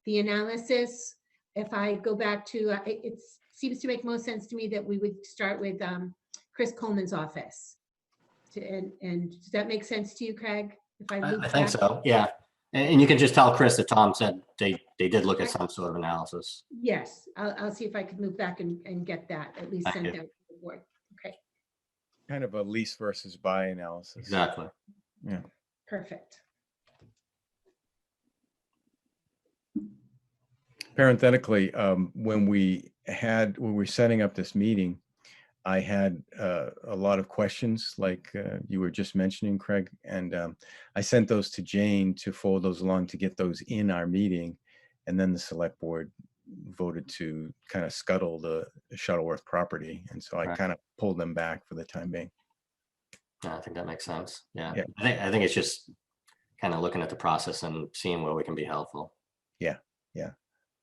Speaker 2: the analysis? If I go back to, it seems to make most sense to me that we would start with Chris Coleman's office. And does that make sense to you, Craig? If I loop
Speaker 6: I think
Speaker 2: back?
Speaker 6: so, yeah. And you can just tell Chris that Tom said they did look at some sort of analysis.
Speaker 2: Yes, I'll see if I can move back and get that at least
Speaker 6: Thank
Speaker 2: sent
Speaker 6: you.
Speaker 2: out to the board. Okay,
Speaker 1: Kind of a lease versus buy analysis.
Speaker 6: Exactly.
Speaker 1: Yeah.
Speaker 2: perfect.
Speaker 1: Parenthetically, when we were setting up this meeting, I had a lot of questions like you were just mentioning, Craig, and I sent those to Jane to forward those along to get those in our meeting. And then the select board voted to kind of scuttle the Shuttleworth property. And so I
Speaker 6: Right.
Speaker 1: kind of pulled them back for the time being.
Speaker 6: Yeah, I think that makes sense. Yeah.
Speaker 1: Yeah.
Speaker 6: I think it's just kind of looking at the process and seeing where we can be helpful.
Speaker 1: Yeah. Yeah.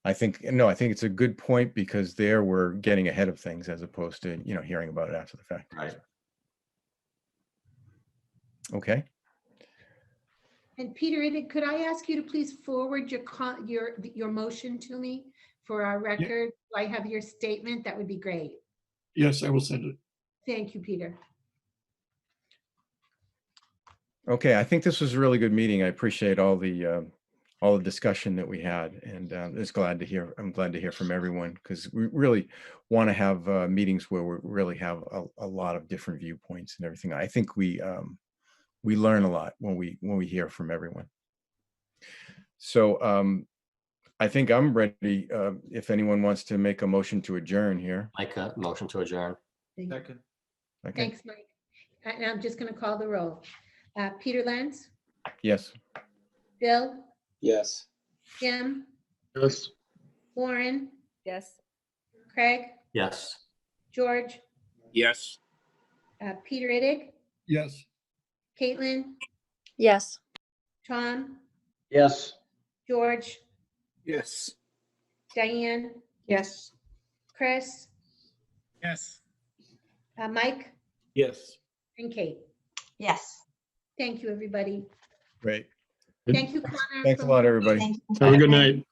Speaker 1: I think it's a good point because there we're getting ahead of things as opposed to, hearing about it after the fact.
Speaker 6: Right.
Speaker 1: Okay.
Speaker 2: And Peter, could I ask you to please forward your motion to me for our record? I have your statement. That would be great.
Speaker 8: Yes, I will send it.
Speaker 2: Thank you, Peter.
Speaker 1: Okay. I think this was a really good meeting. I appreciate all the discussion that we had, and I'm glad to hear from everyone because we really want to have meetings where we really have a lot of different viewpoints and everything. I think we learn a lot when we hear from everyone. So I think I'm ready. If anyone wants to make a motion to adjourn here.
Speaker 6: Like a motion to adjourn.
Speaker 1: Okay.
Speaker 2: Thanks, Mike. And I'm just going to call the roll. Peter Lenz,
Speaker 1: Yes.
Speaker 2: Bill,
Speaker 5: Yes.
Speaker 2: Jim,
Speaker 3: Yes.
Speaker 2: Lauren,
Speaker 4: Yes.
Speaker 2: Craig,
Speaker 6: Yes.
Speaker 2: George,
Speaker 7: Yes.
Speaker 2: Peter Ittig,
Speaker 8: Yes.
Speaker 2: Caitlin,
Speaker 9: Yes.
Speaker 2: Tom,
Speaker 10: Yes.
Speaker 2: George,
Speaker 7: Yes.
Speaker 2: Diane,
Speaker 12: Yes.
Speaker 2: Chris,
Speaker 13: Yes.
Speaker 2: Mike,
Speaker 14: Yes.
Speaker 2: and Kate.
Speaker 15: Yes.
Speaker 2: Thank you, everybody.
Speaker 1: Great.
Speaker 2: Thank you, Connor.
Speaker 1: Thanks a lot, everybody.
Speaker 15: Thank you.
Speaker 3: Have a good night.